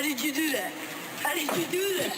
did you do that? How did you do that?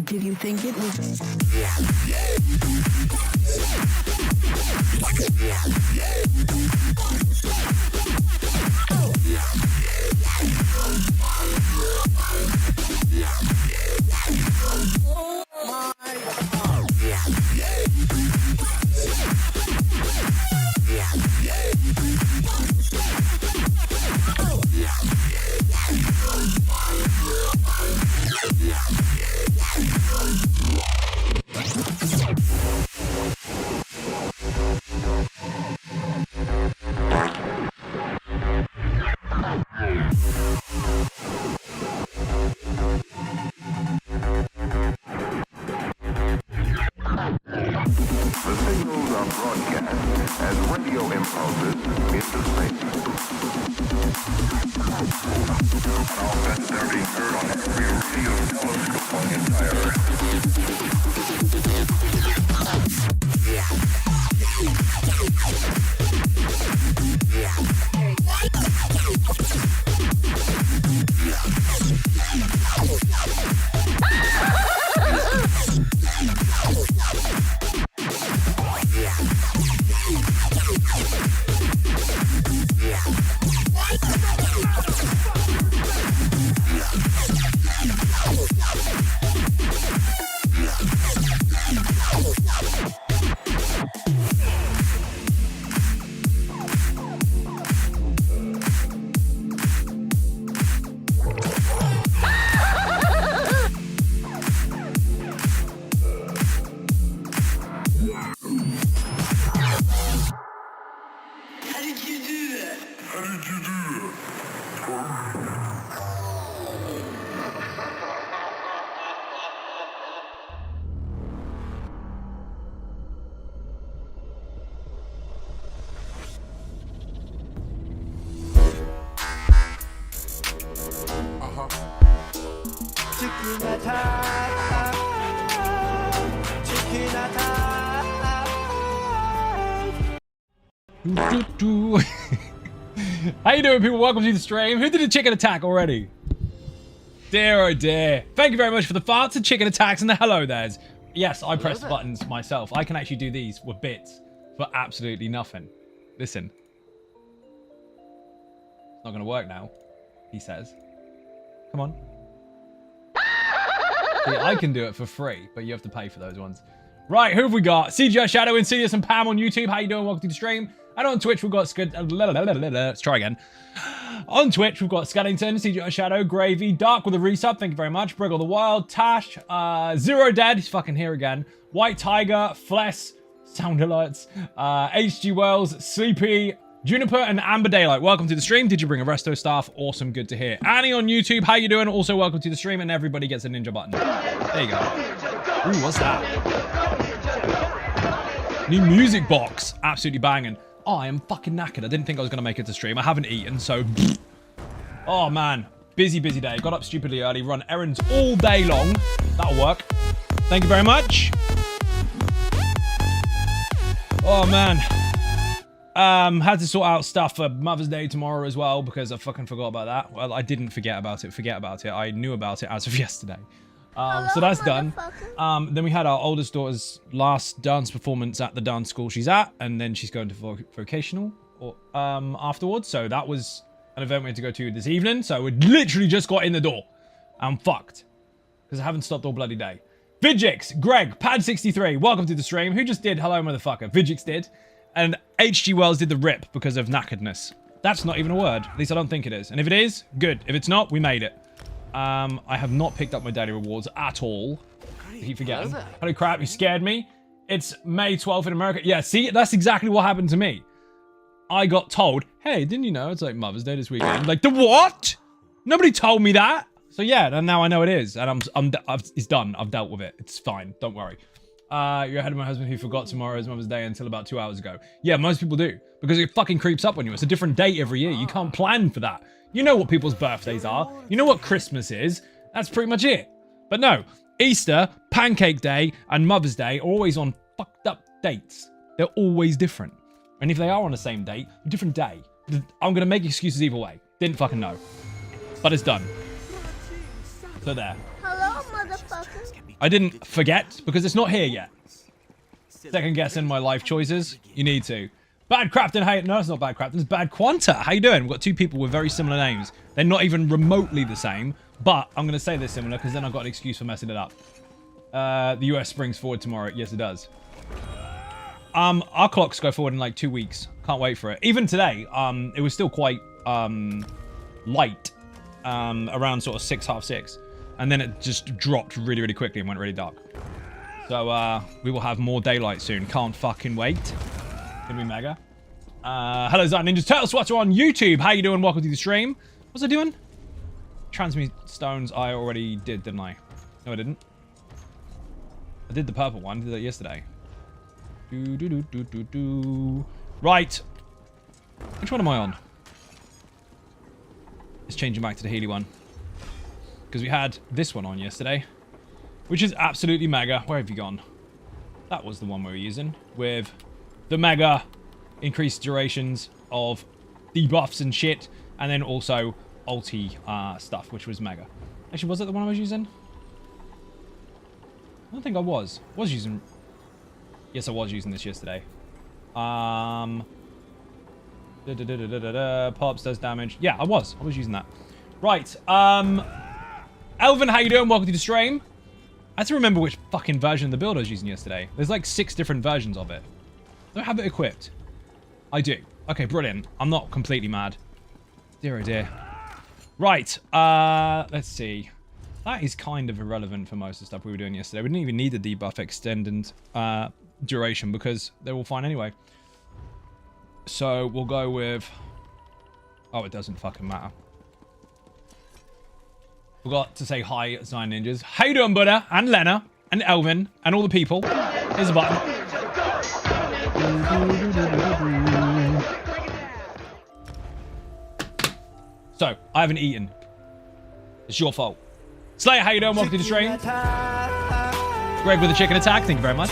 Did you think it was... How you doing, people? Welcome to the stream. Who did a chicken attack already? Dear oh dear. Thank you very much for the farts and chicken attacks and the hello there's. Yes, I press buttons myself. I can actually do these with bits for absolutely nothing. Listen. It's not going to work now, he says. Come on. See, I can do it for free, but you have to pay for those ones. Right, who have we got? CGI Shadow, Insidious, and Pam on YouTube. How you doing? Welcome to the stream. And on Twitch, we've got... Let's try again. On Twitch, we've got Skellington, CGI Shadow, Gravy, Dark with a resub. Thank you very much. Briggle the Wild, Tash, Zero Dead. He's fucking here again. White Tiger, Fless, Sound Alerts, HG Wells, Sleepy, Juniper, and Amber Daylight. Welcome to the stream. Did you bring a resto staff? Awesome. Good to hear. Annie on YouTube. How you doing? Also, welcome to the stream. And everybody gets a ninja button. There you go. Ooh, what's that? New music box. Absolutely banging. Oh, I am fucking knackered. I didn't think I was going to make it to stream. I haven't eaten, so... Oh, man. Busy day. Got up stupidly early. Run errands all day long. That'll work. Thank you very much. Oh, man. Had to sort out stuff for Mother's Day tomorrow as well because I fucking forgot about that. Well, I didn't forget about it. I knew about it as of yesterday. So that's done. Then we had our oldest daughter's last dance performance at the dance school she's at, and then she's going to vocational afterwards. So that was an event we had to go to this evening. So we literally just got in the door. I'm fucked because I haven't stopped all bloody day. Vidjix, Greg, Pad63, welcome to the stream. Who just did hello motherfucker? Vidjix did. And HG Wells did the rip because of knackeredness. That's not even a word. At least I don't think it is. And if it is, good. If it's not, we made it. I have not picked up my daily rewards at all. I keep forgetting. Holy crap, you scared me. It's May 12th in America. Yeah, see, that's exactly what happened to me. I got told, hey, didn't you know it's like Mother's Day this weekend? Like, the what? Nobody told me that. So yeah, and now I know it is. And it's done. I've dealt with it. It's fine. Don't worry. You're ahead of my husband who forgot tomorrow is Mother's Day until about 2 hours ago. Yeah, most people do. Because it fucking creeps up on you. It's a different date every year. You can't plan for that. You know what people's birthdays are. You know what Christmas is. That's pretty much it. But no, Easter, Pancake Day, and Mother's Day are always on fucked up dates. They're always different. And if they are on the same date, a different day. I'm going to make excuses either way. Didn't fucking know. But it's done. So there. Hello, motherfucker. I didn't forget because it's not here yet. Second guessing my life choices. You need to. Bad Crafton, hey, no, it's not Bad Crafton, it's Bad Quanta. How you doing? We've got two people with very similar names. They're not even remotely the same, but I'm going to say they're similar because then I've got an excuse for messing it up. The US springs forward tomorrow. Yes, it does. Our clocks go forward in like 2 weeks. Can't wait for it. Even today, it was still quite light, around sort of 6, half 6. And then it just dropped really, really quickly and went really dark. So we will have more daylight soon. Can't fucking wait. Gonna be mega. Hello, Zan Ninjas. Turtle Swatter on YouTube. How you doing? Welcome to the stream. What's I doing? Transmute stones I already did, didn't I? No, I didn't. I did the purple one. I did that yesterday. Right. Which one am I on? It's changing back to the Healy one. Because we had this one on yesterday, which is absolutely mega. Where have you gone? That was the one we were using with the mega increased durations of debuffs and shit, and then also ulti stuff, which was mega. Actually, was that the one I was using? I don't think I was. Was using... Yes, I was using this yesterday. Pops does damage. Yeah, I was using that. Right. Elvin, how you doing? Welcome to the stream. I have to remember which fucking version of the build I was using yesterday. There's like 6 different versions of it. Do I have it equipped? I do. Okay, brilliant. I'm not completely mad. Dear oh dear. Right. Let's see. That is kind of irrelevant for most of the stuff we were doing yesterday. We didn't even need the debuff extend and duration because they're all fine anyway. So we'll go with... Oh, it doesn't fucking matter. Forgot to say hi, Zion Ninjas. How you doing, Buddha? And Lena. And Elvin. And all the people. Here's a button. So, I haven't eaten. It's your fault. Slayer, how you doing? Welcome to the stream. Greg with the chicken attack. Thank you very much.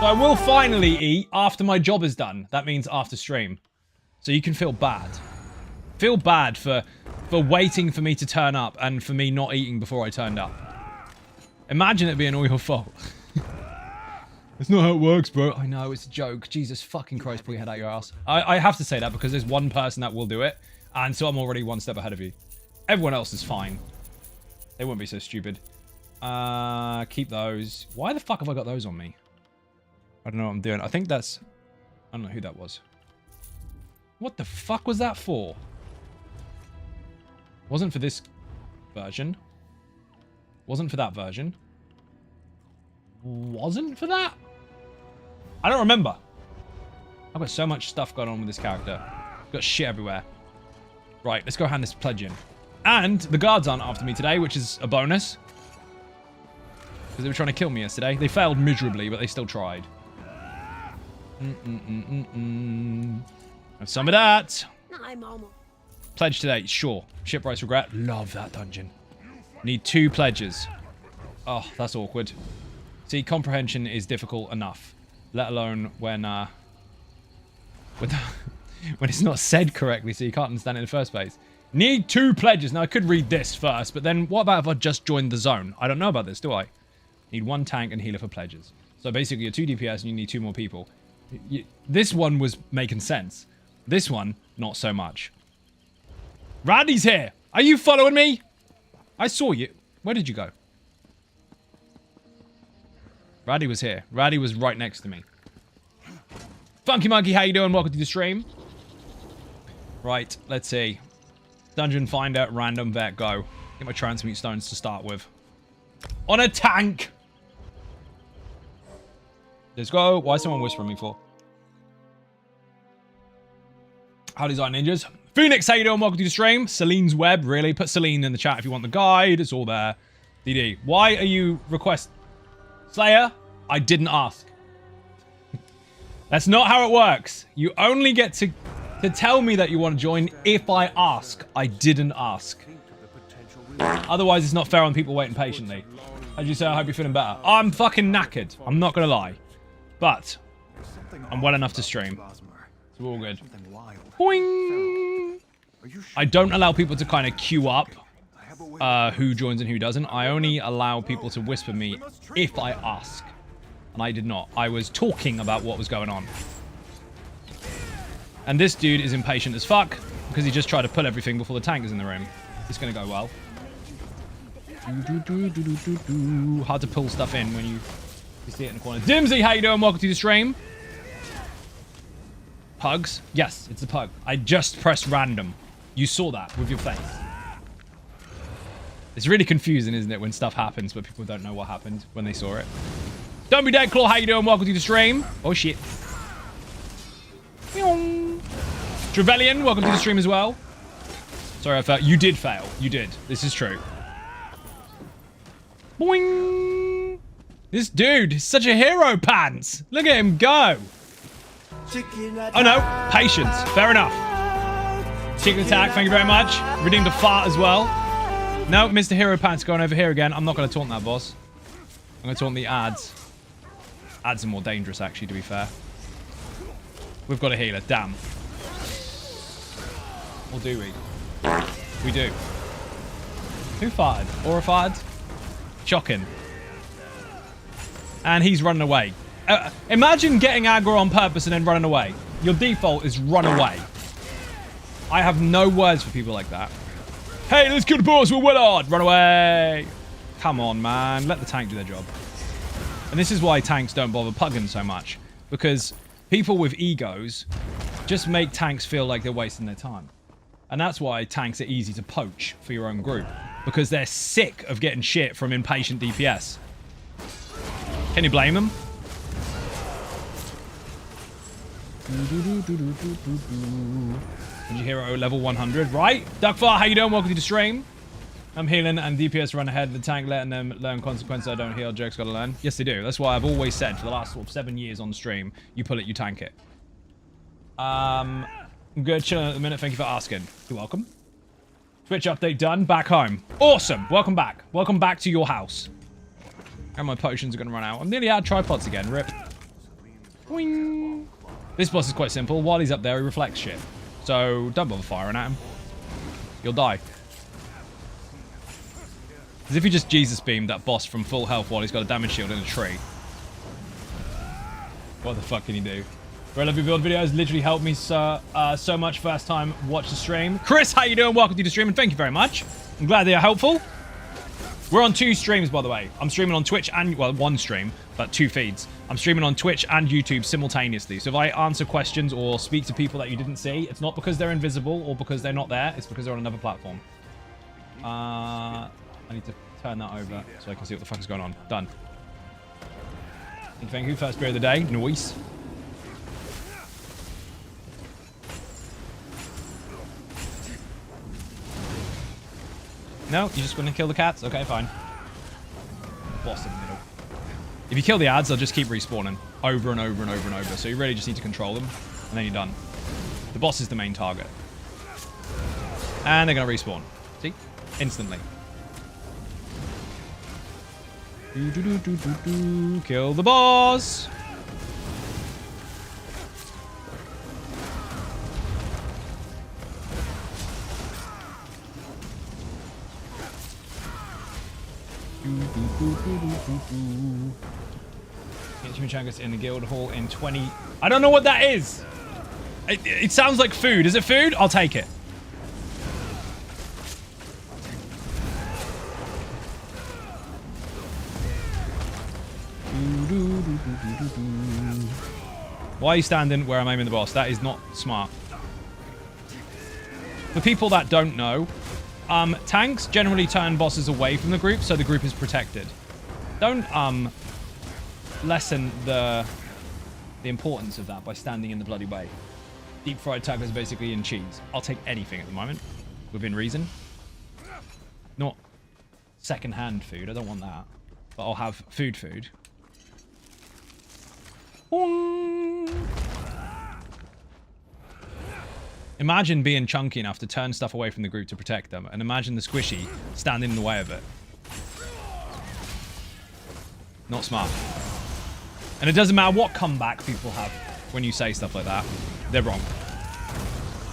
So I will finally eat after my job is done. That means after stream. So you can feel bad. Feel bad for waiting for me to turn up and for me not eating before I turned up. Imagine it being all your fault. It's not how it works, bro. I know, it's a joke. Jesus fucking Christ, pull your head out your ass. I have to say that because there's one person that will do it, and so I'm already one step ahead of you. Everyone else is fine. They wouldn't be so stupid. Keep those. Why the fuck have I got those on me? I don't know what I'm doing. I think that's... I don't know who that was. What the fuck was that for? Wasn't for this version. Wasn't for that version. Wasn't for that? I don't remember. I've got so much stuff going on with this character. Got shit everywhere. Right, let's go hand this pledge in. And the guards aren't after me today, which is a bonus. Because they were trying to kill me yesterday. They failed miserably, but they still tried. Have some of that. Pledge today, sure. Shipwright's regret. Love that dungeon. Need 2 pledges. Oh, that's awkward. See, comprehension is difficult enough. Let alone when when it's not said correctly, so you can't understand it in the first place. Need 2 pledges. Now, I could read this first, but then what about if I just joined the zone? I don't know about this, do I? Need 1 tank and healer for pledges. So basically, you're 2 DPS and you need 2 more people. This one was making sense. This one, not so much. Randy's here. Are you following me? I saw you. Where did you go? Raddy was here. Raddy was right next to me. Funky Monkey, how you doing? Welcome to the stream. Right, let's see. Dungeon finder, random vet, go. Get my transmute stones to start with. On a tank! Let's go. Why is someone whispering me for? How design ninjas? Phoenix, how you doing? Welcome to the stream. Celine's web, really? Put Celine in the chat if you want the guide. It's all there. DD, why are you request... Slayer, I didn't ask. That's not how it works. You only get to tell me that you want to join if I ask. I didn't ask. Otherwise, it's not fair on people waiting patiently. As you say, I hope you're feeling better. I'm fucking knackered. I'm not going to lie. But I'm well enough to stream. So we're all good. Boing! I don't allow people to kind of queue up who joins and who doesn't. I only allow people to whisper me if I ask. And I did not. I was talking about what was going on. And this dude is impatient as fuck because he just tried to pull everything before the tank is in the room. It's going to go well. Hard to pull stuff in when you see it in the corner. Dimsy, how you doing? Welcome to the stream. Pugs? Yes, it's a pug. I just pressed random. You saw that with your face. It's really confusing, isn't it, when stuff happens, but people don't know what happened when they saw it. Don't be dead, Claw. How you doing? Welcome to the stream. Oh, shit. Trevelyan, welcome to the stream as well. Sorry, I failed. You did fail. You did. This is true. Boing. This dude is such a hero pants. Look at him go. Oh, no. Patience. Fair enough. Chicken attack. Thank you very much. Redeemed a fart as well. No, Mr. Hero Pants going over here again. I'm not going to taunt that boss. I'm going to taunt the ads. Ads are more dangerous, actually, to be fair. We've got a healer. Damn. Or do we? We do. Who fired? Aura fired? Shocking. And he's running away. Imagine getting aggro on purpose and then running away. Your default is run away. I have no words for people like that. Hey, let's kill the boss. We're Willard. Run away. Come on, man. Let the tank do their job. And this is why tanks don't bother pugging so much. Because people with egos just make tanks feel like they're wasting their time. And that's why tanks are easy to poach for your own group. Because they're sick of getting shit from impatient DPS. Can you blame them? Ninja Hero level 100, right? Duckfar, how you doing? Welcome to the stream. I'm healing and DPS run ahead of the tank, letting them learn consequences. I don't heal. Jerks gotta learn. Yes, they do. That's why I've always said for the last sort of 7 years on stream, you pull it, you tank it. I'm good, chilling at the minute. Thank you for asking. You're welcome. Twitch update done. Back home. Awesome. Welcome back. Welcome back to your house. And my potions are gonna run out. I'm nearly out of tripods again. Rip. Boing. This boss is quite simple. While he's up there, he reflects shit. So don't bother firing at him. You'll die. As if you just Jesus beamed that boss from full health while he's got a damage shield in a tree. What the fuck can you do? I love your build videos. Literally helped me so much first time watch the stream. Chris, how you doing? Welcome to the stream and thank you very much. I'm glad they are helpful. We're on 2 streams, by the way. I'm streaming on Twitch and, well, 1 stream, but 2 feeds. I'm streaming on Twitch and YouTube simultaneously. So if I answer questions or speak to people that you didn't see, it's not because they're invisible or because they're not there. It's because they're on another platform. I need to turn that over so I can see what the fuck is going on. Done. Thank you. First beer of the day. Nice. No, you're just going to kill the cats? Okay, fine. Boss in the middle. If you kill the ads, they'll just keep respawning over and over and over and over. So you really just need to control them, and then you're done. The boss is the main target. And they're going to respawn. See? Instantly. Kill the boss! Chimichangas in the guild hall in 20. I don't know what that is. It sounds like food. Is it food? I'll take it. Why are you standing where I'm aiming the boss? That is not smart. For people that don't know, tanks generally turn bosses away from the group, so the group is protected. Don't lessen the importance of that by standing in the bloody way. Deep fried tacos basically in cheese. I'll take anything at the moment, within reason. Not second-hand food. I don't want that. But I'll have food. Imagine being chunky enough to turn stuff away from the group to protect them, and imagine the squishy standing in the way of it. Not smart. And it doesn't matter what comeback people have when you say stuff like that. They're wrong.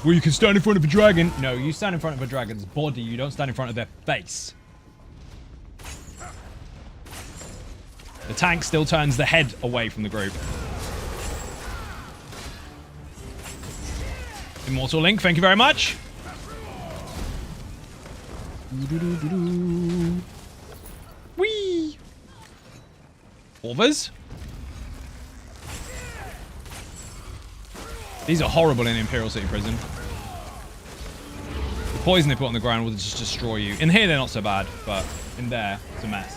Well, you can stand in front of a dragon. No, you stand in front of a dragon's body. You don't stand in front of their face. The tank still turns the head away from the group. Immortal Link, thank you very much. Whee! Orvers. These are horrible in Imperial City Prison. The poison they put on the ground will just destroy you. In here, they're not so bad, but in there, it's a mess.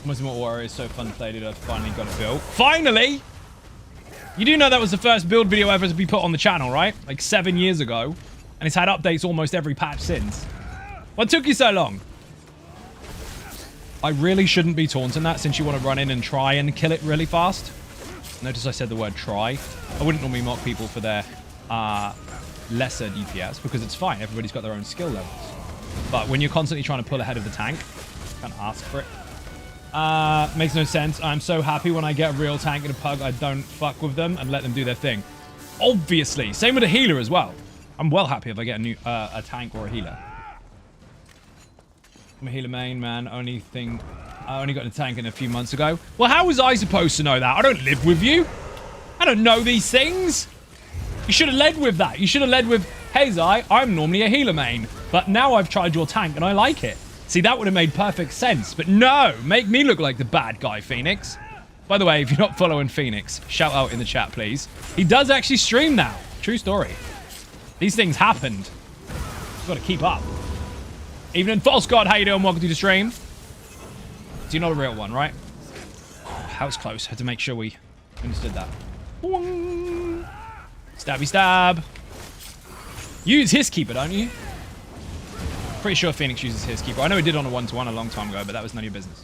Most Immortal Warrior is so fun to play, dude. I've finally got it built. Finally! You do know that was the first build video ever to be put on the channel, right? Like 7 years ago. And it's had updates almost every patch since. What took you so long? I really shouldn't be taunting that since you want to run in and try and kill it really fast. Notice I said the word try. I wouldn't normally mock people for their lesser DPS because it's fine. Everybody's got their own skill levels. But when you're constantly trying to pull ahead of the tank, can't ask for it. Makes no sense. I'm so happy when I get a real tank and a pug, I don't fuck with them and let them do their thing. Obviously. Same with a healer as well. I'm well happy if I get a new a tank or a healer. I'm a healer main, man. I only got a tank in a few months ago. Well, how was I supposed to know that? I don't live with you. I don't know these things. You should have led with that. You should have led with, hey, Zai, I'm normally a healer main, but now I've tried your tank and I like it. See, that would have made perfect sense. But no, make me look like the bad guy, Phoenix. By the way, if you're not following Phoenix, shout out in the chat, please. He does actually stream now. True story. These things happened. You've got to keep up. Evening, False God, how you doing? Welcome to the stream. So you're not a real one, right? That was close. Had to make sure we understood that. Stabby stab. You use his keeper, don't you? Pretty sure Phoenix uses his keeper. I know he did on a 1-to-1 a long time ago, but that was none of your business.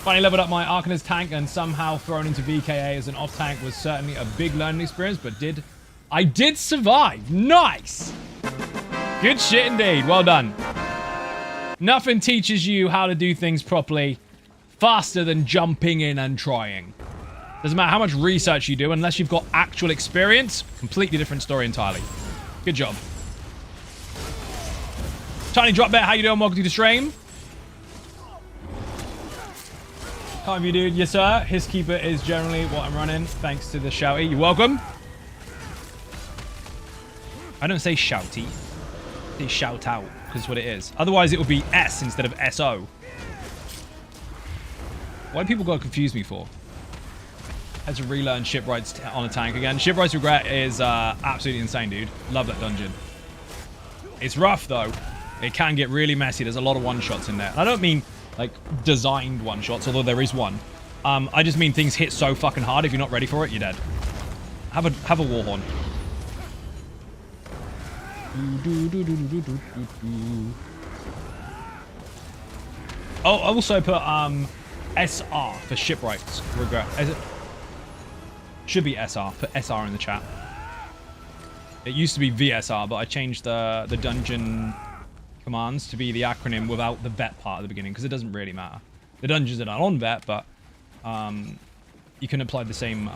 Finally leveled up my Arcanist tank and somehow thrown into VKA as an off tank was certainly a big learning experience, but I did survive. Nice. Good shit indeed. Well done. Nothing teaches you how to do things properly faster than jumping in and trying. Doesn't matter how much research you do, unless you've got actual experience. Completely different story entirely. Good job. Tiny Drop Bear, how you doing? Welcome to the stream. Can't you, dude? Yes, sir. His keeper is generally what I'm running. Thanks to the shouty. You're welcome. I don't say shouty. I say shout out, because it's what it is. Otherwise, it would be S instead of SO. Why do people got to confuse me for? Had to relearn Shipwrights on a tank again. Shipwrights Regret is absolutely insane, dude. Love that dungeon. It's rough, though. It can get really messy. There's a lot of one-shots in there. I don't mean, like, designed one-shots, although there is one. I just mean things hit so fucking hard. If you're not ready for it, you're dead. Have a war horn. Oh, I also put SR for Shipwrights Regret. Should be SR. Put SR in the chat. It used to be VSR, but I changed the dungeon commands to be the acronym without the vet part at the beginning, because it doesn't really matter. The dungeons are not on vet, but you can apply the same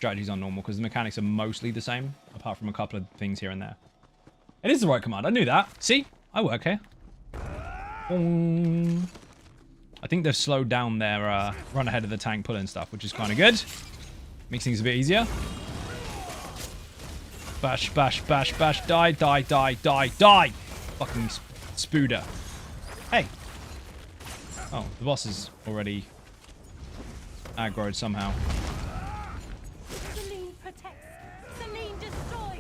strategies on normal because the mechanics are mostly the same, apart from a couple of things here and there. It is the right command. I knew that. See? I work here. I think they've slowed down their run ahead of the tank pull-in stuff, which is kind of good. Makes things a bit easier. Bash, bash, bash, bash. Die, die, die, die, die. Fucking spooder. Hey. Oh, the boss is already aggroed somehow.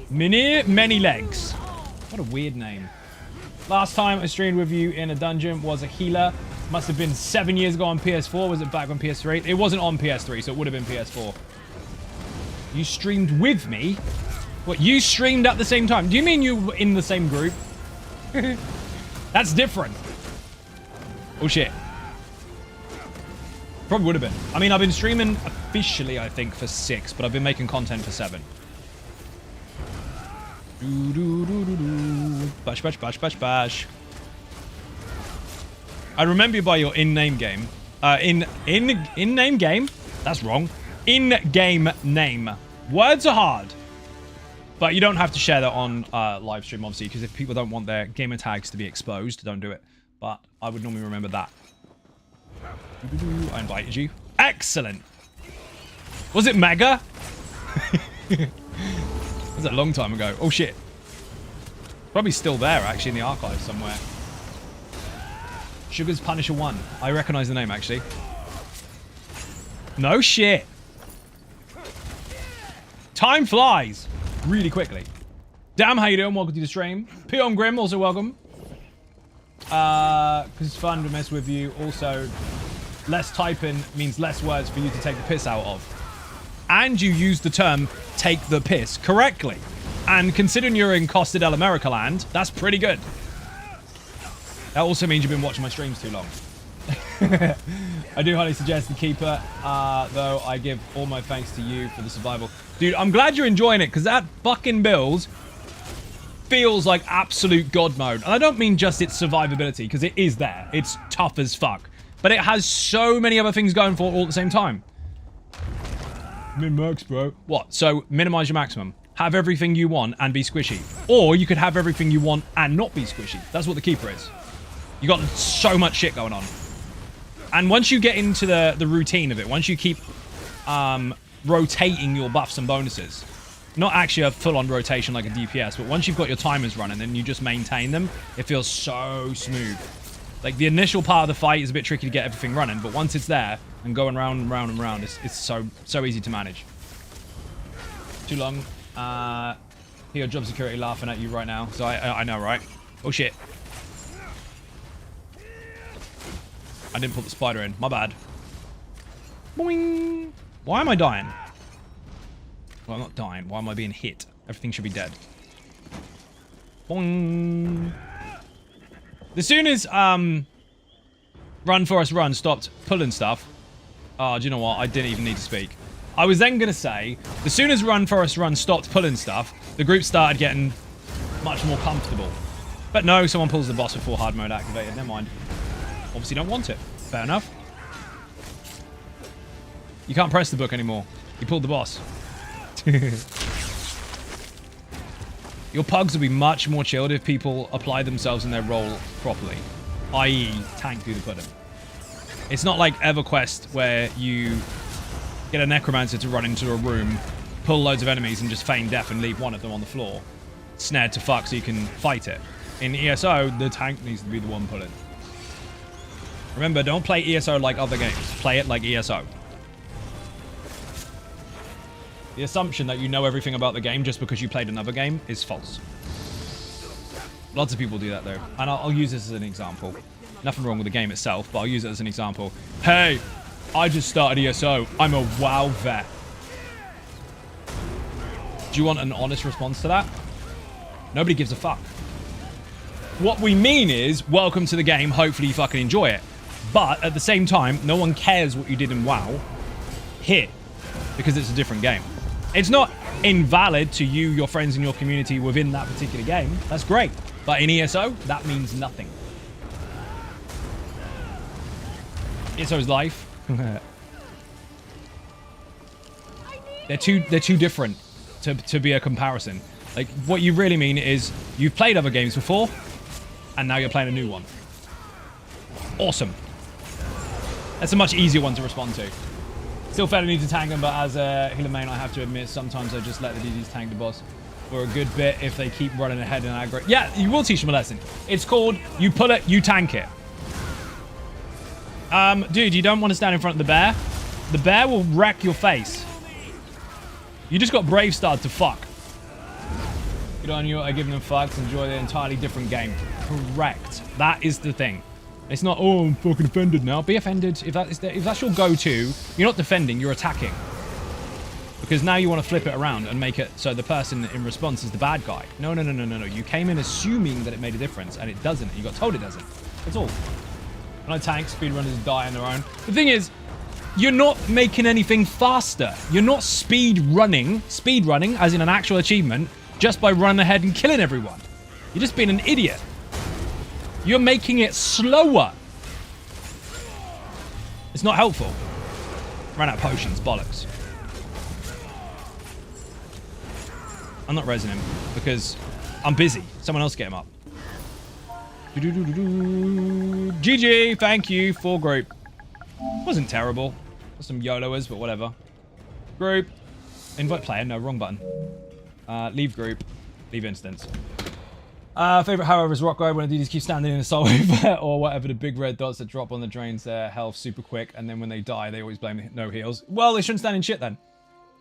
Many legs. What a weird name. Last time I streamed with you in a dungeon was a healer. Must have been 7 years ago on PS4. Was it back on PS3? It wasn't on PS3, so it would have been PS4. You streamed with me? What, you streamed at the same time? Do you mean you were in the same group? That's different. Oh, shit. Probably would have been. I mean, I've been streaming officially, I think, for 6, but I've been making content for 7. Bash, bash, bash, bash, bash. I remember you by your in-name game. In-name game? That's wrong. In-game name. Words are hard. But you don't have to share that on live stream, obviously, because if people don't want their gamer tags to be exposed, don't do it. But I would normally remember that. I invited you. Excellent. Was it Mega? That was a long time ago. Oh, shit. Probably still there, actually, in the archives somewhere. Sugar's Punisher 1. I recognize the name, actually. No shit. Time flies really quickly. Damn, how you doing? Welcome to the stream. Peon Grim, also welcome. Because it's fun to mess with you. Also, less typing means less words for you to take the piss out of. And you use the term take the piss correctly. And considering you're in Costa del America land, that's pretty good. That also means you've been watching my streams too long. I do highly suggest the Keeper, though I give all my thanks to you for the survival. Dude, I'm glad you're enjoying it, because that fucking build feels like absolute god mode. And I don't mean just its survivability, because it is there. It's tough as fuck. But it has so many other things going for it all at the same time. Min-max, bro. What? So, minimize your maximum. Have everything you want and be squishy. Or you could have everything you want and not be squishy. That's what the Keeper is. You got so much shit going on. And once you get into the routine of it, once you keep rotating your buffs and bonuses, not actually a full-on rotation like a DPS, but once you've got your timers running and you just maintain them, it feels so smooth. Like, the initial part of the fight is a bit tricky to get everything running, but once it's there and going round and round and round, it's so easy to manage. Too long. Your job security laughing at you right now, so I know, right? Oh, shit. I didn't put the spider in. My bad. Boing. Why am I dying? Well, I'm not dying. Why am I being hit? Everything should be dead. Boing. As soon as Run Forest Run stopped pulling stuff. Oh, do you know what? I didn't even need to speak. I was then going to say, as soon as Run Forest Run stopped pulling stuff, the group started getting much more comfortable. But no, someone pulls the boss before hard mode activated. Never mind. Obviously don't want it. Fair enough. You can't press the book anymore. You pulled the boss. Your pugs will be much more chilled if people apply themselves in their role properly. I.e. tank through the pudding. It's not like EverQuest where you get a necromancer to run into a room, pull loads of enemies and just feign death and leave one of them on the floor. Snared to fuck so you can fight it. In ESO, the tank needs to be the one pulling. Remember, don't play ESO like other games. Play it like ESO. The assumption that you know everything about the game just because you played another game is false. Lots of people do that, though. And I'll use this as an example. Nothing wrong with the game itself, but I'll use it as an example. Hey, I just started ESO. I'm a WoW vet. Do you want an honest response to that? Nobody gives a fuck. What we mean is, welcome to the game. Hopefully you fucking enjoy it. But at the same time, no one cares what you did in WoW here because it's a different game. It's not invalid to you, your friends, and your community within that particular game. That's great. But in ESO, that means nothing. ESO's life. They're too different to be a comparison. Like, what you really mean is you've played other games before, and now you're playing a new one. Awesome. That's a much easier one to respond to. Still fairly need to tank them, but as a healer main, I have to admit, sometimes I just let the DDs tank the boss for a good bit if they keep running ahead and aggro. Yeah, you will teach them a lesson. It's called, you pull it, you tank it. Dude, you don't want to stand in front of the bear. The bear will wreck your face. You just got Brave Star to fuck. Good on you, I give them fucks, enjoy the entirely different game. Correct. That is the thing. It's not, oh, I'm fucking offended now. Be offended. If that's your go-to, you're not defending, you're attacking. Because now you want to flip it around and make it so the person in response is the bad guy. No. You came in assuming that it made a difference, and it doesn't. You got told it doesn't. That's all. And I tank, speedrunners die on their own. The thing is, you're not making anything faster. You're not speedrunning, as in an actual achievement, just by running ahead and killing everyone. You're just being an idiot. You're making it slower. It's not helpful. Ran out of potions, bollocks. I'm not resing him because I'm busy. Someone else get him up. GG, thank you for group. Wasn't terrible. Some YOLOers, but whatever. Group. Invite player. No, wrong button. Leave group. Leave instance. Favorite, however, is Rock Guy when the DDs keep standing in a soul wave or whatever, the big red dots that drop on the drains their health super quick, and then when they die, they always blame the no heals. Well, they shouldn't stand in shit then.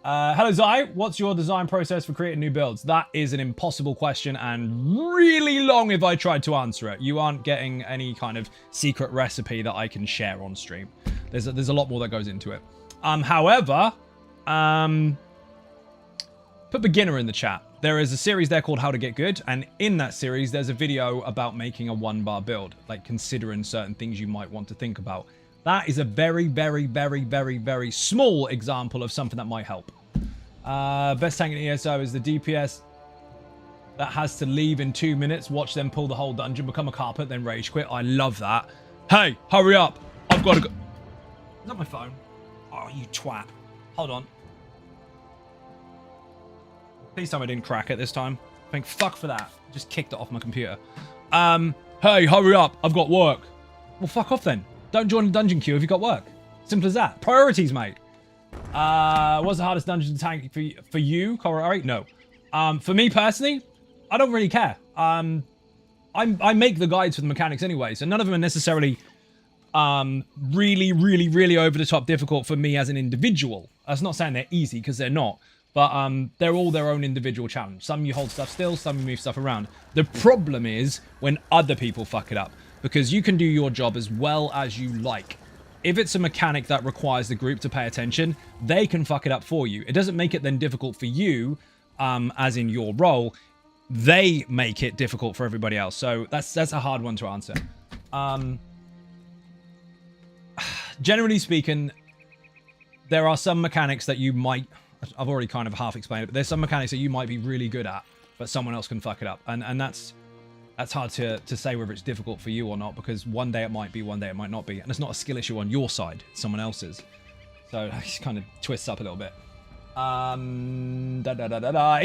Hello, Zai. What's your design process for creating new builds? That is an impossible question and really long if I tried to answer it. You aren't getting any kind of secret recipe that I can share on stream. There's a lot more that goes into it. However, put beginner in the chat. There is a series there called How to Get Good, and in that series, there's a video about making a 1-bar build, like considering certain things you might want to think about. That is a very, very, very, very, very small example of something that might help. Best tank in ESO is the DPS that has to leave in 2 minutes, watch them pull the whole dungeon, become a carpet, then rage quit. I love that. Hey, hurry up. I've got to go. Is that my phone? Oh, you twat. Hold on. Please tell me I didn't crack it this time. Thank fuck for that. Just kicked it off my computer. Hey, hurry up. I've got work. Well, fuck off then. Don't join the dungeon queue if you've got work. Simple as that. Priorities, mate. What's the hardest dungeon to tank for you, Corey? No. For me personally, I don't really care. I make the guides for the mechanics anyway, so none of them are necessarily really, really, really over the top difficult for me as an individual. That's not saying they're easy, because they're not. But they're all their own individual challenge. Some you hold stuff still, some you move stuff around. The problem is when other people fuck it up, because you can do your job as well as you like. If it's a mechanic that requires the group to pay attention, they can fuck it up for you. It doesn't make it then difficult for you, as in your role. They make it difficult for everybody else. So that's a hard one to answer. Generally speaking, there are some mechanics that you might... I've already kind of half explained it, but there's some mechanics that you might be really good at, but someone else can fuck it up. And that's hard to say whether it's difficult for you or not, because one day it might be, one day it might not be. And it's not a skill issue on your side, it's someone else's. So it just kind of twists up a little bit.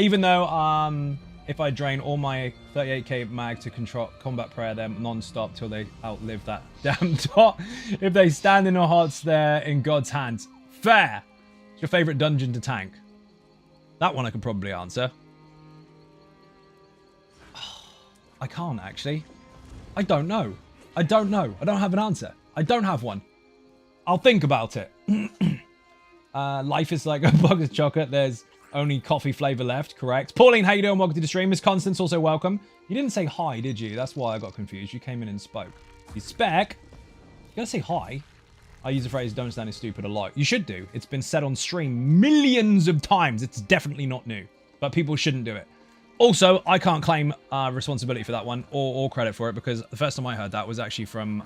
Even though if I drain all my 38k mag to control combat prayer them non-stop till they outlive that damn dot, if they stand in the hearts there in God's hands. Fair. What's your favorite dungeon to tank? That one I could probably answer. I can't actually. I don't know. I don't know. I don't have an answer. I don't have one. I'll think about it. Life is like a box of chocolate. There's only coffee flavor left, correct? Pauline, how you doing? Welcome to the stream. Miss Constance, also welcome. You didn't say hi, did you? That's why I got confused. You came in and spoke. You spec. You gotta say hi. I use the phrase "don't stand is stupid" a lot. You should do. It's been said on stream millions of times. It's definitely not new, but people shouldn't do it. Also, I can't claim responsibility for that one or credit for it, because the first time I heard that was actually from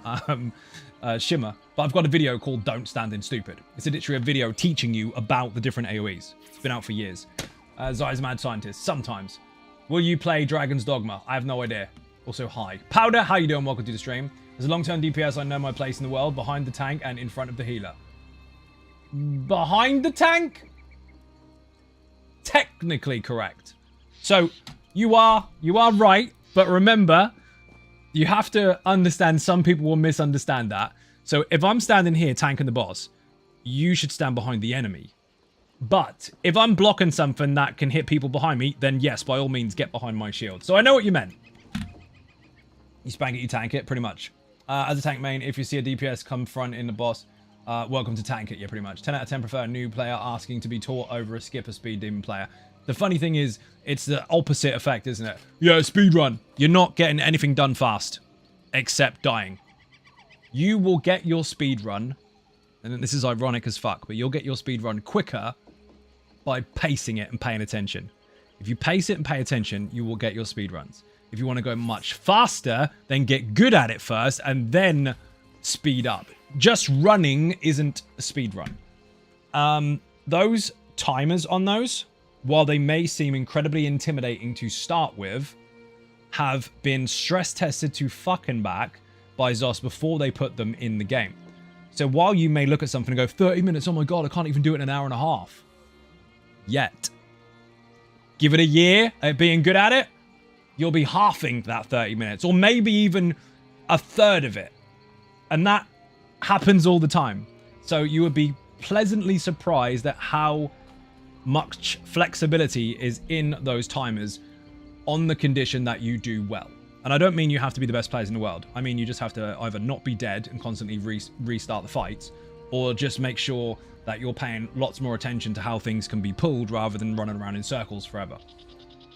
Shimmer. But I've got a video called "Don't Stand in Stupid." It's literally a video teaching you about the different AoEs. It's been out for years. Zai's Mad Scientist. Sometimes. Will you play Dragon's Dogma? I have no idea. Also, hi. Powder, how you doing? Welcome to the stream. As a long-term DPS, I know my place in the world, behind the tank and in front of the healer. Behind the tank? technically correct. So you are right, but remember, you have to understand some people will misunderstand that. So if I'm standing here tanking the boss, you should stand behind the enemy. But if I'm blocking something that can hit people behind me, then yes, by all means, get behind my shield. So I know what you meant. You spank it, you tank it, pretty much. As a tank main, if you see a DPS come front in the boss, welcome to tank it, yeah, pretty much. 10 out of 10 prefer a new player asking to be taught over a skipper speed demon player. The funny thing is, it's the opposite effect, isn't it? Yeah, speed run. You're not getting anything done fast, except dying. You will get your speed run, and this is ironic as fuck, but you'll get your speed run quicker by pacing it and paying attention. If you pace it and pay attention, you will get your speed runs. If you want to go much faster, then get good at it first and then speed up. Just running isn't a speed run. Those timers on those, while they may seem incredibly intimidating to start with, have been stress tested to fucking back by Zos before they put them in the game. So while you may look at something and go, 30 minutes, oh my god, I can't even do it in an hour and a half. Yet. Give it a year at being good at it, you'll be halving that 30 minutes, or maybe even a third of it. And that happens all the time. So you would be pleasantly surprised at how much flexibility is in those timers on the condition that you do well. And I don't mean you have to be the best players in the world. I mean you just have to either not be dead and constantly restart the fights, or just make sure that you're paying lots more attention to how things can be pulled rather than running around in circles forever.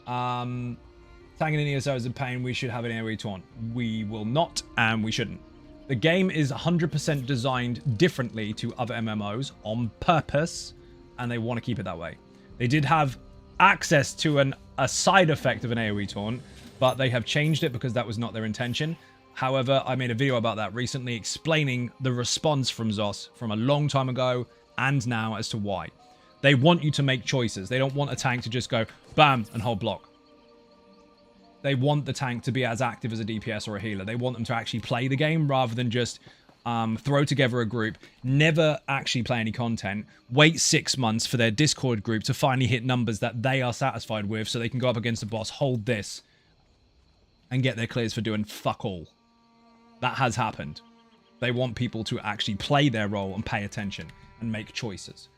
Tanking in ESO is a pain. We should have an AoE taunt. We will not, and we shouldn't. The game is 100% designed differently to other MMOs on purpose, and they want to keep it that way. They did have access to a side effect of an AoE taunt, but they have changed it because that was not their intention. However, I made a video about that recently explaining the response from Zos from a long time ago and now as to why. They want you to make choices. They don't want a tank to just go bam and hold block. They want the tank to be as active as a DPS or a healer. They want them to actually play the game rather than just throw together a group, never actually play any content, wait 6 months for their Discord group to finally hit numbers that they are satisfied with so they can go up against the boss, hold this, and get their clears for doing fuck all. That has happened. They want people to actually play their role and pay attention and make choices.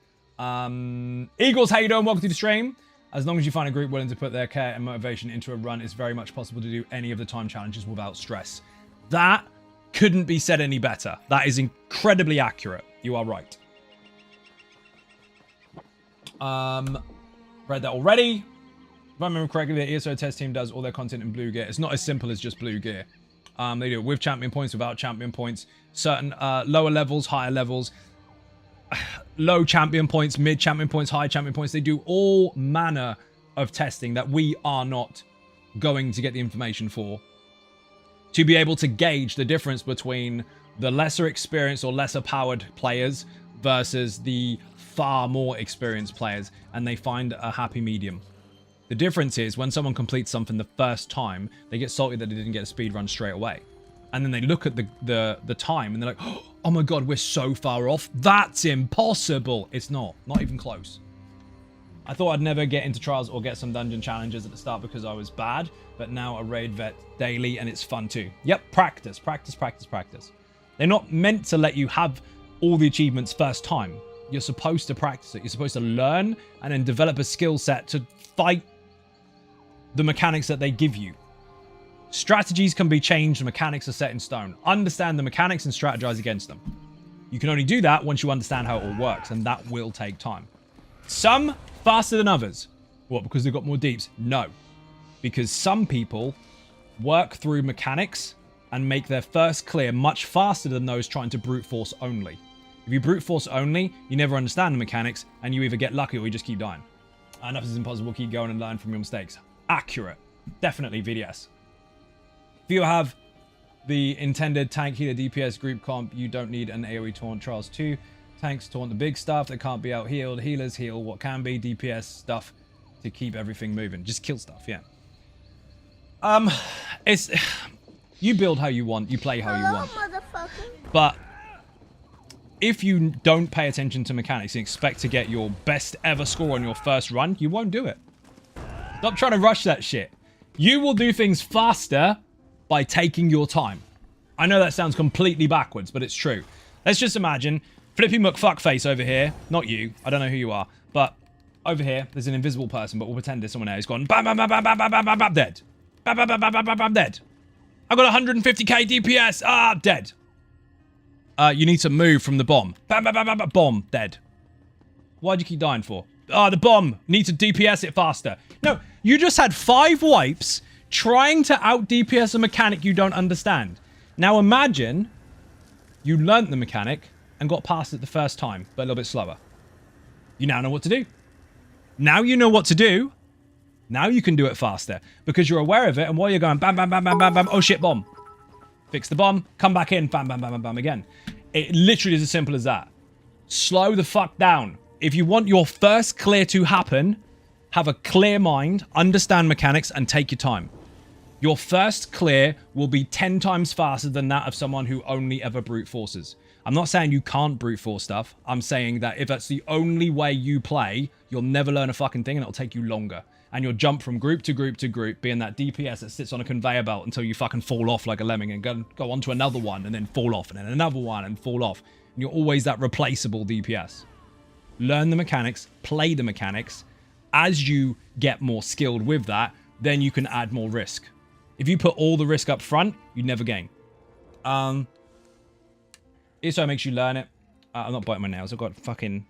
Eagles, how you doing? Welcome to the stream. As long as you find a group willing to put their care and motivation into a run, it's very much possible to do any of the time challenges without stress. That couldn't be said any better. That is incredibly accurate. You are right. Read that already. If I remember correctly, the ESO test team does all their content in blue gear. It's not as simple as just blue gear. They do it with champion points, without champion points, certain lower levels, higher levels, low champion points, mid champion points, high champion points. They do all manner of testing that we are not going to get the information for, to be able to gauge the difference between the lesser experienced or lesser powered players versus the far more experienced players, and they find a happy medium. The difference is when someone completes something the first time, they get salty that they didn't get a speed run straight away. And then they look at the time and they're like, oh my god, we're so far off. That's impossible. It's not even close. I thought I'd never get into trials or get some dungeon challenges at the start because I was bad, but now I raid vet daily and it's fun too. Yep, practice, practice, practice, practice. They're not meant to let you have all the achievements first time. You're supposed to practice it. You're supposed to learn and then develop a skill set to fight the mechanics that they give you. Strategies can be changed, mechanics are set in stone. Understand the mechanics and strategize against them. You can only do that once you understand how it all works, and that will take time. Some faster than others. What, because they've got more deeps? No. Because some people work through mechanics and make their first clear much faster than those trying to brute force only. If you brute force only, you never understand the mechanics, and you either get lucky or you just keep dying. Enough is impossible. Keep going and learn from your mistakes. Accurate. Definitely VDS. If you have the intended tank healer DPS group comp, you don't need an AoE taunt. Trials 2. Tanks taunt the big stuff that can't be out healed. Healers heal what can be. DPS stuff to keep everything moving. Just kill stuff, yeah. You build how you want. You play how you want. But if you don't pay attention to mechanics and expect to get your best ever score on your first run, you won't do it. Stop trying to rush that shit. You will do things faster by taking your time. I know that sounds completely backwards, but it's true. Let's just imagine Flippy McFuckface over here. Not you. I don't know who you are. But over here, there's an invisible person, but we'll pretend there's someone there. He's gone bam, bam, bam, bam, bam, bam, bam, bam, bam, dead. Bam, bam, bam, bam, bam, bam, bam, dead. I got 150k DPS. Ah, dead. You need to move from the bomb. Bam, bam, bam, bam, bam, bomb, dead. Why'd you keep dying for? Ah, the bomb. Need to DPS it faster. No, you just had 5 wipes trying to out DPS a mechanic you don't understand. Now imagine you learnt the mechanic and got past it the first time, but a little bit slower. You now know what to do. Now you know what to do. Now you can do it faster because you're aware of it. And while you're going bam, bam, bam, bam, bam, bam, oh shit, bomb. Fix the bomb, come back in, bam, bam, bam, bam, bam again. It literally is as simple as that. Slow the fuck down. If you want your first clear to happen, have a clear mind, understand mechanics, and take your time. Your first clear will be 10 times faster than that of someone who only ever brute forces. I'm not saying you can't brute force stuff. I'm saying that if that's the only way you play, you'll never learn a fucking thing and it'll take you longer. And you'll jump from group to group to group, being that DPS that sits on a conveyor belt until you fucking fall off like a lemming and go on to another one and then fall off and then another one and fall off. And you're always that replaceable DPS. Learn the mechanics, play the mechanics. As you get more skilled with that, then you can add more risk. If you put all the risk up front, you never gain. ESO makes you learn it. I'm not biting my nails. I've got fucking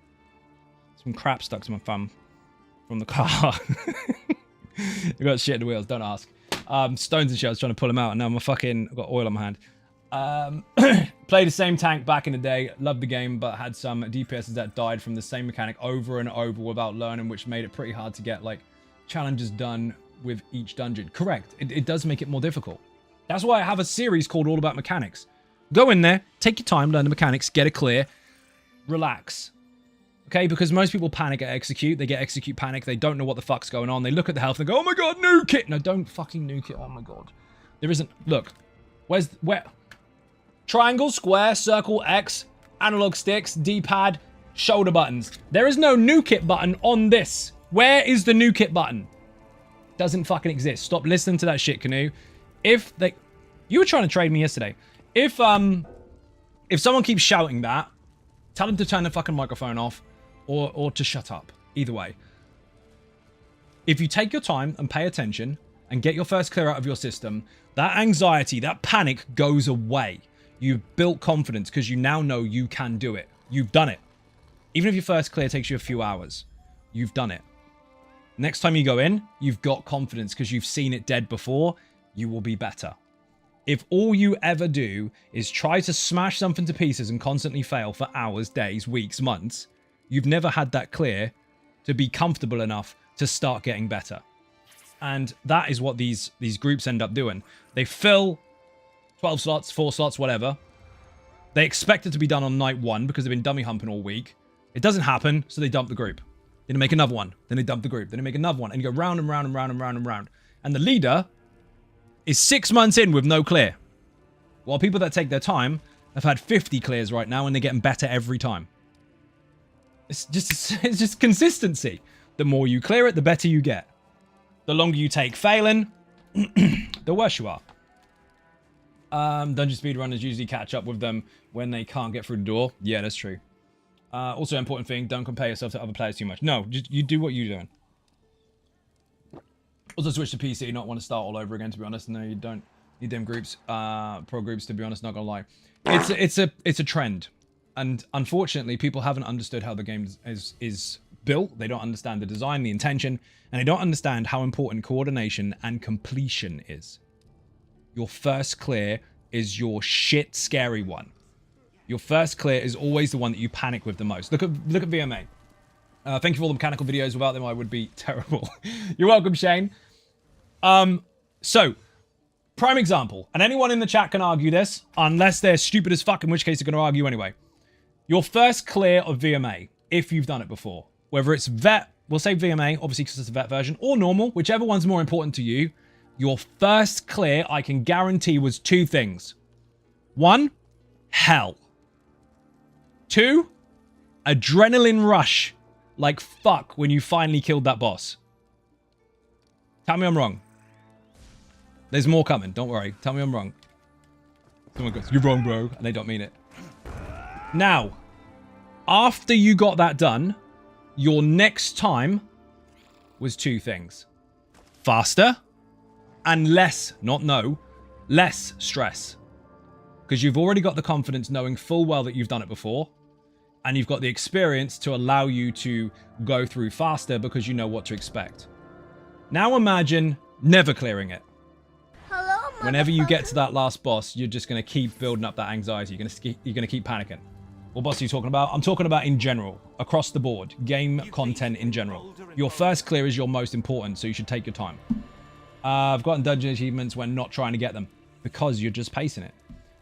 some crap stuck to my thumb from the car. I've got shit in the wheels. Don't ask. Stones and shit. I was trying to pull them out, and now I've got oil on my hand. Played the same tank back in the day. Loved the game, but had some DPSs that died from the same mechanic over and over without learning, which made it pretty hard to get like challenges done with each dungeon. Correct. It does make it more difficult. That's why I have a series called All About Mechanics. Go in there, take your time, learn the mechanics, get it clear, relax. Okay, because most people panic at execute. They get execute panic. They don't know what the fuck's going on. They look at the health and go, oh my god, nuke it. No, don't fucking nuke it. Oh my god. There isn't, look, where? Triangle, square, circle, X, analog sticks, D-pad, shoulder buttons. There is no nuke it button on this. Where is the nuke it button? Doesn't fucking exist. Stop listening to that shit, Canoe. You were trying to trade me yesterday. If someone keeps shouting that, tell them to turn the fucking microphone off or to shut up. Either way. If you take your time and pay attention and get your first clear out of your system, that anxiety, that panic goes away. You've built confidence because you now know you can do it. You've done it. Even if your first clear takes you a few hours, you've done it. Next time you go in, you've got confidence because you've seen it dead before. You will be better. If all you ever do is try to smash something to pieces and constantly fail for hours, days, weeks, months, you've never had that clear to be comfortable enough to start getting better. And that is what these groups end up doing. They fill 12 slots, 4 slots, whatever. They expect it to be done on night 1 because they've been dummy humping all week. It doesn't happen, so they dump the group. Then they make another one. Then they dump the group. Then they make another one. And you go round and round and round and round and round. And the leader is 6 months in with no clear. While people that take their time have had 50 clears right now and they're getting better every time. It's just consistency. The more you clear it, the better you get. The longer you take failing, the worse you are. Dungeon speedrunners usually catch up with them when they can't get through the door. Yeah, that's true. Also, important thing, don't compare yourself to other players too much. No, just you do what you're doing. Also switch to PC, not want to start all over again, to be honest. No, you don't need them groups, pro groups, to be honest, not gonna lie. It's a trend. And unfortunately, people haven't understood how the game is built. They don't understand the design, the intention, and they don't understand how important coordination and completion is. Your first clear is your shit scary one. Your first clear is always the one that you panic with the most. Look at VMA. Thank you for all the mechanical videos. Without them, I would be terrible. You're welcome, Shane. So, prime example, and anyone in the chat can argue this, unless they're stupid as fuck, in which case they're going to argue anyway. Your first clear of VMA, if you've done it before, whether it's vet, we'll say VMA, obviously because it's a vet version, or normal, whichever one's more important to you, your first clear, I can guarantee, was 2 things. 1, hell. 2, adrenaline rush like fuck when you finally killed that boss. Tell me I'm wrong. There's more coming. Don't worry. Tell me I'm wrong. Someone goes, you're wrong, bro. And they don't mean it. Now, after you got that done, your next time was 2 things. Faster and less, not no, less stress. Because you've already got the confidence knowing full well that you've done it before. And you've got the experience to allow you to go through faster because you know what to expect. Now imagine never clearing it. Hello, Whenever you get to that last boss, you're just going to keep building up that anxiety. You're going to keep panicking. What boss are you talking about? I'm talking about in general, across the board, game content in general. Your first clear is your most important, so you should take your time. I've gotten dungeon achievements when not trying to get them because you're just pacing it.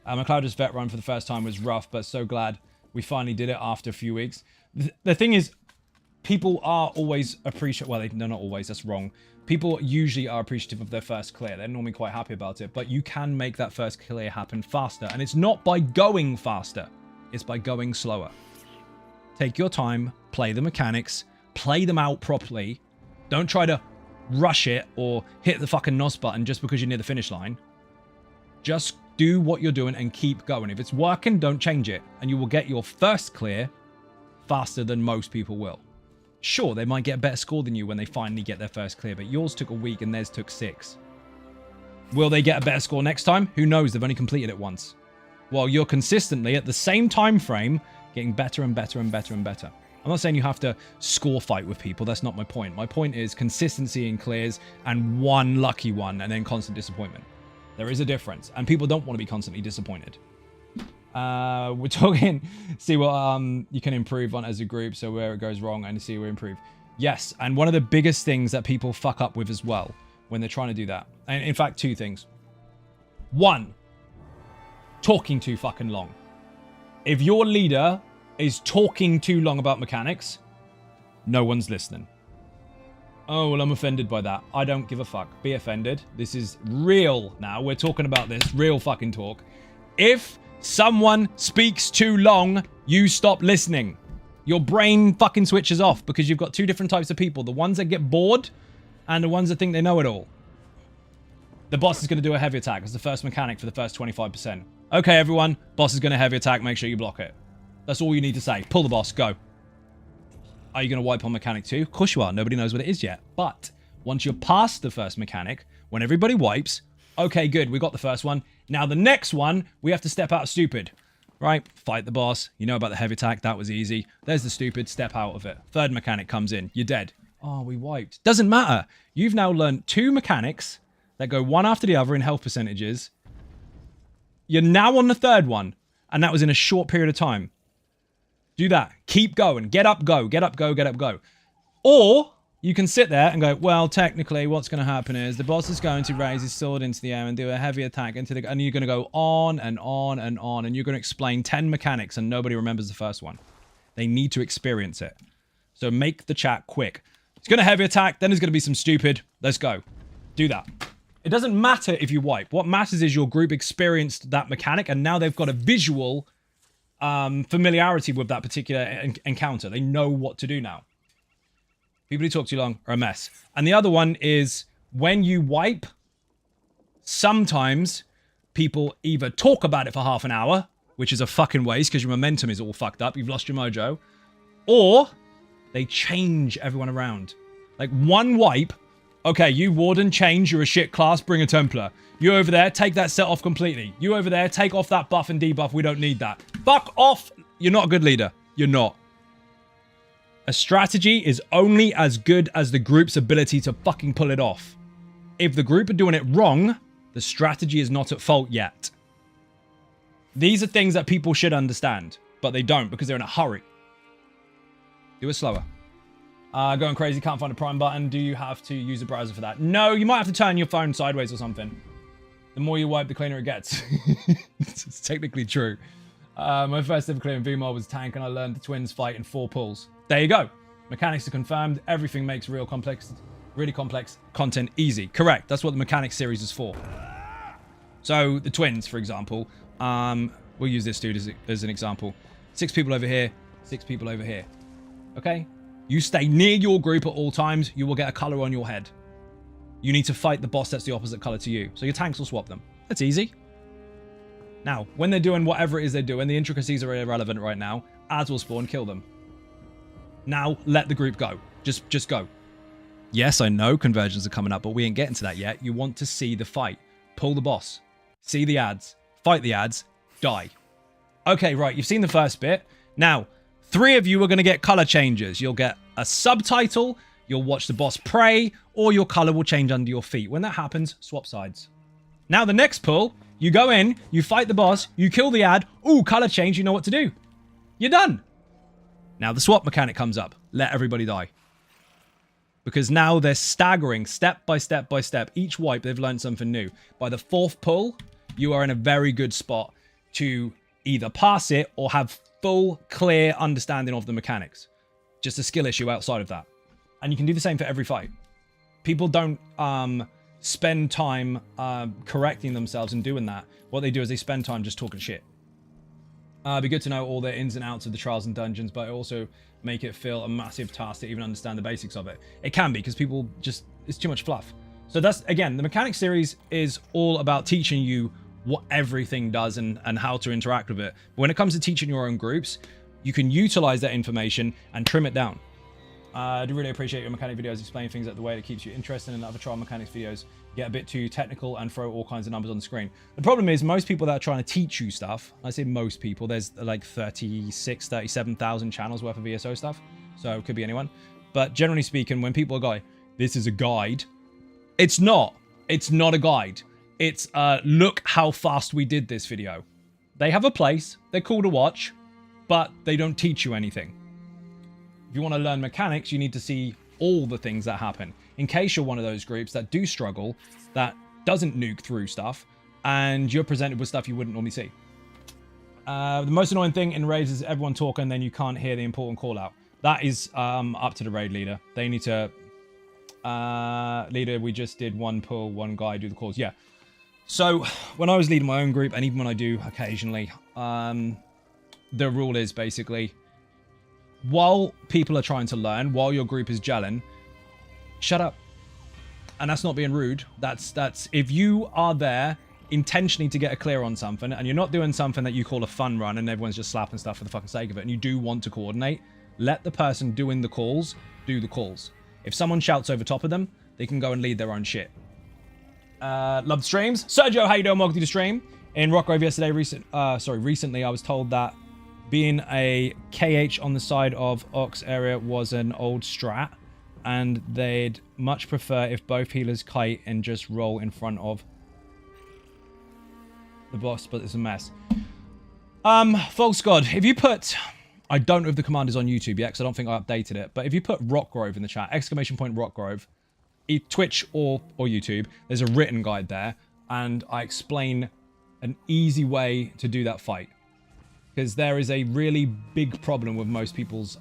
My Cloudless Vet run for the first time was rough, but so glad we finally did it after a few weeks. The thing is, people are always appreciative. Well, they're not always. That's wrong. People usually are appreciative of their first clear. They're normally quite happy about it. But you can make that first clear happen faster. And it's not by going faster. It's by going slower. Take your time. Play the mechanics. Play them out properly. Don't try to rush it or hit the fucking NOS button just because you're near the finish line. Just do what you're doing and keep going. If it's working, don't change it. And you will get your first clear faster than most people will. Sure, they might get a better score than you when they finally get their first clear, but yours took a week and theirs took 6. Will they get a better score next time? Who knows? They've only completed it once. While you're consistently, at the same time frame, getting better and better and better and better. I'm not saying you have to score fight with people. That's not my point. My point is consistency in clears and one lucky one and then constant disappointment. There is a difference, and people don't want to be constantly disappointed. We're talking, see what you can improve on as a group, so where it goes wrong and see where improve. Yes, and one of the biggest things that people fuck up with as well when they're trying to do that, and in fact 2 things. 1, talking too fucking long. If your leader is talking too long about mechanics, no one's listening. Oh, well, I'm offended by that. I don't give a fuck. Be offended. This is real now. We're talking about this. Real fucking talk. If someone speaks too long, you stop listening. Your brain fucking switches off because you've got 2 different types of people. The ones that get bored and the ones that think they know it all. The boss is going to do a heavy attack. It's the first mechanic for the first 25%. Okay, everyone. Boss is going to heavy attack. Make sure you block it. That's all you need to say. Pull the boss. Go. Are you going to wipe on mechanic 2? Of course you are. Nobody knows what it is yet. But once you're past the first mechanic, when everybody wipes, okay, good. We got the first one. Now the next one, we have to step out of stupid. Right? Fight the boss. You know about the heavy attack. That was easy. There's the stupid. Step out of it. Third mechanic comes in. You're dead. Oh, we wiped. Doesn't matter. You've now learned 2 mechanics that go one after the other in health percentages. You're now on the third one. And that was in a short period of time. Do that. Keep going. Get up, go. Get up, go. Get up, go. Or you can sit there and go, well, technically what's going to happen is the boss is going to raise his sword into the air and do a heavy attack into the... And you're going to go on and on and on. And you're going to explain 10 mechanics and nobody remembers the first one. They need to experience it. So make the chat quick. It's going to heavy attack. Then there's going to be some stupid. Let's go. Do that. It doesn't matter if you wipe. What matters is your group experienced that mechanic and now they've got a visual... familiarity with that particular encounter. They know what to do now. People who talk too long are a mess. And the other one is when you wipe, sometimes people either talk about it for half an hour, which is a fucking waste because your momentum is all fucked up. You've lost your mojo. Or they change everyone around. Like one wipe. Okay, you Warden, change. You're a shit class. Bring a Templar. You over there, take that set off completely. You over there, take off that buff and debuff. We don't need that. Fuck off. You're not a good leader. You're not. A strategy is only as good as the group's ability to fucking pull it off. If the group are doing it wrong, the strategy is not at fault yet. These are things that people should understand, but they don't because they're in a hurry. Do it slower. Going crazy, can't find a prime button. Do you have to use a browser for that? No, you might have to turn your phone sideways or something. The more you wipe, the cleaner it gets. It's technically true. My first ever clear in VMAR was tank, and I learned the twins fight in 4 pulls. There you go. Mechanics are confirmed. Everything makes really complex content easy. Correct. That's what the mechanics series is for. So the twins, for example, we'll use this dude as an example. 6 people over here, 6 people over here. Okay? You stay near your group at all times. You will get a color on your head. You need to fight the boss that's the opposite color to you. So your tanks will swap them. That's easy. Now, when they're doing whatever it is they're doing, the intricacies are irrelevant right now. Ads will spawn, kill them. Now, let the group go. Just go. Yes, I know conversions are coming up, but we ain't getting to that yet. You want to see the fight. Pull the boss. See the ads. Fight the ads. Die. Okay, right. You've seen the first bit. Now, 3 of you are going to get color changes. You'll get a subtitle. You'll watch the boss pray, or your color will change under your feet. When that happens, swap sides. Now, the next pull, you go in, you fight the boss, you kill the ad. Ooh, color change. You know what to do. You're done. Now, the swap mechanic comes up. Let everybody die. Because now they're staggering step by step by step. Each wipe, they've learned something new. By the 4th pull, you are in a very good spot to either pass it or have full, clear understanding of the mechanics. Just a skill issue outside of that. And you can do the same for every fight. People don't spend time correcting themselves and doing that. What they do is they spend time just talking shit. It'd be good to know all the ins and outs of the trials and dungeons, but also make it feel a massive task to even understand the basics of it. It can be, because people just, it's too much fluff. So that's, again, the mechanics series is all about teaching you what everything does and how to interact with it. But when it comes to teaching your own groups, you can utilize that information and trim it down. I do really appreciate your mechanic videos explaining things the way that keeps you interested, in other trial mechanics videos get a bit too technical and throw all kinds of numbers on the screen. The problem is most people that are trying to teach you stuff, I say most people, there's like 37,000 channels worth of ESO stuff, so it could be anyone. But generally speaking, when people are going, this is a guide, it's not a guide. It's look how fast we did this video. They have a place, they're cool to watch, but they don't teach you anything. If you want to learn mechanics, you need to see all the things that happen. In case you're one of those groups that do struggle, that doesn't nuke through stuff, and you're presented with stuff you wouldn't normally see. The most annoying thing in raids is everyone talking, and then you can't hear the important call out. That is up to the raid leader. They need to... leader, we just did 1 pull, 1 guy do the calls. Yeah. So when I was leading my own group, and even when I do occasionally, the rule is basically, while people are trying to learn, while your group is gelling, shut up. And that's not being rude. That's if you are there intentionally to get a clear on something, and you're not doing something that you call a fun run and everyone's just slapping stuff for the fucking sake of it, and you do want to coordinate, let the person doing the calls do the calls. If someone shouts over top of them, they can go and lead their own shit. Love the streams. Sergio, how you doing? Welcome to the stream. In Rockgrove yesterday, recently, I was told that being a KH on the side of Ox area was an old strat, and they'd much prefer if both healers kite and just roll in front of the boss, but it's a mess. False God, if you put... I don't know if the command is on YouTube yet, because I don't think I updated it, but if you put Rockgrove in the chat, ! Rockgrove, Twitch or YouTube, there's a written guide there, and I explain an easy way to do that fight. Because there is a really big problem with most people's,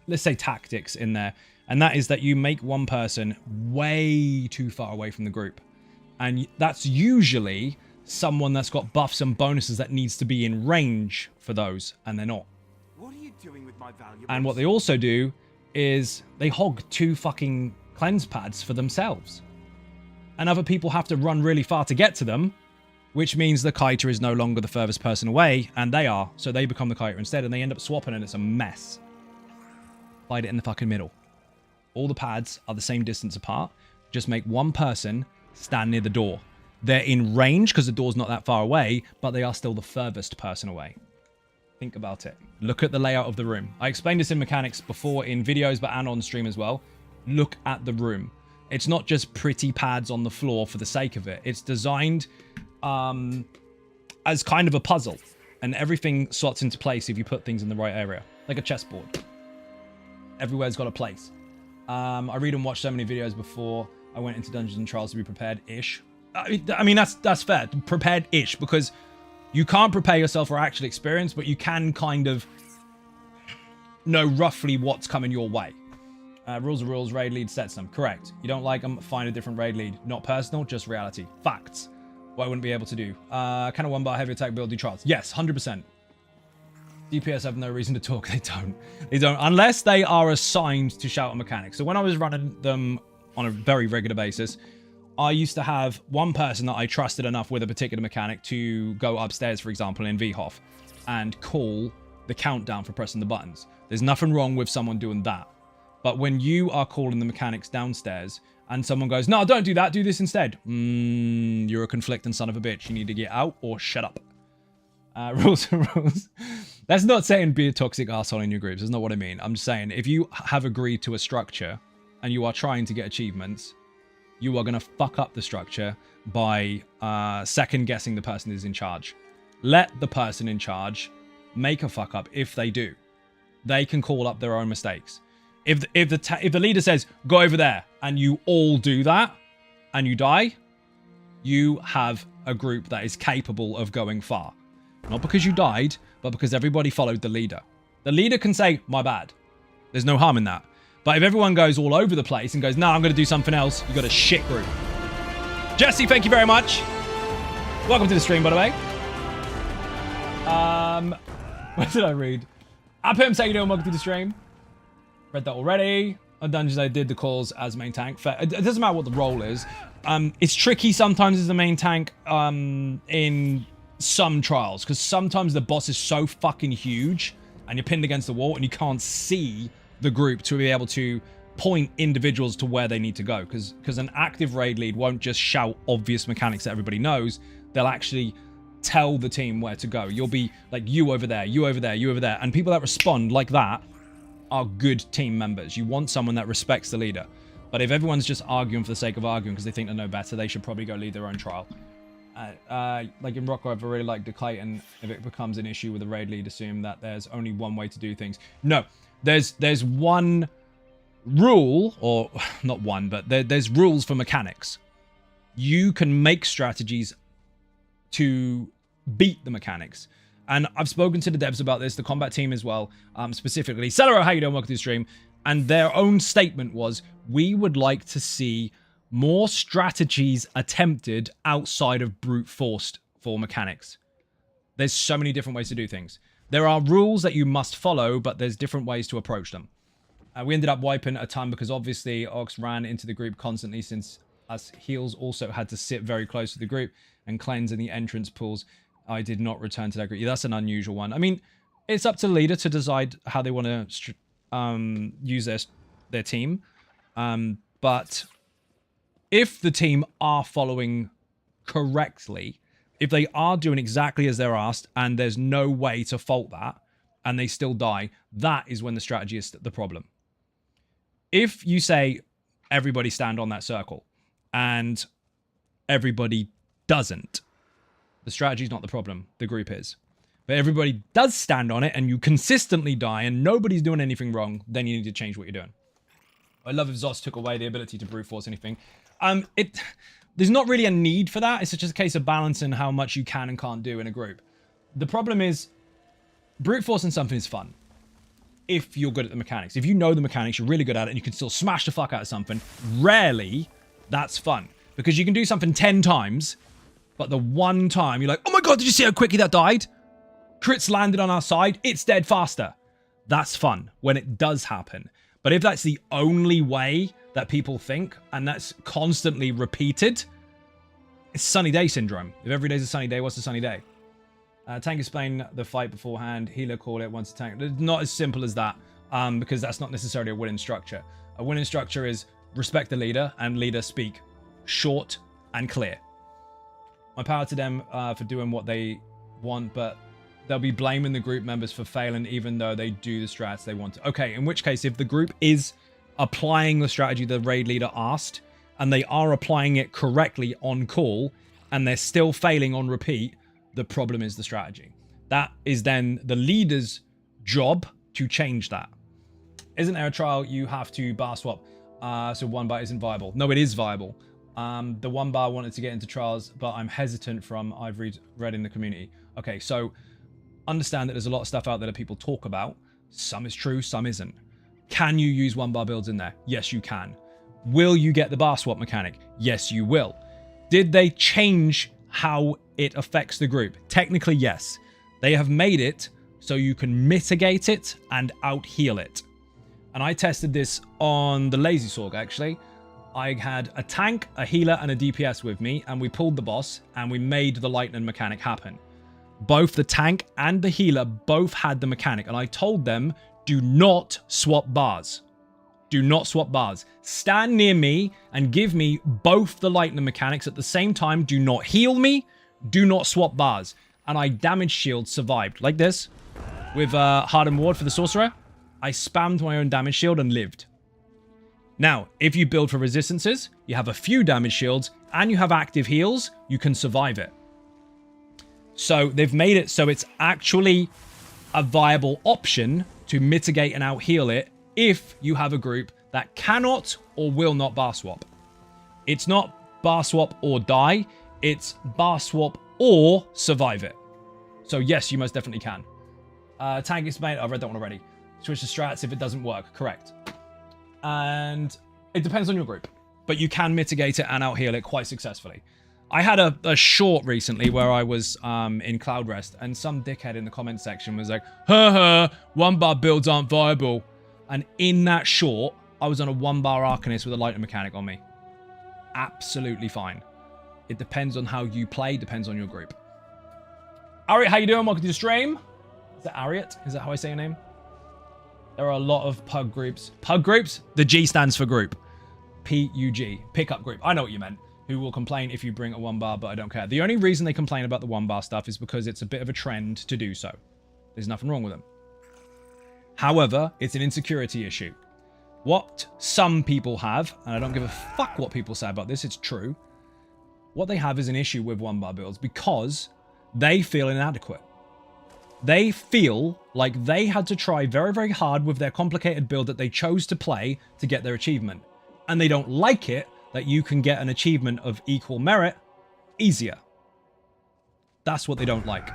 let's say, tactics in there. And that is that you make one person way too far away from the group. And that's usually someone that's got buffs and bonuses that needs to be in range for those, and they're not. What are you doing with my valuables? And what they also do is they hog 2 fucking cleanse pads for themselves. And other people have to run really far to get to them, which means the kiter is no longer the furthest person away, and they are. So they become the kiter instead, and they end up swapping, and it's a mess. Fight it in the fucking middle. All the pads are the same distance apart. Just make one person stand near the door. They're in range because the door's not that far away, but they are still the furthest person away. Think about it. Look at the layout of the room. I explained this in mechanics before in videos, but and on stream as well. Look at the room. It's not just pretty pads on the floor for the sake of it. It's designed as kind of a puzzle, and everything slots into place if you put things in the right area, like a chessboard. Everywhere's got a place. I read and watch so many videos before I went into Dungeons and Trials to be prepared-ish. I mean, that's fair. Prepared-ish, because you can't prepare yourself for actual experience, but you can kind of know roughly what's coming your way. Rules are rules, raid lead sets them. Correct. You don't like them, find a different raid lead. Not personal, just reality. Facts. What I wouldn't be able to do. Can a 1-bar heavy attack build do trials? Yes, 100%. DPS have no reason to talk. They don't. They don't. Unless they are assigned to shout at mechanics. So when I was running them on a very regular basis, I used to have one person that I trusted enough with a particular mechanic to go upstairs, for example, in VHOF and call the countdown for pressing the buttons. There's nothing wrong with someone doing that. But when you are calling the mechanics downstairs and someone goes, no, don't do that, do this instead. You're a conflicting son of a bitch. You need to get out or shut up. Rules are rules. That's not saying be a toxic asshole in your groups. That's not what I mean. I'm just saying if you have agreed to a structure and you are trying to get achievements, you are going to fuck up the structure by second guessing the person who's in charge. Let the person in charge make a fuck up if they do. They can call up their own mistakes. If the leader says, go over there, and you all do that, and you die, you have a group that is capable of going far. Not because you died, but because everybody followed the leader. The leader can say, my bad. There's no harm in that. But if everyone goes all over the place and goes, no, I'm going to do something else, you got a shit group. Jesse, thank you very much. Welcome to the stream, by the way. What did I read? Apim, how you doing? Welcome to the stream. Read that already. On Dungeons, I did the calls as main tank. It doesn't matter what the role is. It's tricky sometimes as the main tank in some trials, because sometimes the boss is so fucking huge and you're pinned against the wall and you can't see the group to be able to point individuals to where they need to go, because an active raid lead won't just shout obvious mechanics that everybody knows. They'll actually tell the team where to go. You'll be like, you over there, you over there, you over there, and people that respond like that are good team members. You want someone that respects the leader. But if everyone's just arguing for the sake of arguing because they think they know better, they should probably go lead their own trial. Like in Rocco, I've really liked Clayton. If it becomes an issue with the raid lead, assume that there's only one way to do things. No, there's one rule, or not one, but there's rules for mechanics. You can make strategies to beat the mechanics. And I've spoken to the devs about this, the combat team as well, specifically. Celero, how you doing? Welcome to the stream. And their own statement was, we would like to see more strategies attempted outside of brute force for mechanics. There's so many different ways to do things. There are rules that you must follow, but there's different ways to approach them. We ended up wiping a ton because obviously Ox ran into the group constantly, since us heals also had to sit very close to the group and cleanse in the entrance pools. I did not return to that group. Yeah, that's an unusual one. I mean, it's up to the leader to decide how they want to use their team. But if the team are following correctly, if they are doing exactly as they're asked and there's no way to fault that and they still die, that is when the strategy is the problem. If you say everybody stand on that circle and everybody doesn't, the strategy is not the problem, the group is. But everybody does stand on it and you consistently die and nobody's doing anything wrong, then you need to change what you're doing. I love if Zos took away the ability to brute force anything. There's not really a need for that. It's just a case of balancing how much you can and can't do in a group. The problem is, brute forcing something is fun if you're good at the mechanics. If you know the mechanics, you're really good at it, and you can still smash the fuck out of something, rarely that's fun. Because you can do something 10 times, but the one time you're like, oh my god, did you see how quickly that died? Crits landed on our side, it's dead faster. That's fun when it does happen. But if that's the only way that people think, and that's constantly repeated, it's sunny day syndrome. If every day's a sunny day, what's a sunny day? Tank explain the fight beforehand. Healer call it once a tank. It's not as simple as that, because that's not necessarily a winning structure. A winning structure is respect the leader and leader speak short and clear. My power to them for doing what they want, but they'll be blaming the group members for failing even though they do the strats they want to. Okay, in which case, if the group is applying the strategy the raid leader asked, and they are applying it correctly on call, and they're still failing on repeat, the problem is the strategy. That is then the leader's job to change that. Isn't there a trial you have to bar swap? So one bar isn't viable. No, it is viable. The one bar wanted to get into trials, but I'm hesitant from I've read in the community. Okay, so understand that there's a lot of stuff out there that people talk about. Some is true, some isn't. Can you use one bar builds in there? Yes, you can. Will you get the bar swap mechanic? Yes, you will. Did they change how it affects the group? Technically, yes. They have made it so you can mitigate it and out-heal it. And I tested this on the Lazy Sorg, actually. I had a tank, a healer, and a DPS with me, and we pulled the boss, and we made the lightning mechanic happen. Both the tank and the healer both had the mechanic, and I told them, do not swap bars. Do not swap bars. Stand near me and give me both the lightning mechanics at the same time. Do not heal me. Do not swap bars. And I damage shield survived. Like this. With Hardened Ward for the Sorcerer. I spammed my own damage shield and lived. Now, if you build for resistances, you have a few damage shields, and you have active heals, you can survive it. So they've made it so it's actually a viable option to mitigate and out-heal it if you have a group that cannot or will not bar swap. It's not bar swap or die, it's bar swap or survive it. So yes, you most definitely can. Tank explained, I've read that one already. Switch to strats if it doesn't work, correct. And it depends on your group, but you can mitigate it and out-heal it quite successfully. I had a short recently where I was in Cloud Rest, and some dickhead in the comment section was like, one bar builds aren't viable. And in that short, I was on a 1 bar Arcanist with a lightning mechanic on me. Absolutely fine. It depends on how you play, depends on your group. Ariat, how you doing? Welcome to the stream. Is that Ariat? Is that how I say your name? There are a lot of pug groups. Pug groups? The G stands for group. P-U-G. Pickup group. I know what you meant. Who will complain if you bring a 1 bar, but I don't care. The only reason they complain about the 1 bar stuff is because it's a bit of a trend to do so. There's nothing wrong with them. However, it's an insecurity issue. What some people have, and I don't give a fuck what people say about this, it's true. What they have is an issue with 1 bar builds because they feel inadequate. They feel like they had to try very, very hard with their complicated build that they chose to play to get their achievement. And they don't like it that you can get an achievement of equal merit easier. That's what they don't like.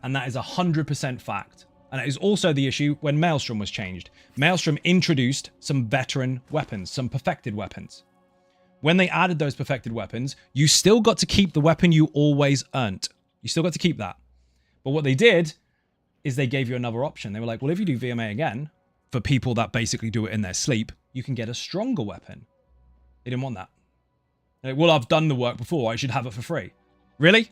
And that is 100% fact. And it is also the issue when Maelstrom was changed. Maelstrom introduced some veteran weapons, some perfected weapons. When they added those perfected weapons, you still got to keep the weapon you always earned. You still got to keep that. But what they did is they gave you another option. They were like, well, if you do VMA again, for people that basically do it in their sleep, you can get a stronger weapon. They didn't want that. They're like, well, I've done the work before. I should have it for free. Really?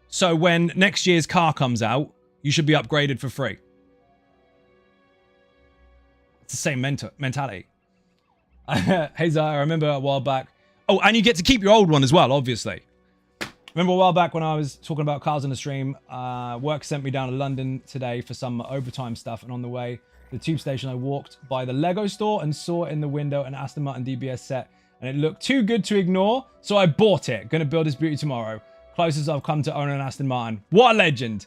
So when next year's car comes out, you should be upgraded for free. It's the same mentality. Hey, Zah, I remember a while back. Oh, and you get to keep your old one as well, obviously. Remember a while back when I was talking about cars on the stream, work sent me down to London today for some overtime stuff, and on the way to the tube station, I walked by the Lego store and saw in the window an Aston Martin DBS set, and it looked too good to ignore, so I bought it. Gonna build this beauty tomorrow. Closest I've come to owning an Aston Martin. What a legend!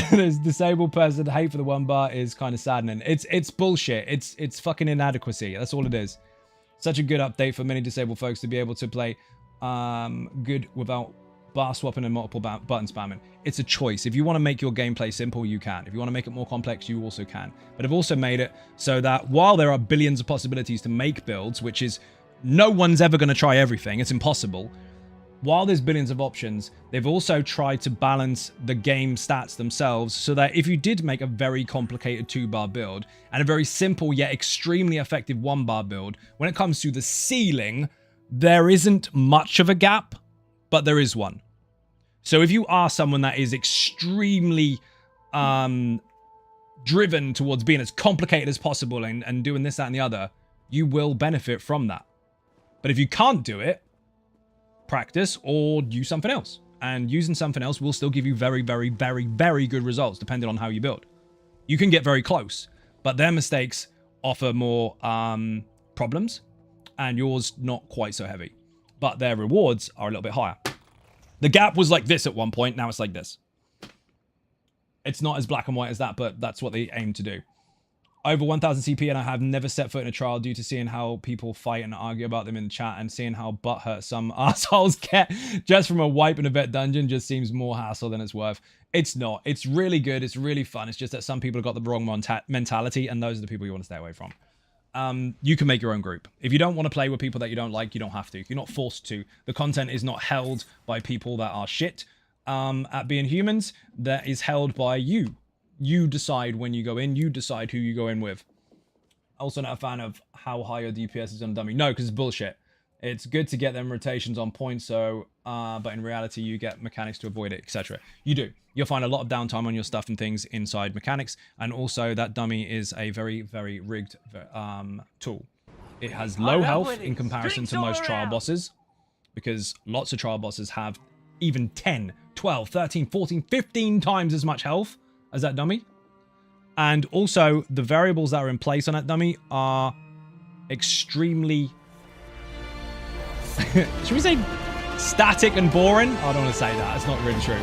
This disabled person hate for the 1 bar is kind of saddening. It's bullshit. It's fucking inadequacy. That's all it is. Such a good update for many disabled folks to be able to play good without bar swapping and multiple button spamming. It's a choice. If you want to make your gameplay simple, you can. If you want to make it more complex, you also can. But I've also made it so that while there are billions of possibilities to make builds, which is no one's ever going to try everything, it's impossible. While there's billions of options, they've also tried to balance the game stats themselves so that if you did make a very complicated 2 bar build and a very simple yet extremely effective 1 bar build, when it comes to the ceiling, there isn't much of a gap, but there is one. So if you are someone that is extremely driven towards being as complicated as possible and doing this, that, and the other, you will benefit from that. But if you can't do it, practice or use something else. And using something else will still give you very, very, very, very good results depending on how you build. You can get very close, but their mistakes offer more problems and yours not quite so heavy. But their rewards are a little bit higher. The gap was like this at one point, now it's like this. It's not as black and white as that, but that's what they aim to do. Over 1000 CP and I have never set foot in a trial due to seeing how people fight and argue about them in the chat and seeing how butthurt some assholes get just from a wipe in a vet dungeon just seems more hassle than it's worth. It's not. It's really good. It's really fun. It's just that some people have got the wrong mentality and those are the people you want to stay away from. You can make your own group. If you don't want to play with people that you don't like, you don't have to. You're not forced to. The content is not held by people that are shit. at being humans that is held by you. You decide when you go in. You decide who you go in with. Also not a fan of how high your DPS is on dummy. No, because it's bullshit. It's good to get them rotations on point, so, but in reality, you get mechanics to avoid it, etc. You do. You'll find a lot of downtime on your stuff and things inside mechanics, and also that dummy is a very, very rigged tool. It has low health in comparison to most trial bosses, because lots of trial bosses have even 10, 12, 13, 14, 15 times as much health as that dummy. And also, the variables that are in place on that dummy are extremely... should we say static and boring? I don't want to say that. It's not really true.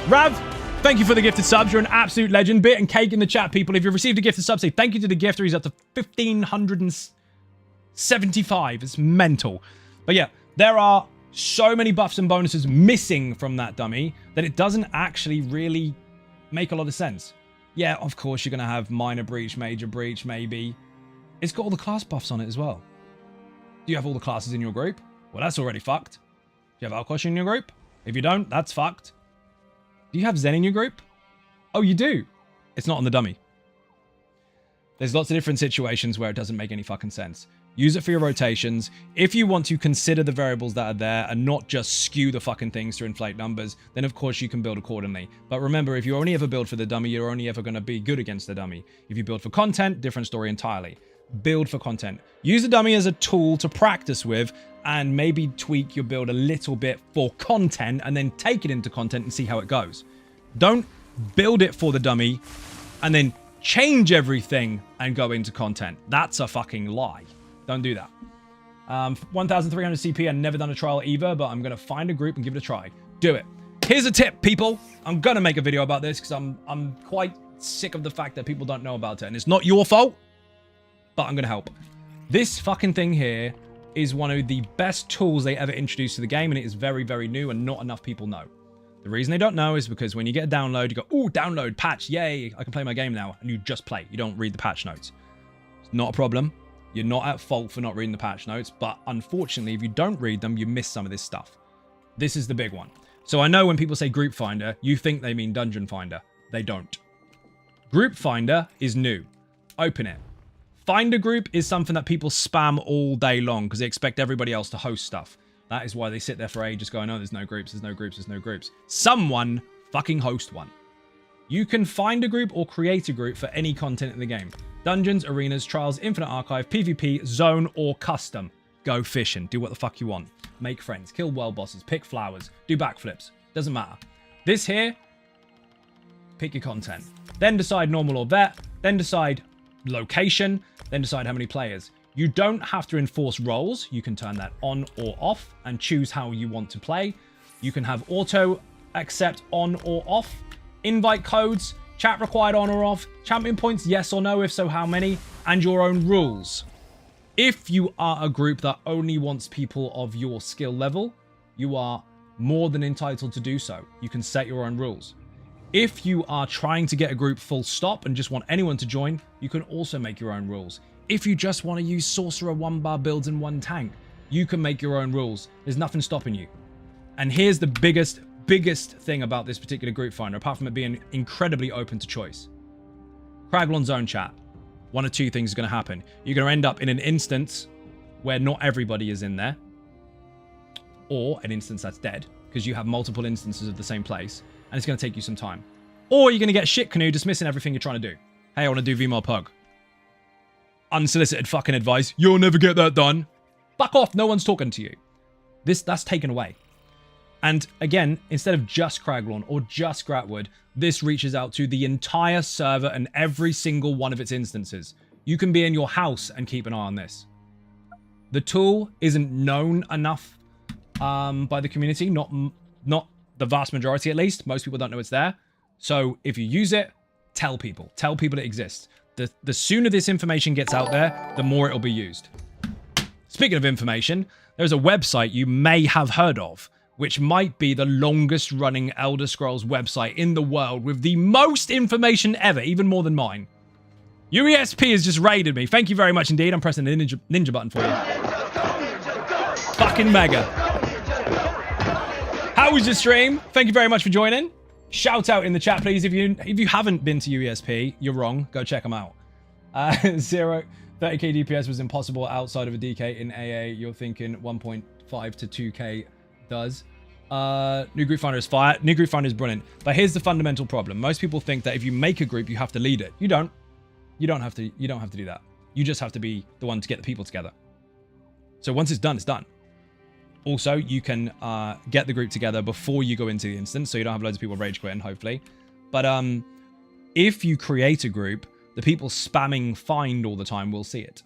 Rav, thank you for the gifted subs. You're an absolute legend. Bit and cake in the chat, people. If you've received a gifted sub, say thank you to the gifter. He's up to 1,575. It's mental. But yeah, there are so many buffs and bonuses missing from that dummy that it doesn't actually really make a lot of sense. Yeah, of course, you're going to have minor breach, major breach, maybe. It's got all the class buffs on it as well. Do you have all the classes in your group? Well, that's already fucked. Do you have Alkosh in your group? If you don't, that's fucked. Do you have Zen in your group? Oh, you do. It's not on the dummy. There's lots of different situations where it doesn't make any fucking sense. Use it for your rotations. If you want to consider the variables that are there and not just skew the fucking things to inflate numbers, then of course you can build accordingly. But remember, if you only ever build for the dummy, you're only ever going to be good against the dummy. If you build for content, different story entirely. Build for content. Use the dummy as a tool to practice with and maybe tweak your build a little bit for content and then take it into content and see how it goes. Don't build it for the dummy and then change everything and go into content. That's a fucking lie. Don't do that. 1,300 CP. I've never done a trial either, but I'm going to find a group and give it a try. Do it. Here's a tip, people. I'm going to make a video about this because I'm quite sick of the fact that people don't know about it. And it's not your fault, but I'm going to help. This fucking thing here is one of the best tools they ever introduced to the game, and it is very, very new, and not enough people know. The reason they don't know is because when you get a download, you go, ooh, download, patch, yay, I can play my game now, and you just play. You don't read the patch notes. It's not a problem. You're not at fault for not reading the patch notes, but unfortunately, if you don't read them, you miss some of this stuff. This is the big one. So I know when people say Group Finder, you think they mean Dungeon Finder. They don't. Group Finder is new. Open it. Find a group is something that people spam all day long because they expect everybody else to host stuff. That is why they sit there for ages going, oh, there's no groups, there's no groups, there's no groups. Someone fucking host one. You can find a group or create a group for any content in the game. Dungeons, arenas, trials, infinite archive, PvP, zone, or custom. Go fishing. Do what the fuck you want. Make friends. Kill world bosses. Pick flowers. Do backflips. Doesn't matter. This here, pick your content. Then decide normal or vet. Then decide location. Then decide how many players. You don't have to enforce roles. You can turn that on or off and choose how you want to play. You can have auto accept on or off. Invite codes. Chat required on or off. Champion points, yes or no, if so, how many? And your own rules. If you are a group that only wants people of your skill level, you are more than entitled to do so. You can set your own rules. If you are trying to get a group full stop and just want anyone to join, you can also make your own rules. If you just want to use Sorcerer 1-bar builds in one tank, you can make your own rules. There's nothing stopping you. And here's the biggest thing about this particular group finder, apart from it being incredibly open to choice. Craglon Zone chat. One of two things is going to happen. You're going to end up in an instance where not everybody is in there, or an instance that's dead, because you have multiple instances of the same place, and it's going to take you some time. Or you're going to get shit canoe dismissing everything you're trying to do. Hey, I want to do VMAR Pug. Unsolicited fucking advice. You'll never get that done. Fuck off. No one's talking to you. That's taken away. And again, instead of just Craglorn or just Gratwood, this reaches out to the entire server and every single one of its instances. You can be in your house and keep an eye on this. The tool isn't known enough by the community, not the vast majority at least. Most people don't know it's there. So if you use it, tell people it exists. The sooner this information gets out there, the more it'll be used. Speaking of information, there's a website you may have heard of, which might be the longest running Elder Scrolls website in the world with the most information ever, even more than mine. UESP has just raided me. Thank you very much indeed. I'm pressing the ninja button for you. Fucking mega. How was your stream? Thank you very much for joining. Shout out in the chat, please. If you haven't been to UESP, you're wrong. Go check them out. 30k DPS was impossible outside of a DK in AA. You're thinking 1.5 to 2k does. New group finder is fire. New group finder is brilliant. But here's the fundamental problem. Most people think that if you make a group, you have to lead it. You don't. You don't have to do that. You just have to be the one to get the people together. So once it's done, it's done. Also, you can get the group together before you go into the instance, so you don't have loads of people rage quitting, hopefully. But if you create a group, the people spamming find all the time will see it.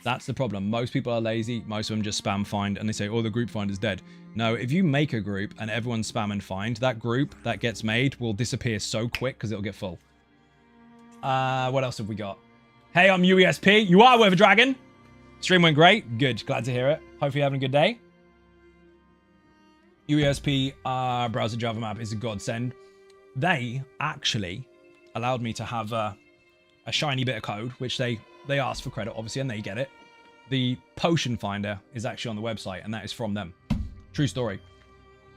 That's the problem. Most people are lazy. Most of them just spam find, and they say, oh, the group find is dead. No, if you make a group and everyone's spam and find, that group that gets made will disappear so quick because it'll get full. What else have we got? Hey, I'm UESP. You are Weather Dragon. Stream went great. Good. Glad to hear it. Hopefully you're having a good day. UESP browser Java map is a godsend. They actually allowed me to have a shiny bit of code, which they asked for credit, obviously, and they get it. The potion finder is actually on the website, and that is from them. True story.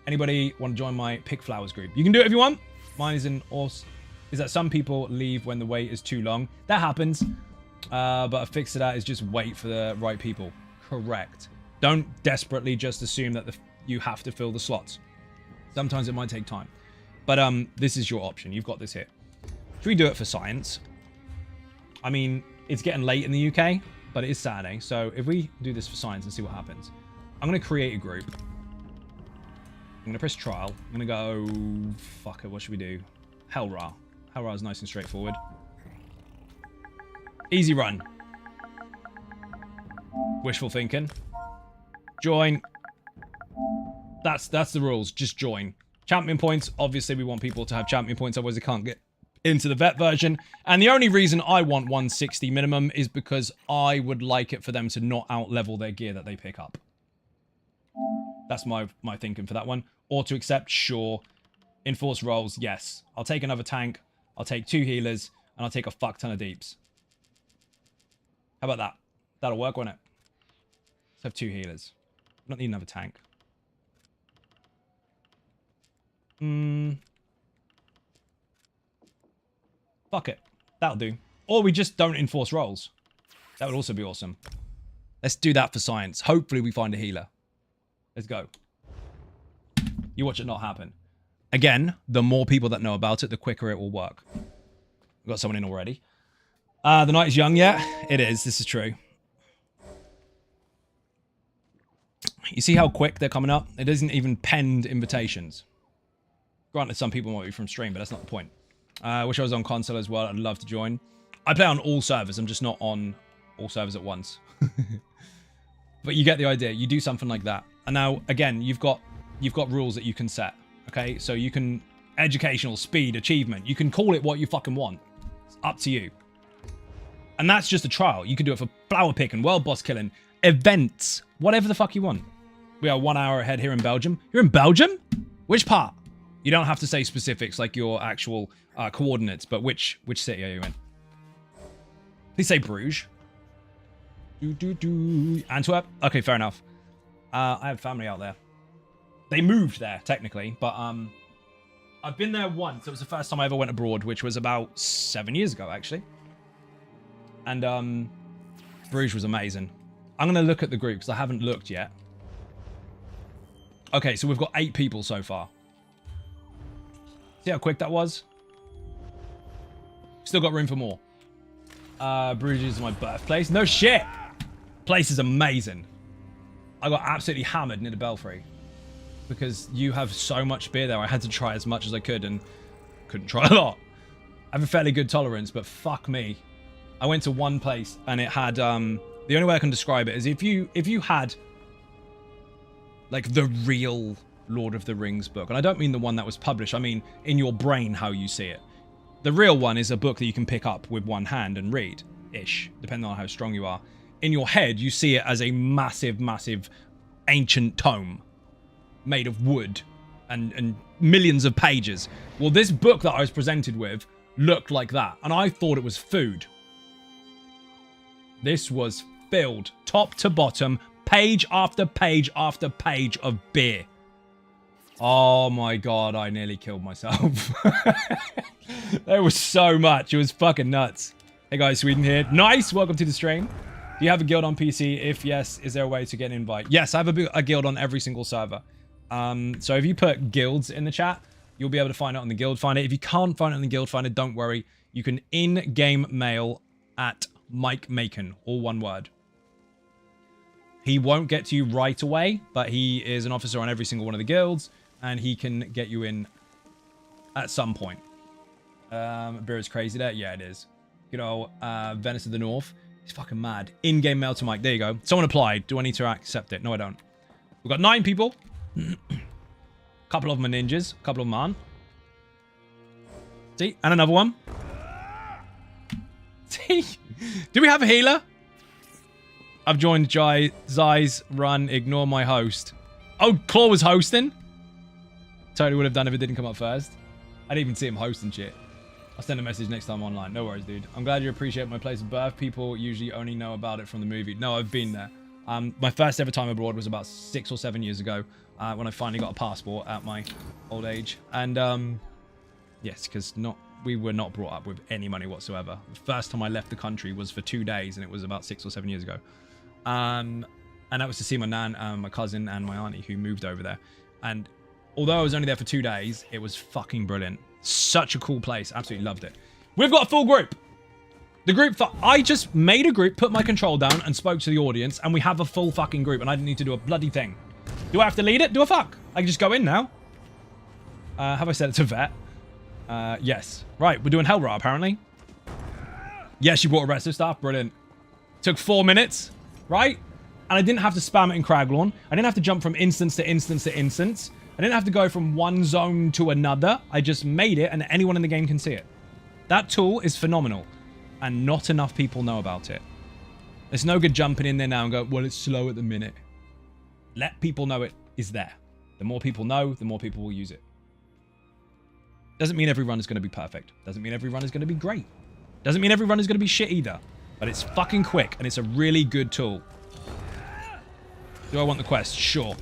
Anybody want to join my pick flowers group? You can do it if you want. Mine is is that some people leave when the wait is too long. That happens. But a fix to that is just wait for the right people. Correct. Don't desperately just assume that you have to fill the slots. Sometimes it might take time. But this is your option. You've got this here. Should we do it for science? I mean, it's getting late in the UK, but it is Saturday. So if we do this for science and see what happens. I'm going to create a group. I'm going to press trial. I'm going to go... Fuck it, what should we do? Hellra. Hellra is nice and straightforward. Easy run. Wishful thinking. Join. That's the rules. Just join. Champion points. Obviously, we want people to have champion points. Otherwise, they can't get into the vet version. And the only reason I want 160 minimum is because I would like it for them to not out-level their gear that they pick up. That's my thinking for that one. Or to accept, sure. Enforce roles, yes. I'll take another tank. I'll take 2 healers. And I'll take a fuck ton of deeps. How about that? That'll work, won't it? Let's have 2 healers. I don't need another tank. Fuck it. That'll do. Or we just don't enforce roles. That would also be awesome. Let's do that for science. Hopefully we find a healer. Let's go. You watch it not happen. Again, the more people that know about it, the quicker it will work. We've got someone in already. The night is young, yeah? It is. This is true. You see how quick they're coming up? It isn't even penned invitations. Granted, some people might be from stream, but that's not the point. I wish I was on console as well. I'd love to join. I play on all servers. I'm just not on all servers at once. But you get the idea. You do something like that. And now, again, you've got rules that you can set. Okay? So you can... Educational, speed, achievement. You can call it what you fucking want. It's up to you. And that's just a trial. You can do it for flower picking, world boss killing, events, whatever the fuck you want. We are 1 hour ahead here in Belgium. You're in Belgium? Which part? You don't have to say specifics like your actual coordinates, but which city are you in? Please say Bruges. Antwerp? Okay, fair enough. I have family out there. They moved there, technically, but I've been there once. It was the first time I ever went abroad, which was about 7 years ago, actually. And Bruges was amazing. I'm going to look at the group because I haven't looked yet. Okay, so we've got 8 people so far. See how quick that was? Still got room for more. Bruges is my birthplace. No shit! Place is amazing. I got absolutely hammered near the Belfry. Because you have so much beer there. I had to try as much as I could and couldn't try a lot. I have a fairly good tolerance, but fuck me. I went to one place and it had, the only way I can describe it is if you had like the real Lord of the Rings book, and I don't mean the one that was published, I mean in your brain how you see it. The real one is a book that you can pick up with one hand and read-ish, depending on how strong you are. In your head, you see it as a massive, massive ancient tome made of wood and millions of pages. Well, this book that I was presented with looked like that, and I thought it was food. This was filled, top to bottom, page after page after page of beer. Oh my god, I nearly killed myself. There was so much. It was fucking nuts. Hey guys, Sweden here. Nice, welcome to the stream. Do you have a guild on PC? If yes, is there a way to get an invite? Yes, I have a guild on every single server. So if you put guilds in the chat, you'll be able to find it on the guild finder. If you can't find it on the guild finder, don't worry. You can in-game mail at Mike Macon, all one word. He won't get to you right away, but he is an officer on every single one of the guilds, and he can get you in at some point. Beer is crazy there. Yeah, it is. You know, Venice of the North. He's fucking mad. In-game mail to Mike. There you go. Someone applied. Do I need to accept it? No, I don't. We've got 9 people. A couple of them are ninjas. A couple of them aren't. See? And another one. See? Do we have a healer? I've joined Zai's run. Ignore my host. Oh, Claw was hosting? Totally would have done if it didn't come up first. I didn't even see him hosting shit. I'll send a message next time online. No worries, dude. I'm glad you appreciate my place of birth. People usually only know about it from the movie. No, I've been there. My first ever time abroad was about 6 or 7 years ago when I finally got a passport at my old age. And yes, because we were not brought up with any money whatsoever. The first time I left the country was for 2 days, and it was about 6 or 7 years ago. And that was to see my nan, my cousin, and my auntie who moved over there. And although I was only there for 2 days, it was fucking brilliant. Such a cool place. Absolutely loved it. We've got a full group. The group, I just made a group, put my control down, and spoke to the audience, and we have a full fucking group, and I didn't need to do a bloody thing. Do I have to lead it? Do a fuck. I can just go in now. Have I said it to vet? Yes. Right, we're doing Hellra, apparently. Yes, you brought a resto staff. Brilliant. Took 4 minutes, right? And I didn't have to spam it in Craglorn. I didn't have to jump from instance to instance to instance. I didn't have to go from one zone to another. I just made it, and anyone in the game can see it. That tool is phenomenal, and not enough people know about it. There's no good jumping in there now and go, well, it's slow at the minute. Let people know it is there. The more people know, the more people will use it. Doesn't mean every run is going to be perfect. Doesn't mean every run is going to be great. Doesn't mean every run is going to be shit either. But it's fucking quick, and it's a really good tool. Do I want the quest? Sure.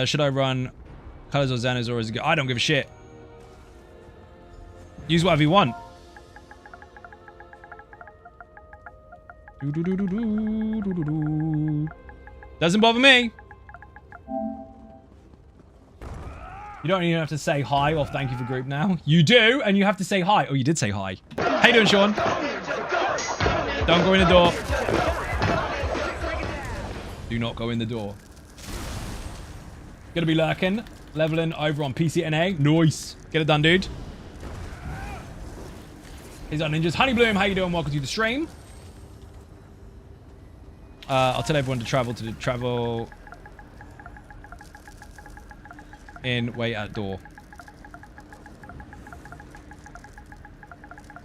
Should I run Colors or Xanas, or is it good? I don't give a shit. Use whatever you want. Doesn't bother me. You don't even have to say hi or thank you for group now. You do, and you have to say hi. Oh, you did say hi. How you doing, Sean? Don't go in the door. Do not go in the door. Gonna be lurking. Leveling over on PCNA. Nice. Get it done, dude. He's on ninjas. Honey Bloom, how you doing? Welcome to the stream. I'll tell everyone to travel in, wait at door.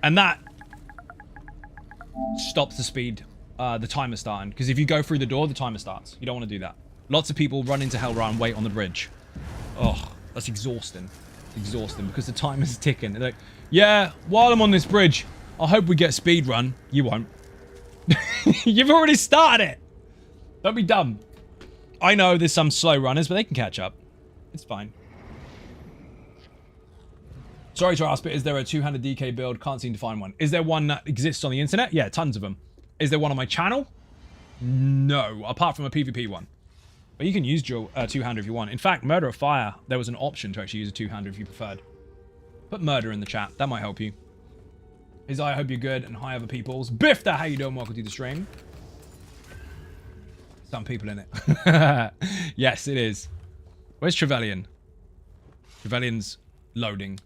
And that stops the speed, the timer starting. Because if you go through the door, the timer starts. You don't want to do that. Lots of people run into Hellra and wait on the bridge. Oh, that's exhausting. It's exhausting because the timer's ticking. They're like, yeah, while I'm on this bridge, I hope we get speed run. You won't. You've already started it. Don't be dumb. I know there's some slow runners, but they can catch up. It's fine. Sorry to ask, but is there a 200 DK build? Can't seem to find one. Is there one that exists on the internet? Yeah, tons of them. Is there one on my channel? No, apart from a PvP one. But you can use dual 200 if you want. In fact, Murder of Fire, there was an option to actually use a 200 if you preferred. Put murder in the chat. That might help you. I hope you're good, and hi other peoples. Bifta, how you doing? Welcome to the stream. Some people in it. Yes, it is. Where's Trevelyan? Trevelyan's loading.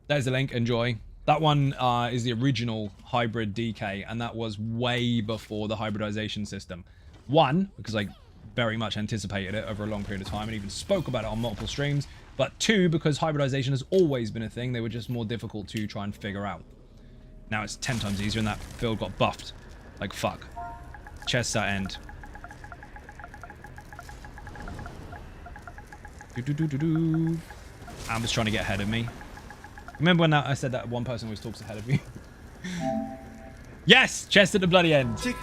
There's the link. Enjoy. That one is the original hybrid DK, and that was way before the hybridization system. One, because I very much anticipated it over a long period of time and even spoke about it on multiple streams. But two, because hybridization has always been a thing. They were just more difficult to try and figure out. Now it's 10 times easier, and that build got buffed. Like, fuck. Chests that end. Amber's trying to get ahead of me. Remember when I said that one person always talks ahead of me? Yes! Chest at the bloody end. Big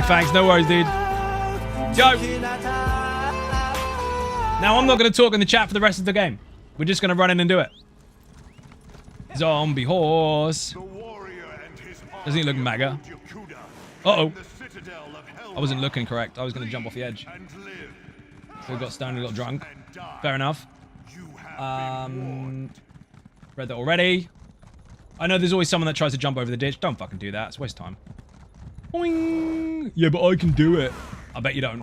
thanks. No worries, dude. Go! Now, I'm not going to talk in the chat for the rest of the game. We're just going to run in and do it. Zombie horse. Doesn't he look mega? Uh-oh. I wasn't looking correct. I was going to jump off the edge. So we got stoned and got drunk. Fair enough. Read that already. I know there's always someone that tries to jump over the ditch. Don't fucking do that. It's a waste of time. Boing. Yeah, but I can do it. I bet you don't.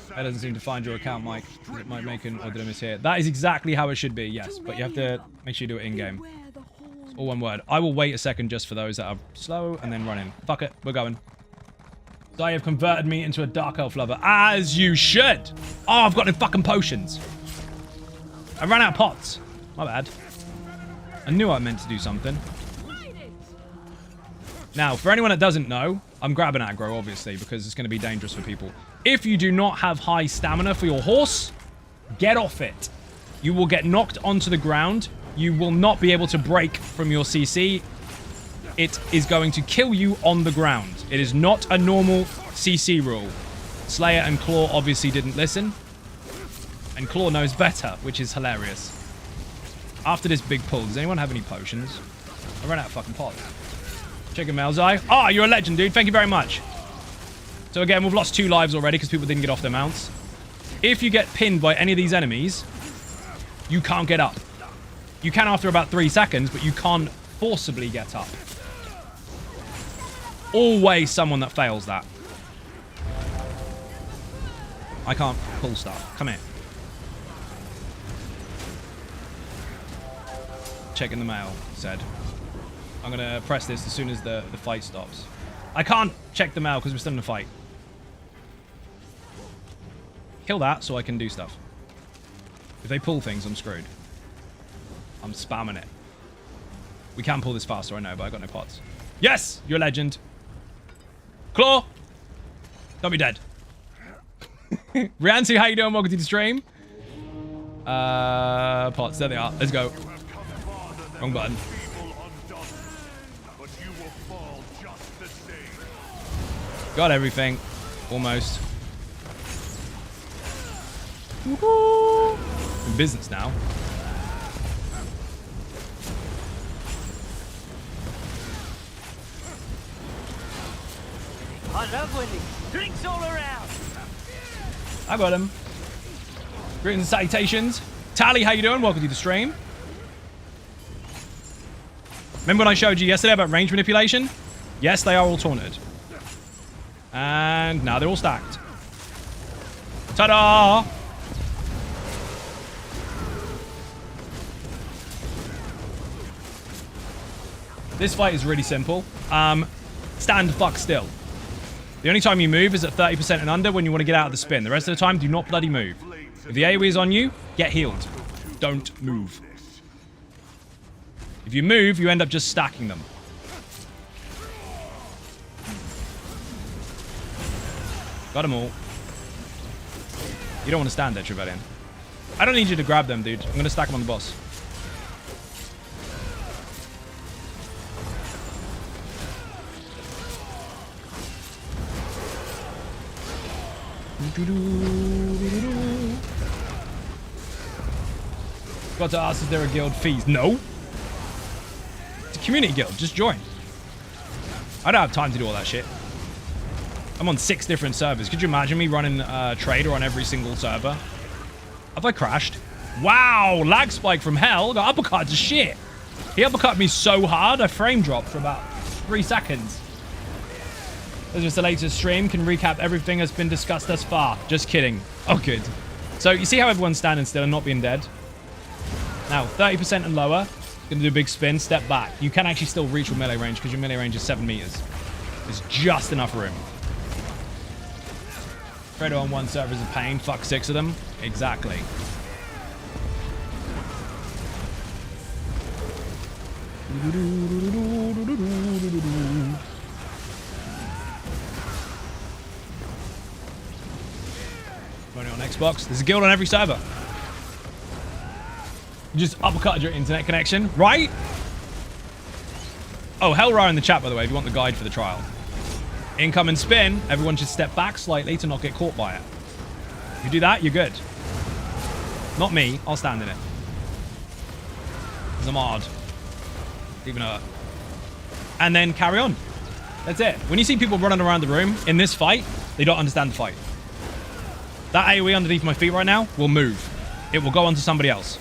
That doesn't seem to find your account, Mike. It might make an order miss here. That is exactly how it should be, yes. But you have to make sure you do it in-game. It's all one word. I will wait a second just for those that are slow and then run in. Fuck it. We're going. So I have converted me into a dark elf lover. As you should. Oh, I've got no fucking potions. I ran out of pots. My bad. I knew I meant to do something. Now, for anyone that doesn't know, I'm grabbing aggro, obviously, because it's going to be dangerous for people. If you do not have high stamina for your horse, get off it. You will get knocked onto the ground. You will not be able to break from your CC. It is going to kill you on the ground. It is not a normal CC rule. Slayer and Claw obviously didn't listen. And Claw knows better, which is hilarious. After this big pull, does anyone have any potions? I ran out of fucking pots. Chicken Malzai. Ah, you're a legend, dude. Thank you very much. So again, we've lost 2 lives already because people didn't get off their mounts. If you get pinned by any of these enemies, you can't get up. You can after about 3 seconds, but you can't forcibly get up. Always someone that fails that. I can't pull stuff. Come here. Checking the mail, said. I'm going to press this as soon as the fight stops. I can't check the mail because we're still in a fight. Kill that so I can do stuff. If they pull things, I'm screwed. I'm spamming it. We can pull this faster, I know, but I got no pots. Yes! You're a legend. Claw! Don't be dead. Riansu, how you doing? Welcome to the stream. Pots, there they are. Let's go. Wrong button. Got everything. Almost. In business now. I love winning. Drinks all around. I got him. Greetings and salutations. Tally, how you doing? Welcome to the stream. Remember when I showed you yesterday about range manipulation? Yes, they are all taunted. And now they're all stacked. Ta-da! This fight is really simple. Stand the fuck still. The only time you move is at 30% and under when you want to get out of the spin. The rest of the time, do not bloody move. If the AoE is on you, get healed. Don't move. If you move, you end up just stacking them. Got them all. You don't want to stand there, Trevelyan. I don't need you to grab them, dude. I'm going to stack them on the boss. Got to ask, is there a guild fees? No. It's a community guild. Just join. I don't have time to do all that shit. I'm on 6 different servers. Could you imagine me running Trader on every single server? Have I crashed? Wow, lag spike from hell. Got uppercut to shit. He uppercut me so hard, I frame dropped for about 3 seconds. This is the latest stream. Can recap everything that's been discussed thus far. Just kidding. Oh, good. So you see how everyone's standing still and not being dead? Now, 30% and lower. Gonna do a big spin, step back. You can actually still reach your melee range because your melee range is 7 meters. There's just enough room. Trader on 1 server is a pain. Fuck 6 of them. Exactly. Only on Xbox. There's a guild on every server. You just uppercutted your internet connection, right? Oh, Hellra in the chat, by the way, if you want the guide for the trial. Income and spin, everyone should step back slightly to not get caught by it. If you do that, you're good. Not me. I'll stand in it. Zamard. Even hurt. And then carry on. That's it. When you see people running around the room in this fight, they don't understand the fight. That AoE underneath my feet right now will move. It will go onto somebody else.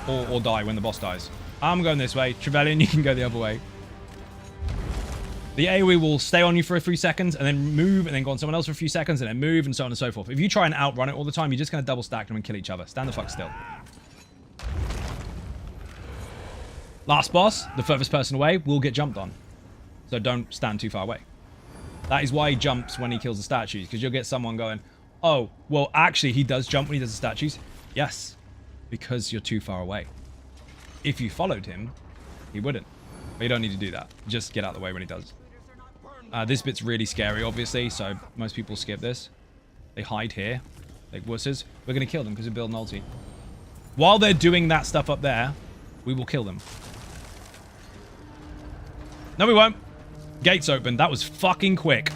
Or die when the boss dies. I'm going this way. Trevelyan, you can go the other way. The AoE will stay on you for a few seconds and then move and then go on someone else for a few seconds and then move and so on and so forth. If you try and outrun it all the time, you're just going to double stack them and kill each other. Stand the fuck still. Last boss, the furthest person away, will get jumped on. So don't stand too far away. That is why he jumps when he kills the statues, because you'll get someone going, oh, well, actually, he does jump when he does the statues. Yes, because you're too far away. If you followed him, he wouldn't. But you don't need to do that. Just get out of the way when he does. This bit's really scary, obviously, so most people skip this. They hide here, like wusses. We're going to kill them because we build an ulti. While they're doing that stuff up there, we will kill them. No, we won't. Gates open. That was fucking quick.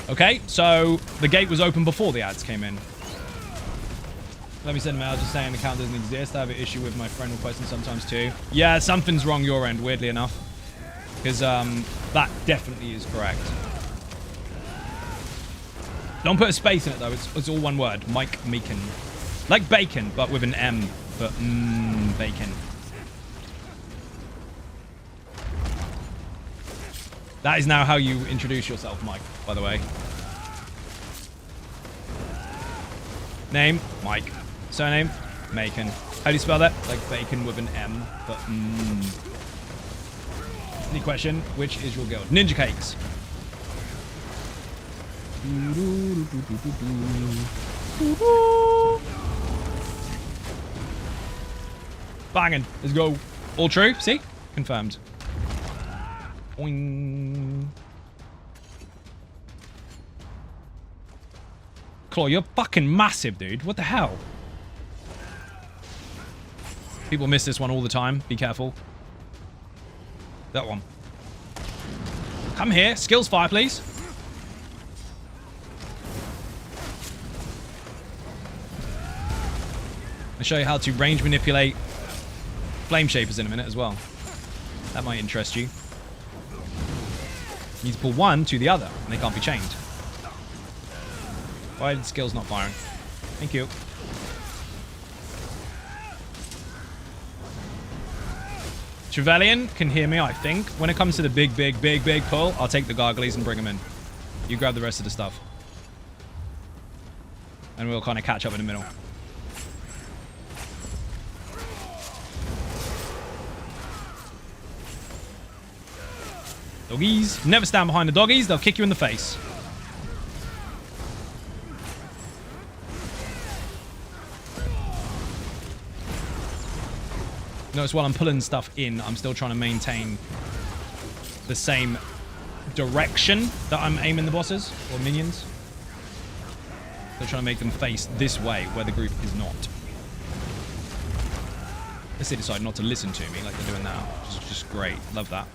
Okay, so the gate was open before the ads came in. Let me send a mail just saying the account doesn't exist. I have an issue with my friend requesting sometimes too. Yeah, something's wrong your end, weirdly enough. Because that definitely is correct. Don't put a space in it though. It's all one word. Mike Meekin. Like bacon, but with an M. But bacon. That is now how you introduce yourself, Mike, by the way. Name, Mike. Surname, Macon. How do you spell that? Like bacon with an M, but Any question? Which is your guild? Ninja Cakes. Banging. Let's go. All true? See? Confirmed. Boing. Claw, you're fucking massive, dude. What the hell? People miss this one all the time. Be careful. That one. Come here. Skills fire, please. I'll show you how to range manipulate flame shapers in a minute as well. That might interest you. You need to pull one to the other, and they can't be chained. Why are the skills not firing? Thank you. Trevelyan can hear me, I think. When it comes to the big pull, I'll take the gargolies and bring them in. You grab the rest of the stuff. And we'll kind of catch up in the middle. Doggies. Never stand behind the doggies. They'll kick you in the face. Notice while I'm pulling stuff in, I'm still trying to maintain the same direction that I'm aiming the bosses or minions. Still trying to make them face this way where the group is not. Unless they decide not to listen to me like they're doing now, which is just great. Love that.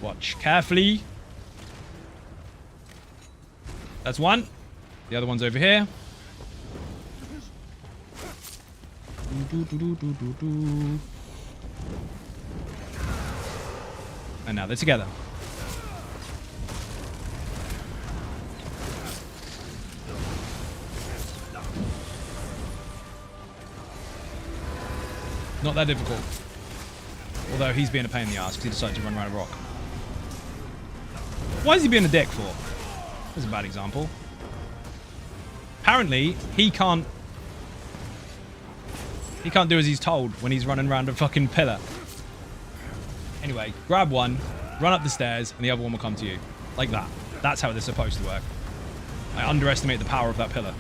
Watch carefully. That's one. The other one's over here. And now they're together. Not that difficult. Although he's being a pain in the ass because he decided to run around a rock. Why is he being a dick for? That's a bad example. Apparently, he can't do as he's told when he's running around a fucking pillar. Anyway, grab one, run up the stairs, and the other one will come to you. Like that. That's how they're supposed to work. I underestimate the power of that pillar.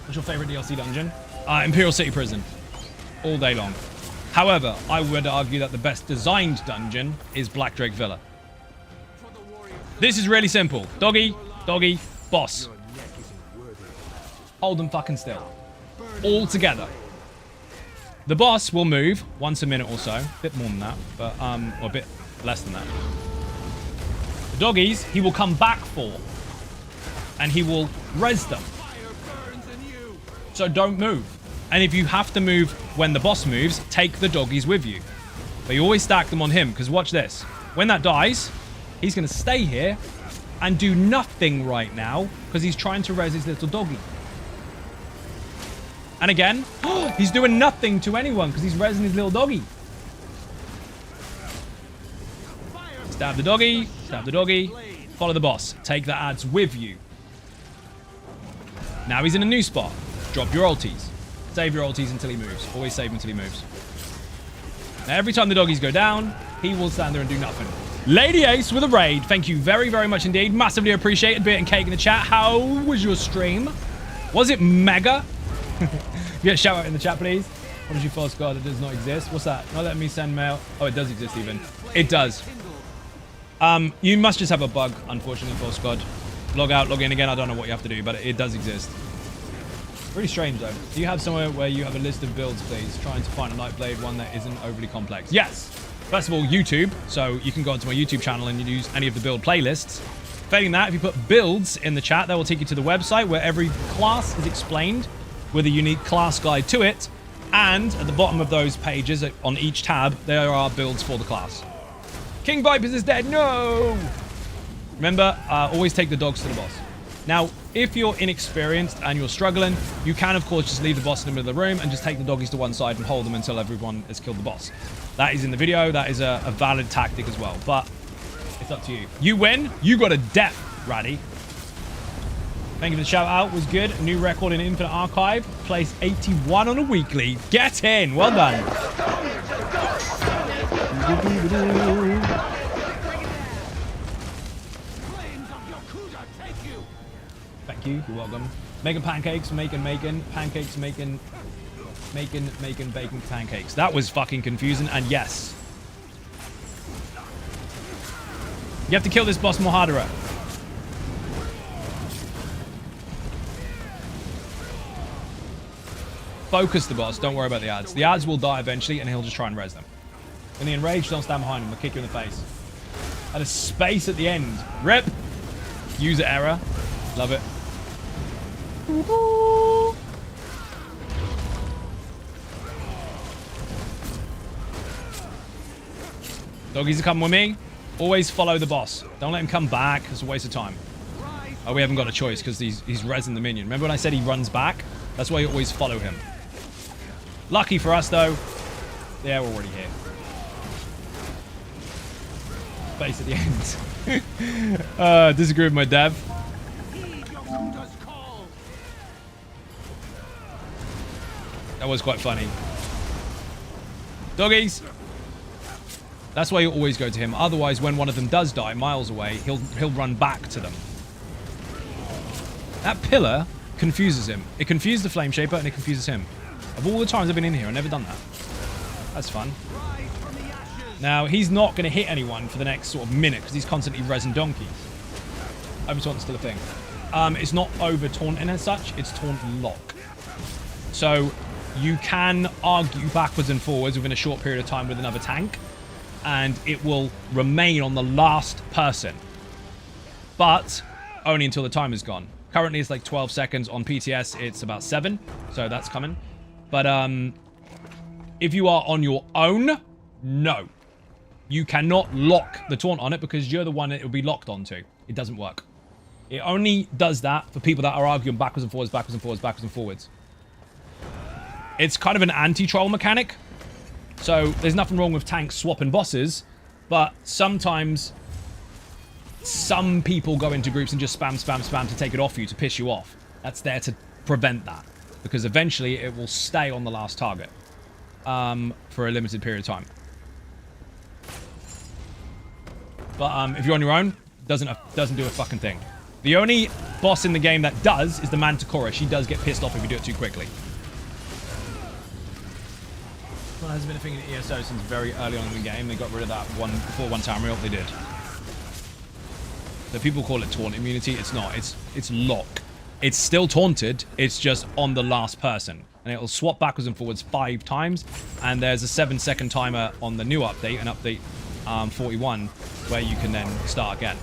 What's your favorite DLC dungeon? Imperial City Prison. All day long. However, I would argue that the best designed dungeon is Black Drake Villa. This is really simple. Doggy, doggy, boss. Hold them fucking still. All together. The boss will move once a minute or so. A bit more than that, but or a bit less than that. The doggies, he will come back for. And he will res them. So don't move. And if you have to move when the boss moves, take the doggies with you. But you always stack them on him, because watch this. When that dies, he's going to stay here and do nothing right now, because he's trying to res his little doggy. And again, he's doing nothing to anyone, because he's resing his little doggy. Stab the doggy, follow the boss. Take the ads with you. Now he's in a new spot. Drop your ulties. Save your ulties until he moves. Always save him until he moves. Now, every time the doggies go down, he will stand there and do nothing. Lady Ace with a raid. Thank you very, very much indeed. Massively appreciated. Beer and cake in the chat. How was your stream? Was it mega? Get a shout out in the chat, please. What is your false god that does not exist? What's that? Not letting me send mail. Oh, it does exist even. It does. You must just have a bug, unfortunately, false god. Log out, log in again. I don't know what you have to do, but it does exist. Pretty strange, though. Do you have somewhere where you have a list of builds, please? Trying to find a Nightblade one that isn't overly complex. Yes! First of all, YouTube. So you can go onto my YouTube channel and use any of the build playlists. Failing that, if you put builds in the chat, that will take you to the website where every class is explained with a unique class guide to it. And at the bottom of those pages, on each tab, there are builds for the class. King Vipers is dead. No! Remember, always take the dogs to the boss. Now, if you're inexperienced and you're struggling, you can, of course, just leave the boss in the middle of the room and just take the doggies to one side and hold them until everyone has killed the boss. That is in the video. That is a valid tactic as well, but it's up to you. You win. You got a death, Raddy. Thank you for the shout out. Was good. New record in Infinite Archive. Place 81 on a weekly. Get in. Well done. Thank you. You're welcome. Making pancakes, making pancakes, making bacon pancakes. That was fucking confusing. And yes, you have to kill this boss more harder. Focus the boss. Don't worry about the ads. The ads will die eventually, and he'll just try and res them. When the enraged, don't stand behind him. They'll kick you in the face. And a space at the end. Rip. User error. Love it. Doggies are coming with me. Always follow the boss. Don't let him come back. It's a waste of time. Oh, we haven't got a choice because he's rezzing the minion. Remember when I said he runs back? That's why you always follow him. Lucky for us, though. Yeah, we're already here. Space at the end. Disagree with my dev. That was quite funny. Doggies. That's why you always go to him. Otherwise, when one of them does die miles away, he'll run back to them. That pillar confuses him. It confused the Flame Shaper and it confuses him. Of all the times I've been in here, I've never done that. That's fun. Now, he's not going to hit anyone for the next sort of minute because he's constantly resin donkeys. Over taunt is still a thing. It's not over taunting as such. It's taunt lock. So you can argue backwards and forwards within a short period of time with another tank, and it will remain on the last person, but only until the time is gone. Currently, it's like 12 seconds. On PTS, it's about 7, so that's coming. But if you are on your own, no. You cannot lock the taunt on it because you're the one it will be locked onto. It doesn't work. It only does that for people that are arguing backwards and forwards, backwards and forwards, backwards and forwards. It's kind of an anti-troll mechanic. So there's nothing wrong with tanks swapping bosses, but sometimes some people go into groups and just spam, spam, spam to take it off you, to piss you off. That's there to prevent that, because eventually it will stay on the last target for a limited period of time. But if you're on your own, doesn't do a fucking thing. The only boss in the game that does is the Manticora. She does get pissed off if you do it too quickly. Well, has been a thing in ESO since very early on in the game. They got rid of that one before one time real. They did. So people call it taunt immunity. It's not. It's lock. It's still taunted. It's just on the last person, and it will swap backwards and forwards 5 times. And there's a 7-second timer on the new update, an update 41, where you can then start again.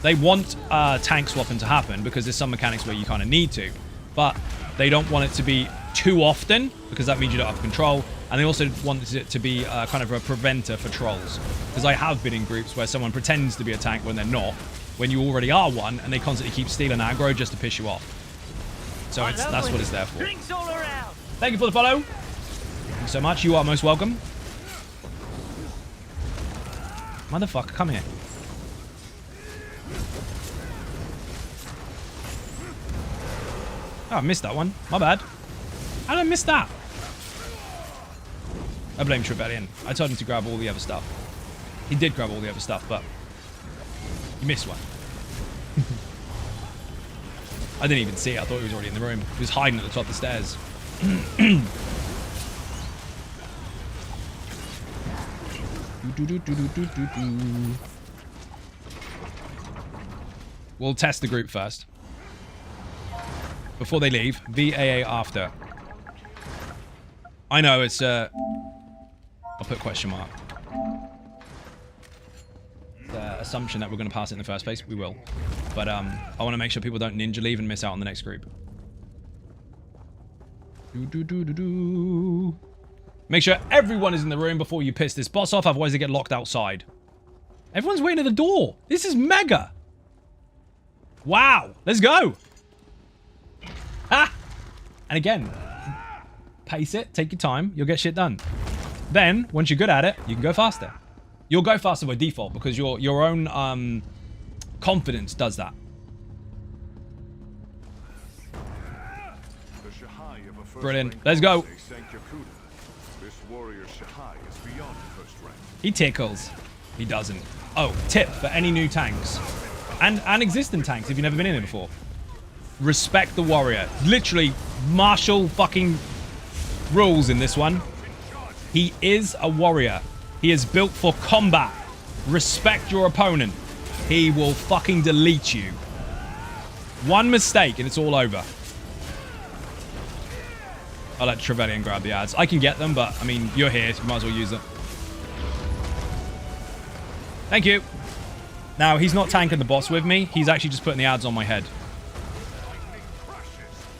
They want tank swapping to happen because there's some mechanics where you kind of need to, but they don't want it to be too often because that means you don't have control. And they also want it to be kind of a preventer for trolls, because I have been in groups where someone pretends to be a tank when they're not, when you already are one, and they constantly keep stealing aggro just to piss you off. So that's what it's there for. Drinks all around. Thank you for the follow. Thank you so much. You are most welcome. Motherfucker, come here. Oh, I missed that one. My bad. How did I miss that? I blame Trevelyan. I told him to grab all the other stuff. He did grab all the other stuff, but he missed one. I didn't even see it. I thought he was already in the room. He was hiding at the top of the stairs. We'll test the group first. Before they leave. VAA after. I know, it's I'll put question mark. The assumption that we're going to pass it in the first place. We will. But I want to make sure people don't ninja leave and miss out on the next group. Make sure everyone is in the room before you piss this boss off, otherwise they get locked outside. Everyone's waiting at the door. This is mega. Wow. Let's go. Ha! And again, pace it, take your time, you'll get shit done. Then, once you're good at it, you can go faster. You'll go faster by default because your own confidence does that. Brilliant. Let's go. He tickles. He doesn't. Oh, tip for any new tanks. And existing tanks if you've never been in it before. Respect the warrior. Literally, martial fucking rules in this one. He is a warrior. He is built for combat. Respect your opponent. He will fucking delete you. One mistake and it's all over. I'll let Trevelyan grab the ads. I can get them, but, I mean, you're here, so you might as well use them. Thank you. Now, he's not tanking the boss with me. He's actually just putting the ads on my head.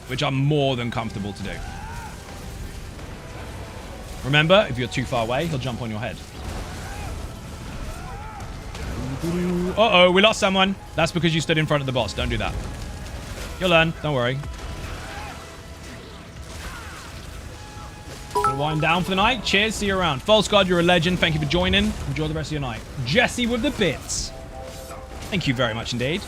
Which I'm more than comfortable to do. Remember, if you're too far away, he'll jump on your head. Uh-oh, we lost someone. That's because you stood in front of the boss. Don't do that. You'll learn. Don't worry. Gonna wind down for the night. Cheers. See you around. False God, you're a legend. Thank you for joining. Enjoy the rest of your night. Jesse with the bits. Thank you very much indeed.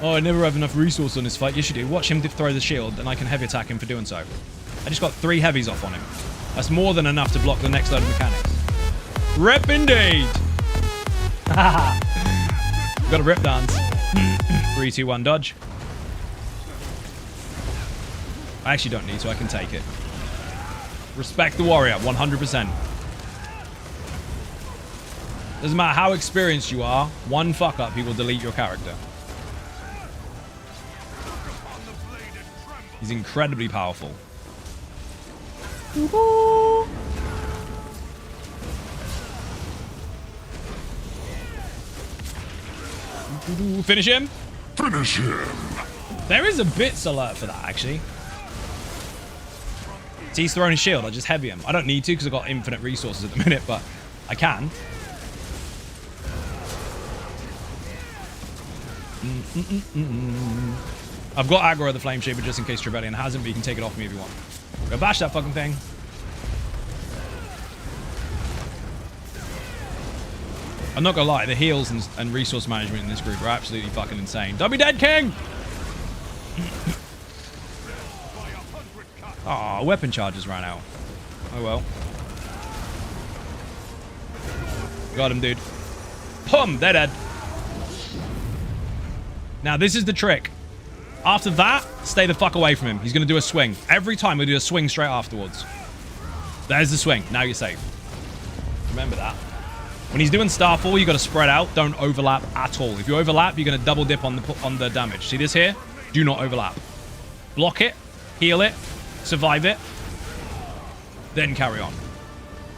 Oh, I never have enough resource on this fight. Yes, you do. Watch him throw the shield, and I can heavy attack him for doing so. I just got 3 heavies off on him. That's more than enough to block the next load of mechanics. Rip indeed. Got a rip dance. 3, 2, 1, dodge. I actually don't need to. I can take it. Respect the warrior, 100%. Doesn't matter how experienced you are, one fuck up, he will delete your character. He's incredibly powerful. Finish him? Finish him. There is a bits alert for that, actually. See, he's throwing his shield. I just heavy him. I don't need to because I've got infinite resources at the minute, but I can. I've got aggro of the Flame Shaper just in case Trevelyan hasn't, but you can take it off me if you want. Go bash that fucking thing. I'm not gonna lie, the heals and resource management in this group are absolutely fucking insane. Don't be dead, King! Aw, weapon charges ran out. Oh well. Got him, dude. Pum! They're dead. Now, this is the trick. After that, stay the fuck away from him. He's going to do a swing. Every time he'll do a swing straight afterwards. There's the swing. Now you're safe. Remember that. When he's doing Starfall, you got to spread out. Don't overlap at all. If you overlap, you're going to double dip on the damage. See this here? Do not overlap. Block it. Heal it. Survive it. Then carry on.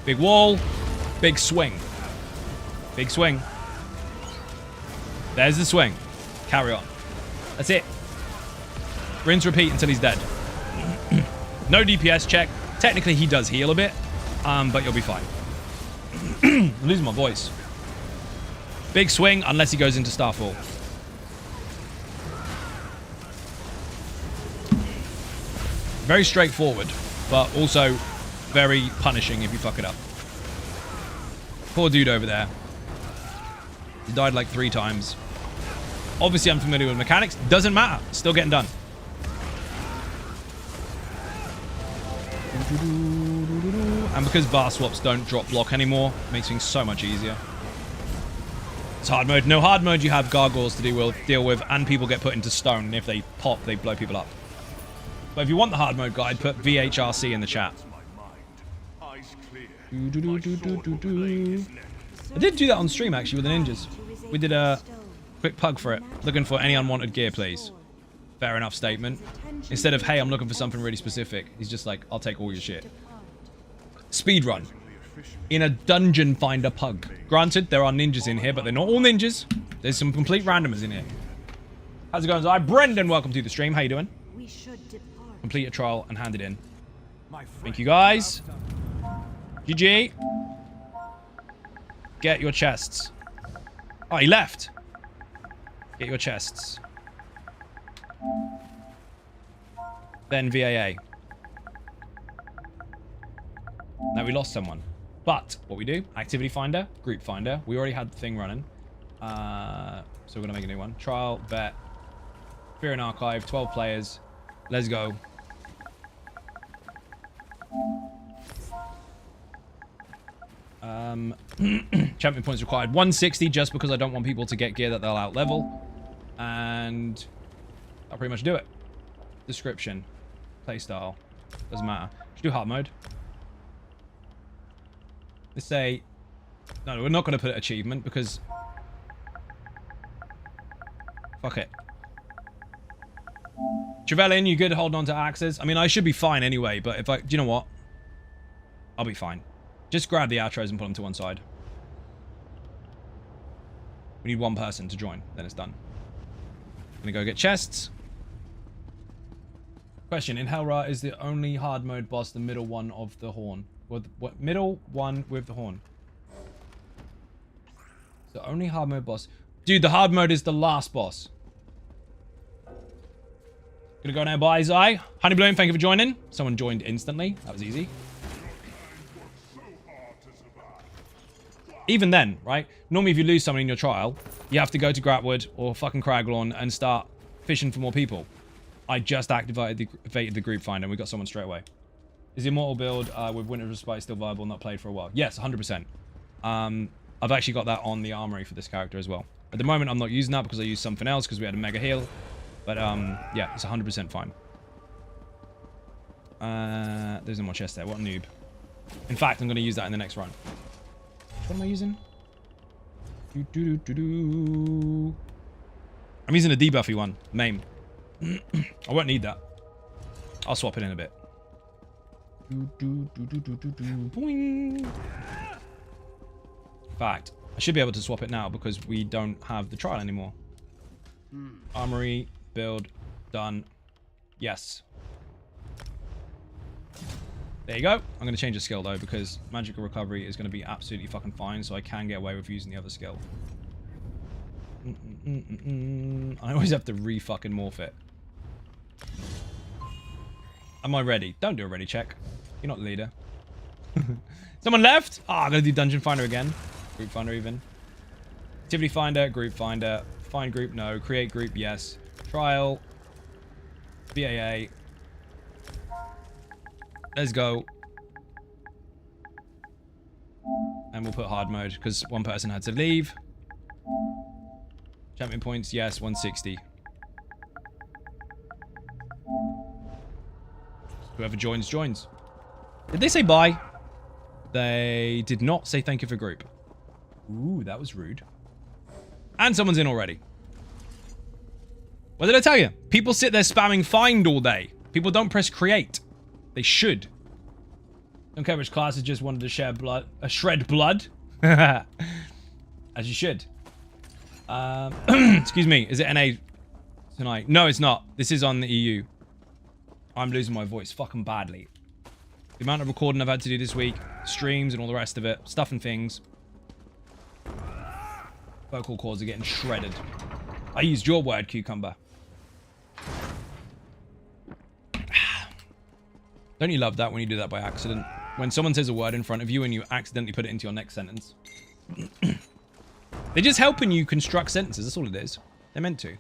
Big wall. Big swing. Big swing. There's the swing. Carry on. That's it. Rinse, repeat until he's dead. No DPS check. Technically, he does heal a bit, but you'll be fine. I'm losing my voice. Big swing, unless he goes into Starfall. Very straightforward, but also very punishing if you fuck it up. Poor dude over there. He died like 3 times. Obviously, I'm familiar with mechanics. Doesn't matter. Still getting done. And because bar swaps don't drop block anymore, makes things so much easier. It's hard mode. No hard mode, you have gargoyles to deal with, and people get put into stone. And if they pop, they blow people up. But if you want the hard mode guide, put VHRC in the chat. I did do that on stream, actually, with the ninjas. We did a quick plug for it. Looking for any unwanted gear, please. Fair enough statement. Instead of, hey, I'm looking for something really specific, he's just like, I'll take all your shit. Speedrun. In a dungeon finder pug. Granted, there are ninjas in here, but they're not all ninjas. There's some complete randomers in here. How's it going, Zai? Brendan, welcome to the stream. How you doing? Complete a trial and hand it in. Thank you, guys. GG. Get your chests. Oh, he left. Get your chests. Then VAA. Now we lost someone. But what we do, activity finder, group finder. We already had the thing running. So we're going to make a new one. Trial, vet, fear and archive, 12 players. Let's go. Champion points required 160 just because I don't want people to get gear that they'll out level. And I'll pretty much do it. Description. Playstyle. Doesn't matter. Should do hard mode. Let's say... No, we're not going to put it achievement because... Fuck it. Trevelyan, you good holding on to axes? I mean, I should be fine anyway, but if I... Do you know what? I'll be fine. Just grab the outros and put them to one side. We need one person to join, then it's done. Gonna go get chests. Question, in Hellra, is the only hard mode boss the middle one of the horn? What middle one with the horn? The only hard mode boss. Dude, the hard mode is the last boss. Gonna go now, bye, Zai. Honey Bloom, thank you for joining. Someone joined instantly. That was easy. Even then, right? Normally, if you lose someone in your trial, you have to go to Gratwood or fucking Craglorn and start fishing for more people. I just activated the group finder and we got someone straight away. Is the Immortal build with Winter's Respite still viable, not played for a while? Yes, 100%. I've actually got that on the armory for this character as well. At the moment, I'm not using that because I used something else because we had a mega heal. But, yeah, it's 100% fine. There's no more chest there. What a noob. In fact, I'm going to use that in the next run. What am I using? I'm using a debuffy one. Maim. I won't need that. I'll swap it in a bit. Boing. In fact, I should be able to swap it now because we don't have the trial anymore. Armory, build, done. Yes. There you go. I'm going to change the skill though because magical recovery is going to be absolutely fucking fine, so I can get away with using the other skill. I always have to re-fucking morph it. Am I ready? Don't do a ready check. You're not the leader. Someone left? Ah, I'm going to do dungeon finder again. Group finder even. Activity finder, group finder. Find group, no. Create group, yes. Trial. BAA. Let's go. And we'll put hard mode because one person had to leave. Champion points, yes, 160. Whoever joins, joins. Did they say bye? They did not say thank you for group. Ooh, that was rude. And someone's in already. What did I tell you? People sit there spamming find all day. People don't press create. They should. Don't care which class, just wanted to share blood. Shred blood. As you should. Excuse me. Is it NA tonight? No, it's not. This is on the EU. I'm losing my voice fucking badly. The amount of recording I've had to do this week, streams and all the rest of it, stuff and things. Vocal cords are getting shredded. I used your word, cucumber. Don't you love that when you do that by accident? When someone says a word in front of you and you accidentally put it into your next sentence. They're just helping you construct sentences. That's all it is. They're meant to.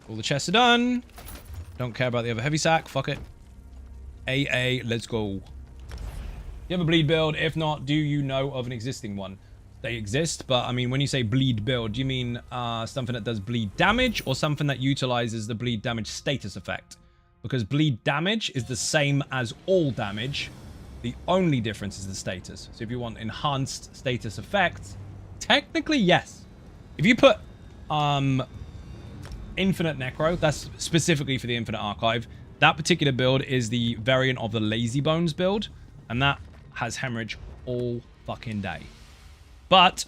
All the chests are done. Don't care about the other heavy sack. Fuck it. AA, let's go. You have a bleed build? If not, do you know of an existing one? They exist, but I mean, when you say bleed build, do you mean something that does bleed damage or something that utilizes the bleed damage status effect? Because bleed damage is the same as all damage. The only difference is the status. So if you want enhanced status effects, technically, yes. If you put Infinite Necro, that's specifically for the Infinite Archive. That particular build is the variant of the Lazy Bones build, and that has hemorrhage all fucking day. But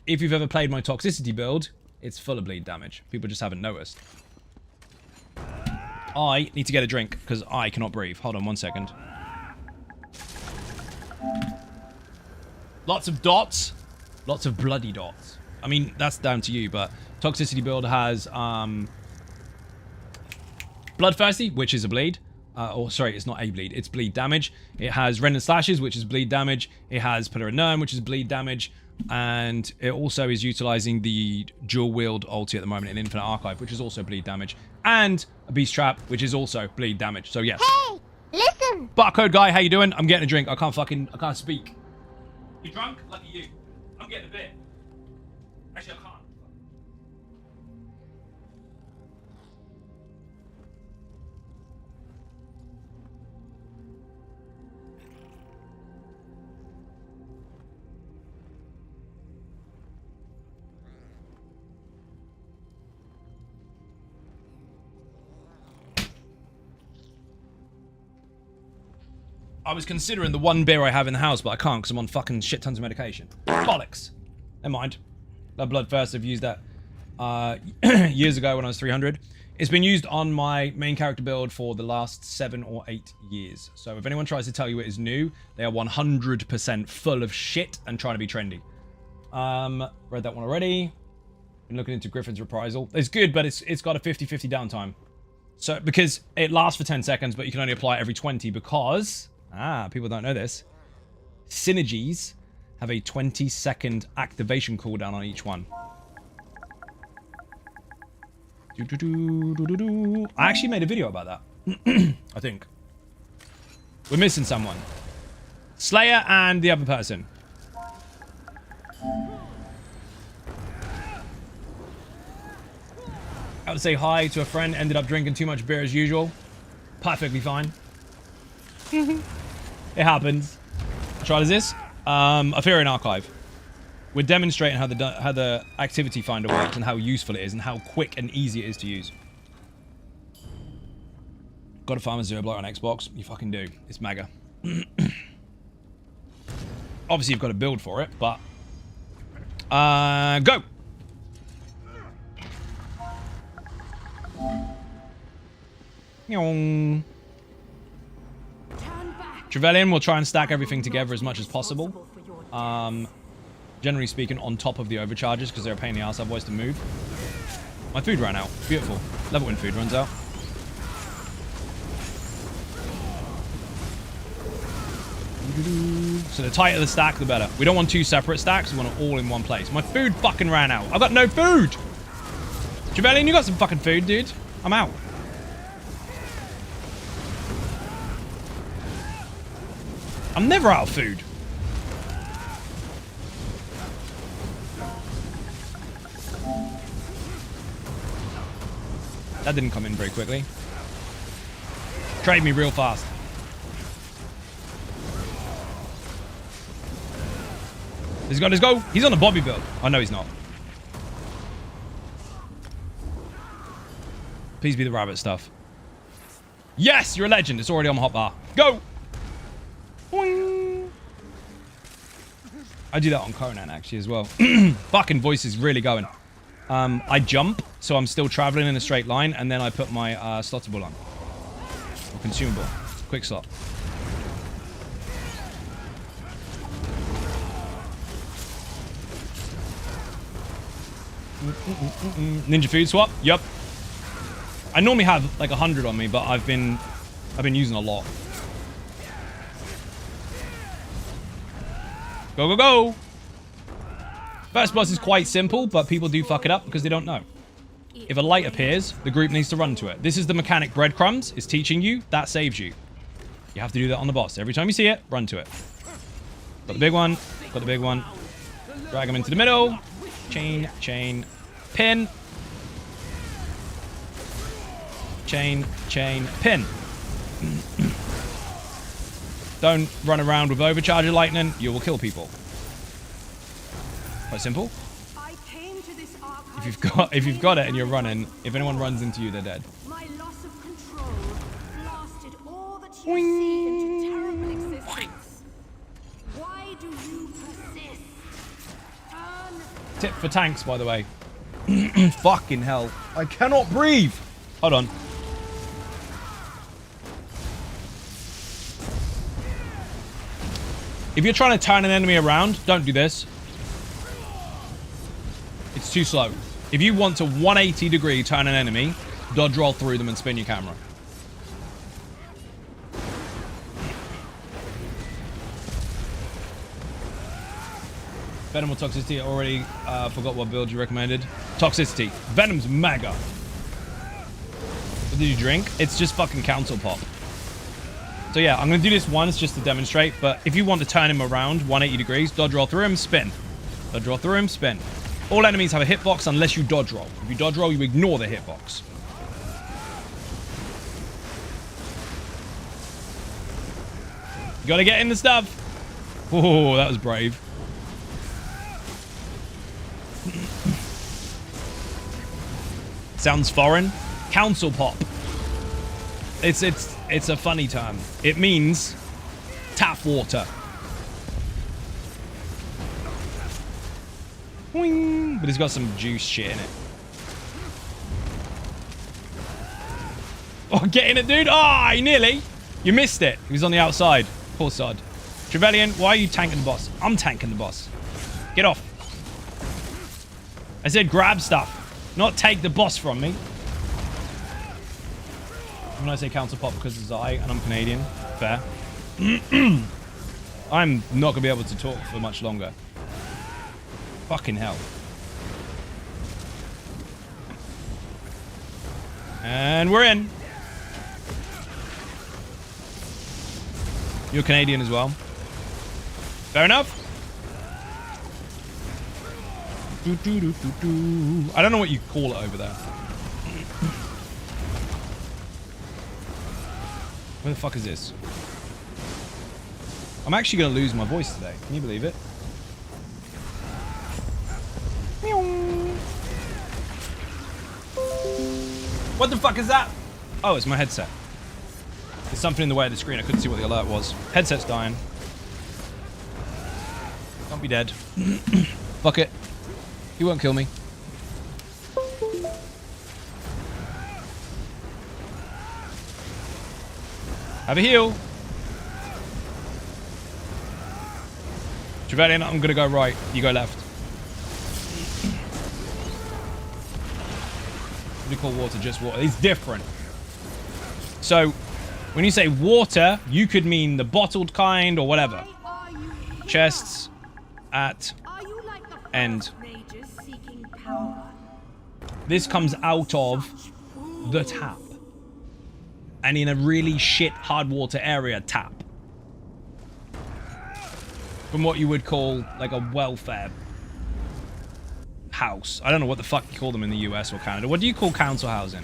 if you've ever played my Toxicity build, it's full of bleed damage. People just haven't noticed. I need to get a drink because I cannot breathe. Hold on 1 second. Lots of dots. Lots of bloody dots. I mean, that's down to you, but Toxicity build has Bloodthirsty, which is a bleed. Or sorry, it's not a bleed, it's bleed damage. It has Rend and Slashes, which is bleed damage. It has Pillar and Nurn, which is bleed damage. And it also is utilizing the dual wield ulti at the moment in Infinite Archive, which is also bleed damage. And a Beast Trap, which is also bleed damage. So yes. Hey, listen. Barcode guy, how you doing? I'm getting a drink. I can't speak. You drunk? Lucky you. I'm getting a beer. Actually, I can't. I was considering the one beer I have in the house, but I can't because I'm on fucking shit tons of medication. Bollocks. Never mind. That Bloodthirst, I've used that years ago when I was 300. It's been used on my main character build for the last 7 or 8 years. So if anyone tries to tell you it is new, they are 100% full of shit and trying to be trendy. Read that one already. Been looking into Griffin's Reprisal. It's good, but it's got a 50-50 downtime. So because it lasts for 10 seconds, but you can only apply it every 20 because... people don't know this. Synergies have a 20-second activation cooldown on each one. I actually made a video about that. I think. We're missing someone. Slayer and the other person. I would say hi to a friend, ended up drinking too much beer as usual. Perfectly fine. It happens. What trial is this? Aetherian Archive. We're demonstrating how the activity finder works and how useful it is and how quick and easy it is to use. Got to farm a Zero Block on Xbox? You fucking do. It's mega. Obviously, you've got to build for it, but... go! Trevelyan will try and stack everything together as much as possible. Generally speaking, on top of the overcharges, because they're a pain in the ass otherwise to move. My food ran out. Beautiful. Love it when food runs out. So the tighter the stack, the better. We don't want 2 separate stacks. We want it all in one place. My food fucking ran out. I've got no food! Trevelyan, you got some fucking food, dude. I'm out. I'm never out of food. That didn't come in very quickly. Trade me real fast. Let's go. He's on a Bobby build. Oh, no, he's not. Please be the rabbit stuff. Yes, you're a legend. It's already on my hotbar. Go. I do that on Conan actually as well. Fucking voice is really going. I jump, so I'm still traveling in a straight line, and then I put my slottable on. Or consumable. Quick slot. Ninja food swap. Yup. I normally have like 100 on me, but I've been using a lot. Go, go, go! First boss is quite simple, but people do fuck it up because they don't know. If a light appears, the group needs to run to it. This is the mechanic breadcrumbs is teaching you. That saves you. You have to do that on the boss. Every time you see it, run to it. Got the big one. Got the big one. Drag him into the middle. Chain, chain, pin. Chain, chain, pin. Don't run around with overcharger lightning. You will kill people. Quite simple. If you've got it and you're running, if anyone runs into you, they're dead. My loss of control blasted all that you see into terrible existence. Why do you persist? Tip for tanks, by the way. Fucking hell. I cannot breathe. Hold on. If you're trying to turn an enemy around, don't do this. It's too slow. If you want to 180 degree turn an enemy, dodge roll through them and spin your camera. Venom or toxicity? I already forgot what build you recommended. Toxicity. Venom's mega. What did you drink? It's just fucking council pop. So yeah, I'm going to do this once just to demonstrate, but if you want to turn him around 180 degrees, dodge roll through him, spin. Dodge roll through him, spin. All enemies have a hitbox unless you dodge roll. If you dodge roll, you ignore the hitbox. You gotta get in the stuff. Oh, that was brave. Sounds foreign. Council pop. It's a funny term. It means tap water. Boing. But it's got some juice shit in it. Oh, get in it, dude. Ah, oh, nearly. You missed it. He was on the outside. Poor sod. Trevelyan, why are you tanking the boss? I'm tanking the boss. Get off. I said grab stuff, not take the boss from me. When I say council pop because it's I and I'm Canadian. Fair. I'm not going to be able to talk for much longer. Fucking hell. And we're in. You're Canadian as well. Fair enough. I don't know what you call it over there. Where the fuck is this? I'm actually going to lose my voice today. Can you believe it? What the fuck is that? Oh, it's my headset. There's something in the way of the screen. I couldn't see what the alert was. Headset's dying. Don't be dead. Fuck it. He won't kill me. Have a heal. Trevelyan, I'm gonna go right. You go left. What do you call water? Just water. It's different. So, when you say water, you could mean the bottled kind or whatever. Chests at end. This comes out of the tap. And in a really shit hard water area, tap. From what you would call like a welfare house. I don't know what the fuck you call them in the US or Canada. What do you call council housing?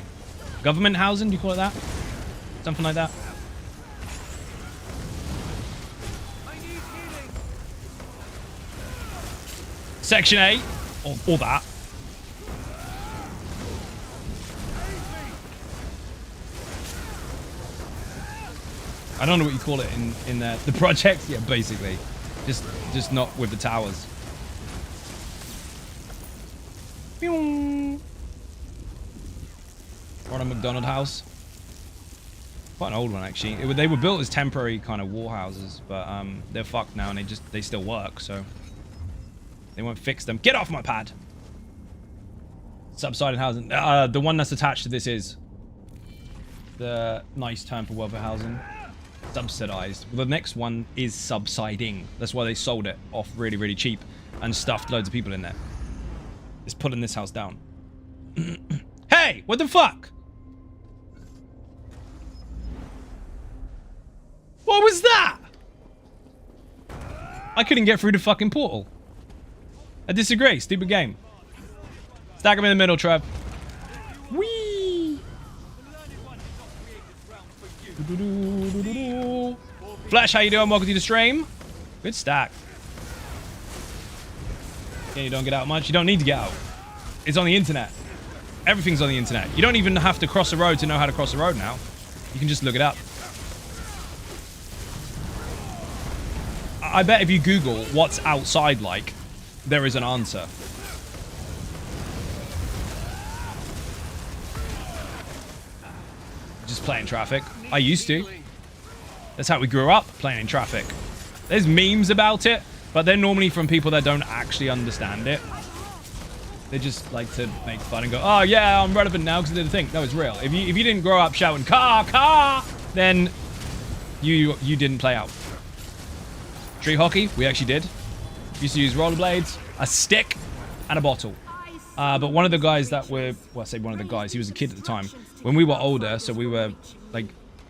Government housing? Do you call it that? Something like that? Section 8. Or that. I don't know what you call it in the project. Yeah, basically. Just not with the towers. Pew. We're on a McDonald house. Quite an old one, actually. They were built as temporary kind of war houses, but they're fucked now, and they still work, so they won't fix them. Get off my pad! Subsided housing. The one that's attached to this is the nice term for welfare housing. Subsidized. Well, the next one is subsiding. That's why they sold it off really, really cheap and stuffed loads of people in there. It's pulling this house down. Hey, what the fuck? What was that? I couldn't get through the fucking portal. I disagree. Stupid game. Stack him in the middle, Trev. Whee! Flash, how you doing? Welcome to the stream. Good stack. Yeah, you don't get out much. You don't need to get out. It's on the internet. Everything's on the internet. You don't even have to cross the road to know how to cross the road now. You can just look it up. I bet if you Google what's outside like, there is an answer. Just playing traffic. I used to. That's how we grew up, playing in traffic. There's memes about it, but they're normally from people that don't actually understand it. They just like to make fun and go, oh yeah, I'm relevant now because I did the thing. No, it's real. If you didn't grow up shouting, car, car, then you didn't play out. Tree hockey, we actually did. Used to use rollerblades, a stick, and a bottle. But one of the guys that were, well, I say one of the guys, he was a kid at the time. When we were older, so we were like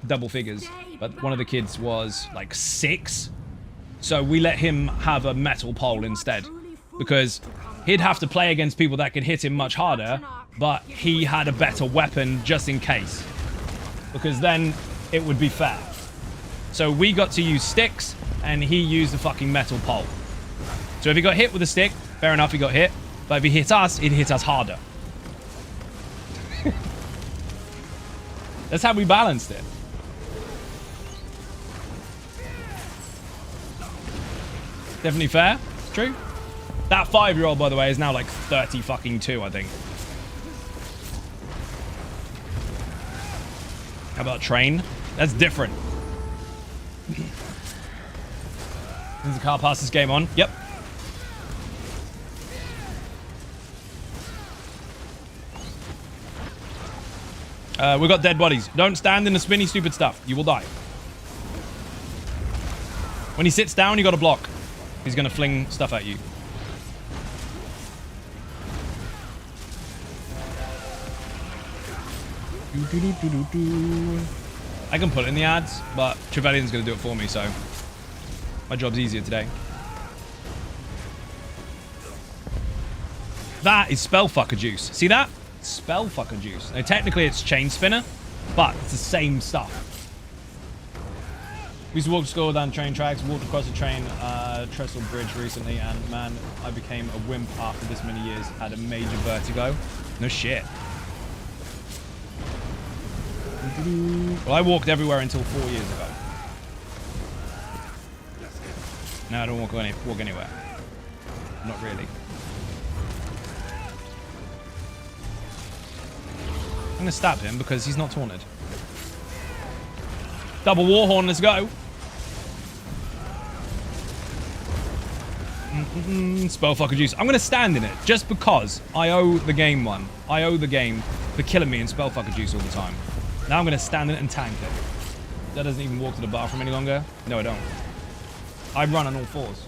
double figures, but one of the kids was like 6. So we let him have a metal pole instead, because he'd have to play against people that could hit him much harder, but he had a better weapon just in case, because then it would be fair. So we got to use sticks, and he used the fucking metal pole. So if he got hit with a stick, fair enough, he got hit. But if he hit us, he'd hit us harder. That's how we balanced it. Definitely fair. It's true. That 5-year-old, by the way, is now like 30 fucking 2, I think. How about train? That's different. Is the car pass this game on? Yep. We've got dead bodies. Don't stand in the spinny stupid stuff. You will die. When he sits down, you got to block. He's going to fling stuff at you. I can put it in the ads, but Trevelyan's going to do it for me, so my job's easier today. That is Spellfucker juice. See that? Spellfucker juice. Now, technically, it's chain spinner, but it's the same stuff. We used to walk to school down train tracks, walked across a train trestle bridge recently, and man, I became a wimp after this many years. Had a major vertigo. No shit. Well, I walked everywhere until 4 years ago. No, I don't walk anywhere. Not really. I'm going to stab him because he's not taunted. Double Warhorn, let's go. Spellfucker juice. I'm going to stand in it just because I owe the game one. I owe the game for killing me in Spellfucker juice all the time. Now I'm going to stand in it and tank it. That doesn't even walk to the bathroom any longer. No, I don't. I run on all 4s.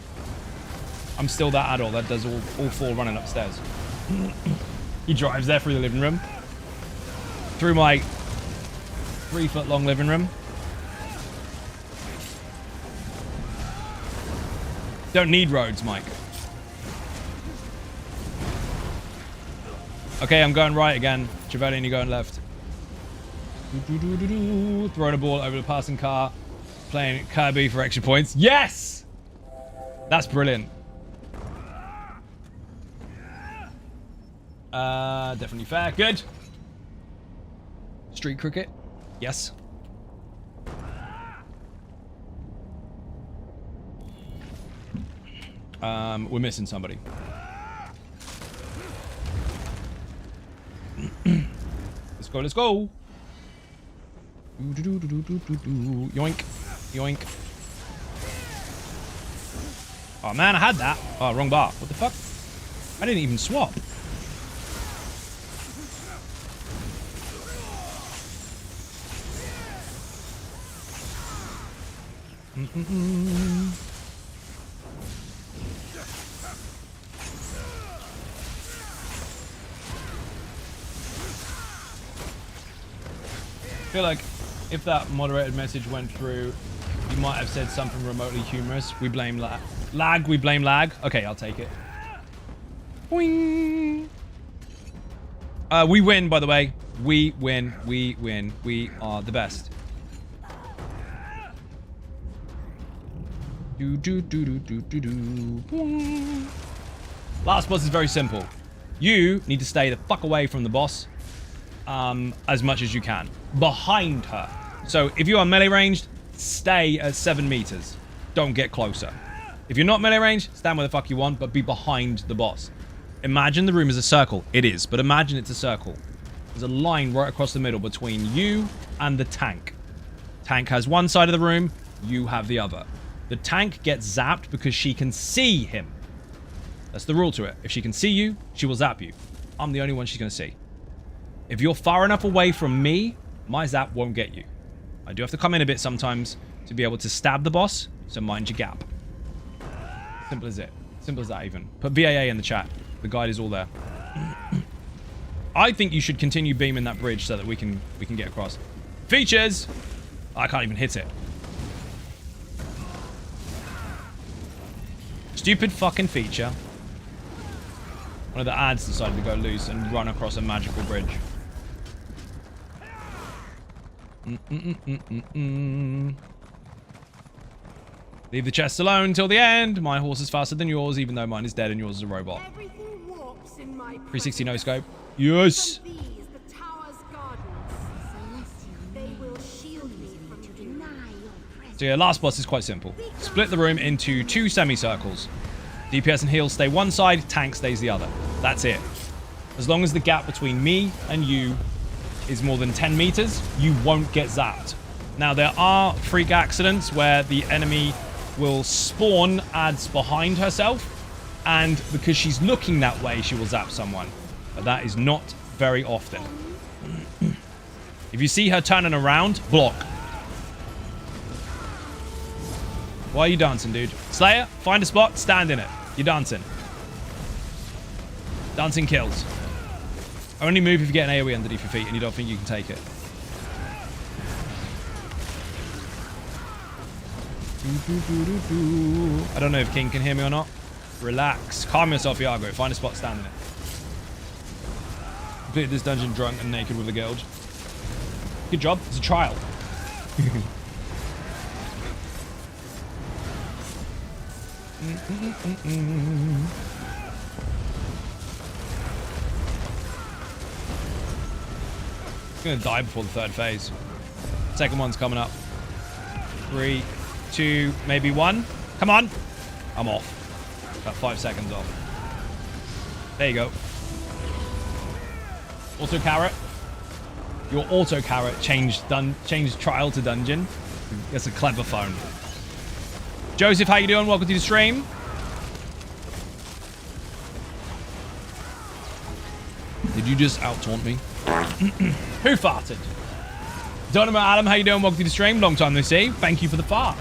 I'm still that adult that does all 4 running upstairs. He drives there through the living room. Through my 3-foot-long living room. Don't need roads, Mike. Okay, I'm going right again. Trevelyan, you're going left. Throwing a ball over the passing car. Playing Kirby for extra points. Yes! That's brilliant. Definitely fair. Good. Street cricket. Yes. We're missing somebody. Let's go, let's go. Yoink. Yoink. Oh man, I had that. Oh, wrong bar. What the fuck? I didn't even swap. I feel like if that moderated message went through, you might have said something remotely humorous. We blame lag. We blame lag. Okay, I'll take it. Boing. We win, by the way. We win. We win. We are the best. Last boss is very simple. You need to stay the fuck away from the boss as much as you can. Behind her. So if you are melee ranged, stay at 7 meters. Don't get closer. If you're not melee ranged, stand where the fuck you want, but be behind the boss. Imagine the room is a circle. It is, but imagine it's a circle. There's a line right across the middle between you and the tank. Tank has one side of the room, you have the other. The tank gets zapped because she can see him. That's the rule to it. If she can see you, she will zap you. I'm the only one she's going to see. If you're far enough away from me, my zap won't get you. I do have to come in a bit sometimes to be able to stab the boss, so mind your gap. Simple as it. Simple as that even. Put VAA in the chat. The guide is all there. I think you should continue beaming that bridge so that we can get across. Features! I can't even hit it. Stupid fucking feature. One of the ads decided to go loose and run across a magical bridge. Leave the chest alone till the end. My horse is faster than yours, even though mine is dead and yours is a robot. 360 no scope. Yes. So yeah, last boss is quite simple. Split the room into 2 semicircles. DPS and heal stay one side, tank stays the other. That's it. As long as the gap between me and you is more than 10 meters, you won't get zapped. Now, there are freak accidents where the enemy will spawn ads behind herself, and because she's looking that way, she will zap someone. But that is not very often. If you see her turning around, block. Why are you dancing, dude? Slayer, find a spot, stand in it. You're dancing. Dancing kills. Only move if you get an AoE underneath your feet and you don't think you can take it. I don't know if King can hear me or not. Relax. Calm yourself, Iago. Find a spot, stand in it. Completed this dungeon drunk and naked with a guild. Good job. It's a trial. Gonna die before the 3rd phase. Second one's coming up. 3, 2, maybe 1. Come on. I'm off. About 5 seconds off. There you go. Auto carrot. Your auto carrot changed trial to dungeon. That's a clever phone. Joseph, how you doing? Welcome to the stream. Did you just out-taunt me? Who farted? Dynamo Adam, how you doing? Welcome to the stream. Long time no see. Thank you for the fart.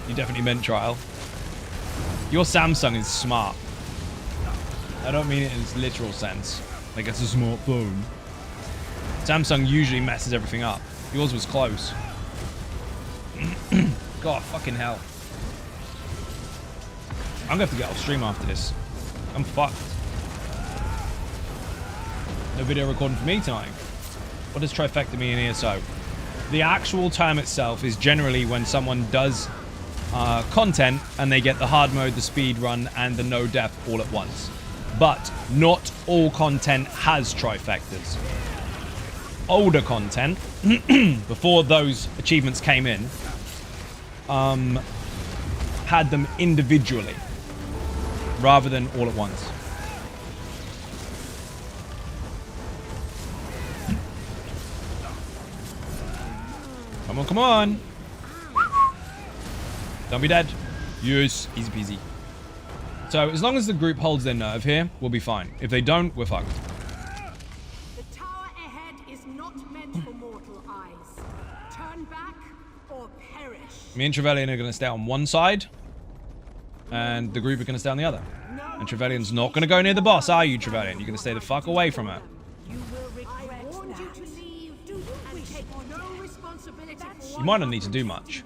You definitely meant trial. Your Samsung is smart. I don't mean it in its literal sense. Like it's a smartphone. Samsung usually messes everything up. Yours was close. God, fucking hell. I'm gonna have to get off stream after this. I'm fucked. No video recording for me tonight. What does trifecta mean in ESO? The actual term itself is generally when someone does content and they get the hard mode, the speed run, and the no death all at once. But not all content has trifectas. Older content, before those achievements came in, had them individually rather than all at once. Come on, come on. Don't be dead. Yes, easy peasy. So as long as the group holds their nerve here, we'll be fine. If they don't, we're fucked. The tower ahead is not meant for mortal eyes. Turn back or perish. Me and Trevelyan are going to stay on one side, and the group are going to stay on the other. And Trevelyan's not going to go near the boss, are you, Trevelyan? You're going to stay the fuck away from her. You will regret I warned you to leave. Do you and take no responsibility for You might not need to do much,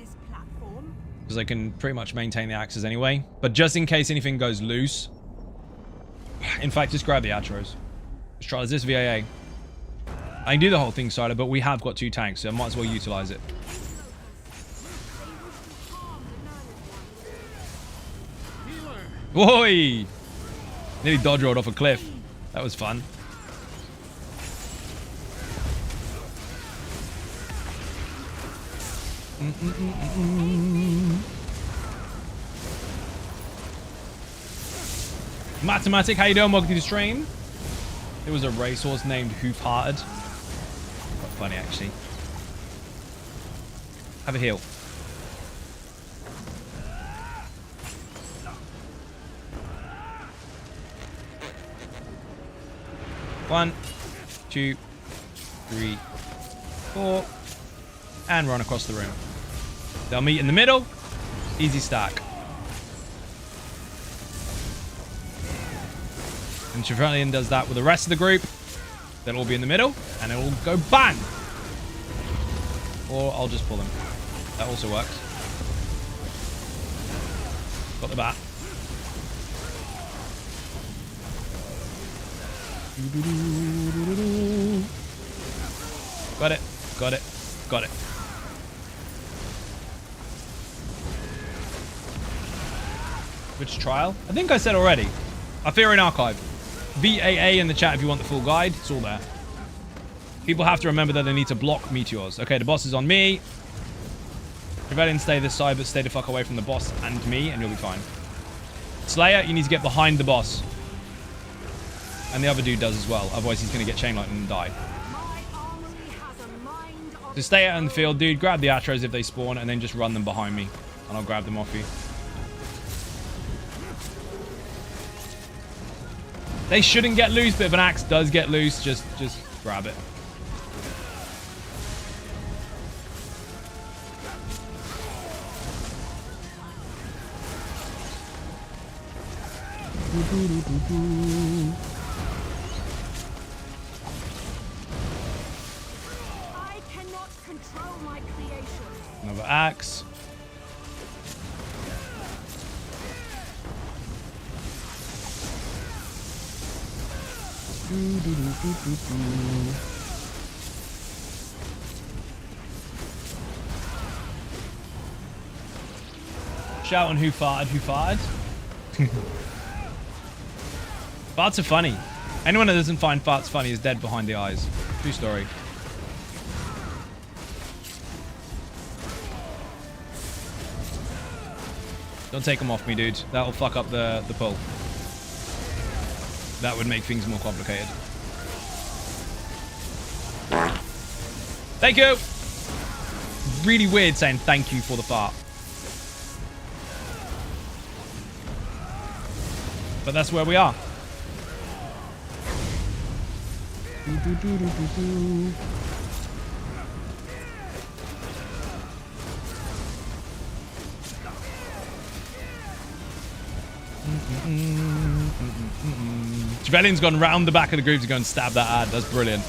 because I can pretty much maintain the axes anyway. But just in case anything goes loose, in fact, just grab the Atros. Let's try this VAA. I can do the whole thing solo, but we have got 2 tanks, so I might as well utilize it. Whoa! Nearly dodge rolled off a cliff. That was fun. Mathematic, how you doing? Welcome to the stream. There was a racehorse named Hoof-Hearted. Quite funny, actually. Have a heal. One, 2, 3, 4, and run across the room. They'll meet in the middle. Easy stack. And Trevelyan does that with the rest of the group. They'll all be in the middle, and it will go bang. Or I'll just pull them. That also works. Got the bat. Got it. Got it. Got it. Which trial? I think I said already. Arthurian Archive. VAA in the chat if you want the full guide. It's all there. People have to remember that they need to block meteors. Okay, the boss is on me. Trevelyan, stay this side, but stay the fuck away from the boss and me, and you'll be fine. Slayer, you need to get behind the boss. And the other dude does as well. Otherwise, he's going to get chain lightning and die. So stay out in the field, dude. Grab the Atros if they spawn, and then just run them behind me. And I'll grab them off you. They shouldn't get loose, but if an axe does get loose, just grab it. I cannot control my creation. Another axe. Shout on who farted, who farted. Farts are funny. Anyone that doesn't find farts funny is dead behind the eyes. True story. Don't take them off me, dude. That'll fuck up the pull. That would make things more complicated. Thank you! Really weird saying thank you for the fart. But that's where we are. Trevelyan's gone round the back of the group to go and stab that ad. That's brilliant.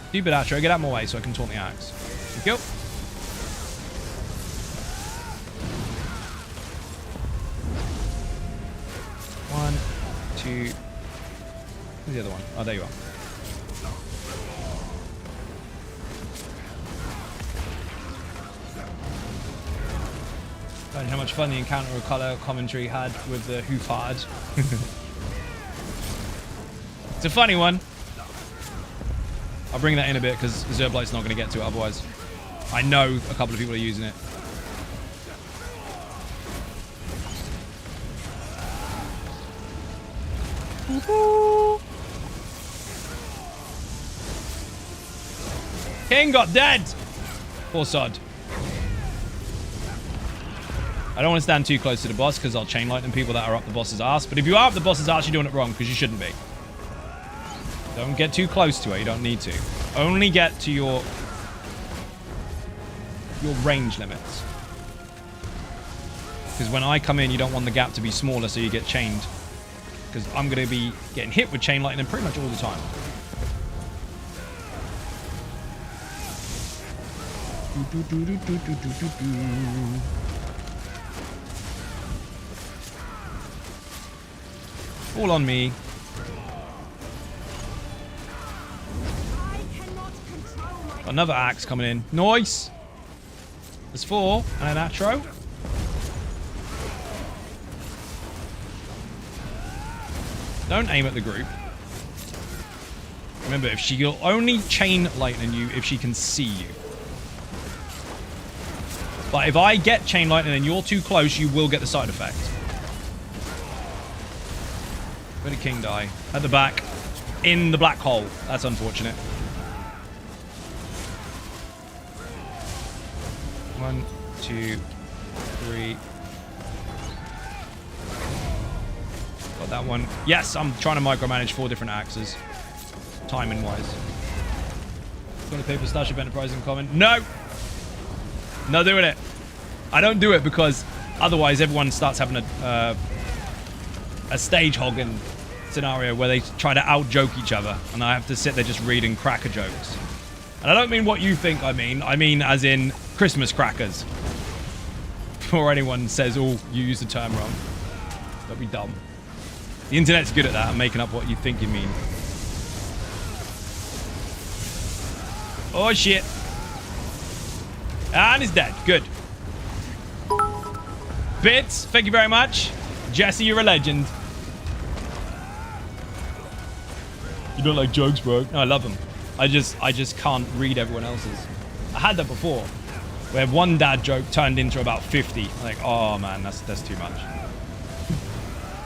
Stupid Atro, get out of my way so I can taunt the axe. Thank you. One, two. Where's the other one? Oh, there you are. Imagine how much fun the encounter of color commentary had with the hoof-hard. It's a funny one. I'll bring that in a bit because Zerblight's not going to get to it otherwise. I know a couple of people are using it. King got dead! Poor sod. I don't want to stand too close to the boss because I'll chain lightning people that are up the boss's ass. But if you are up the boss's ass, you're doing it wrong because you shouldn't be. Don't get too close to it. You don't need to. Only get to your range limits. Because when I come in, you don't want the gap to be smaller so you get chained. Because I'm going to be getting hit with chain lightning pretty much all the time. All on me. Another axe coming in. Nice. There's 4 and an atro. Don't aim at the group. Remember, if she'll only chain lightning you if she can see you. But if I get chain lightning and you're too close, you will get the side effect. Where did King die? At the back. In the black hole. That's unfortunate. 1, 2, 3. Got that one. Yes, I'm trying to micromanage 4 different axes. Timing wise. Got a paper stash of Enterprise in common. No! No doing it. I don't do it because otherwise everyone starts having a stage hogging scenario where they try to out-joke each other. And I have to sit there just reading cracker jokes. And I don't mean what you think I mean. I mean as in Christmas crackers. Before anyone says, oh, you used the term wrong. Don't be dumb. The internet's good at that and making up what you think you mean. Oh, shit. And he's dead. Good. Bits, thank you very much. Jesse, you're a legend. You don't like jokes, bro? No, I love them. I just can't read everyone else's. I had that before, where one dad joke turned into about 50. Like, oh man, that's too much.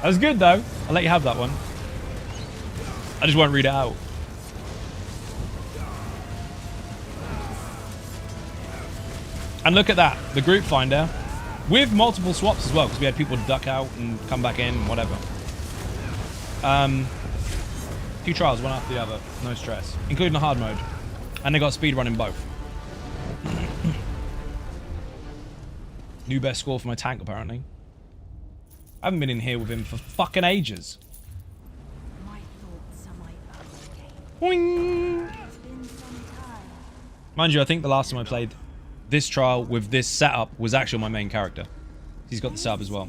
That was good though. I'll let you have that one. I just won't read it out. And look at that, the group finder, with multiple swaps as well, because we had people duck out and come back in and whatever. Few trials, one after the other, no stress, including the hard mode. And they got speed running both. New best score for my tank, apparently. I haven't been in here with him for fucking ages. My thoughts are my own game. Boing. It's been some time. Mind you, I think the last time I played this trial with this setup was actually my main character. He's got the sub as well.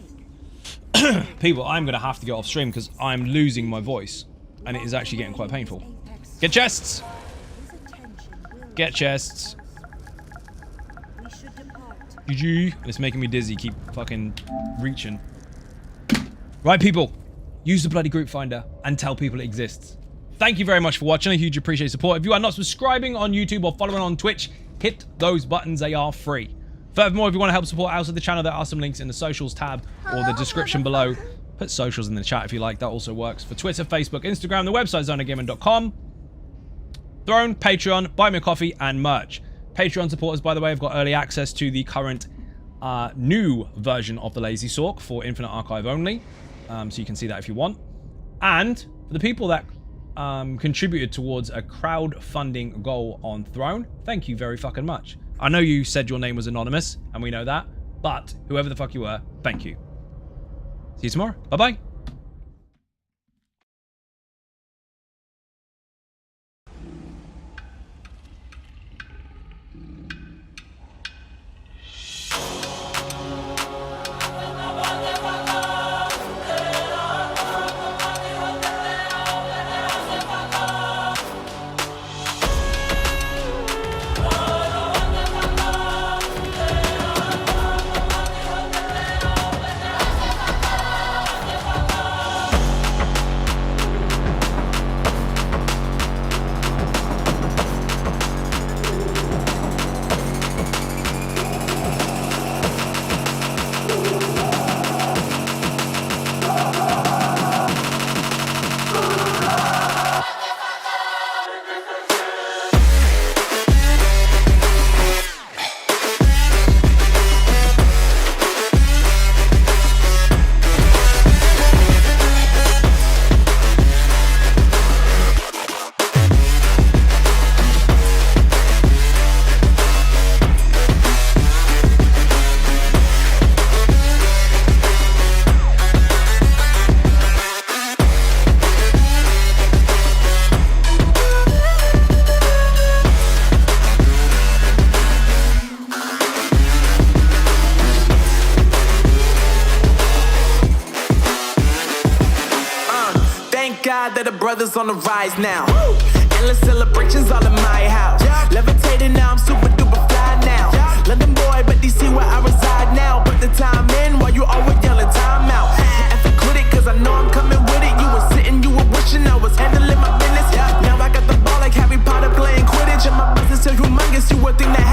People, I'm going to have to get off stream because I'm losing my voice. And it is actually getting quite painful. Get chests! Get chests. We should depart. GG. It's making me dizzy. Keep fucking reaching. Right, people. Use the bloody group finder and tell people it exists. Thank you very much for watching. I hugely appreciate support. If you are not subscribing on YouTube or following on Twitch, hit those buttons. They are free. Furthermore, if you want to help support outside the channel, there are some links in the socials tab or the description below. Put socials in the chat if you like. That also works for Twitter, Facebook, Instagram, the website zonagaming.com. Throne, Patreon, Buy Me a Coffee, and merch. Patreon supporters, by the way, have got early access to the current new version of the Lazy Sork for Infinite Archive only. So you can see that if you want. And for the people that contributed towards a crowdfunding goal on Throne, thank you very fucking much. I know you said your name was anonymous, and we know that, but whoever the fuck you were, thank you. See you tomorrow. Bye-bye. thank God that the brothers on the rise now. Endless celebrations all in my house. Levitating now, I'm super duper fly now. London boy, but DC where I reside now. Put the time in while you always yelling time out. And for quit it, cause I know I'm coming with it. You were sitting, you were wishing I was handling my business. Now I got the ball like Harry Potter playing Quidditch. And my business so humongous, you would think that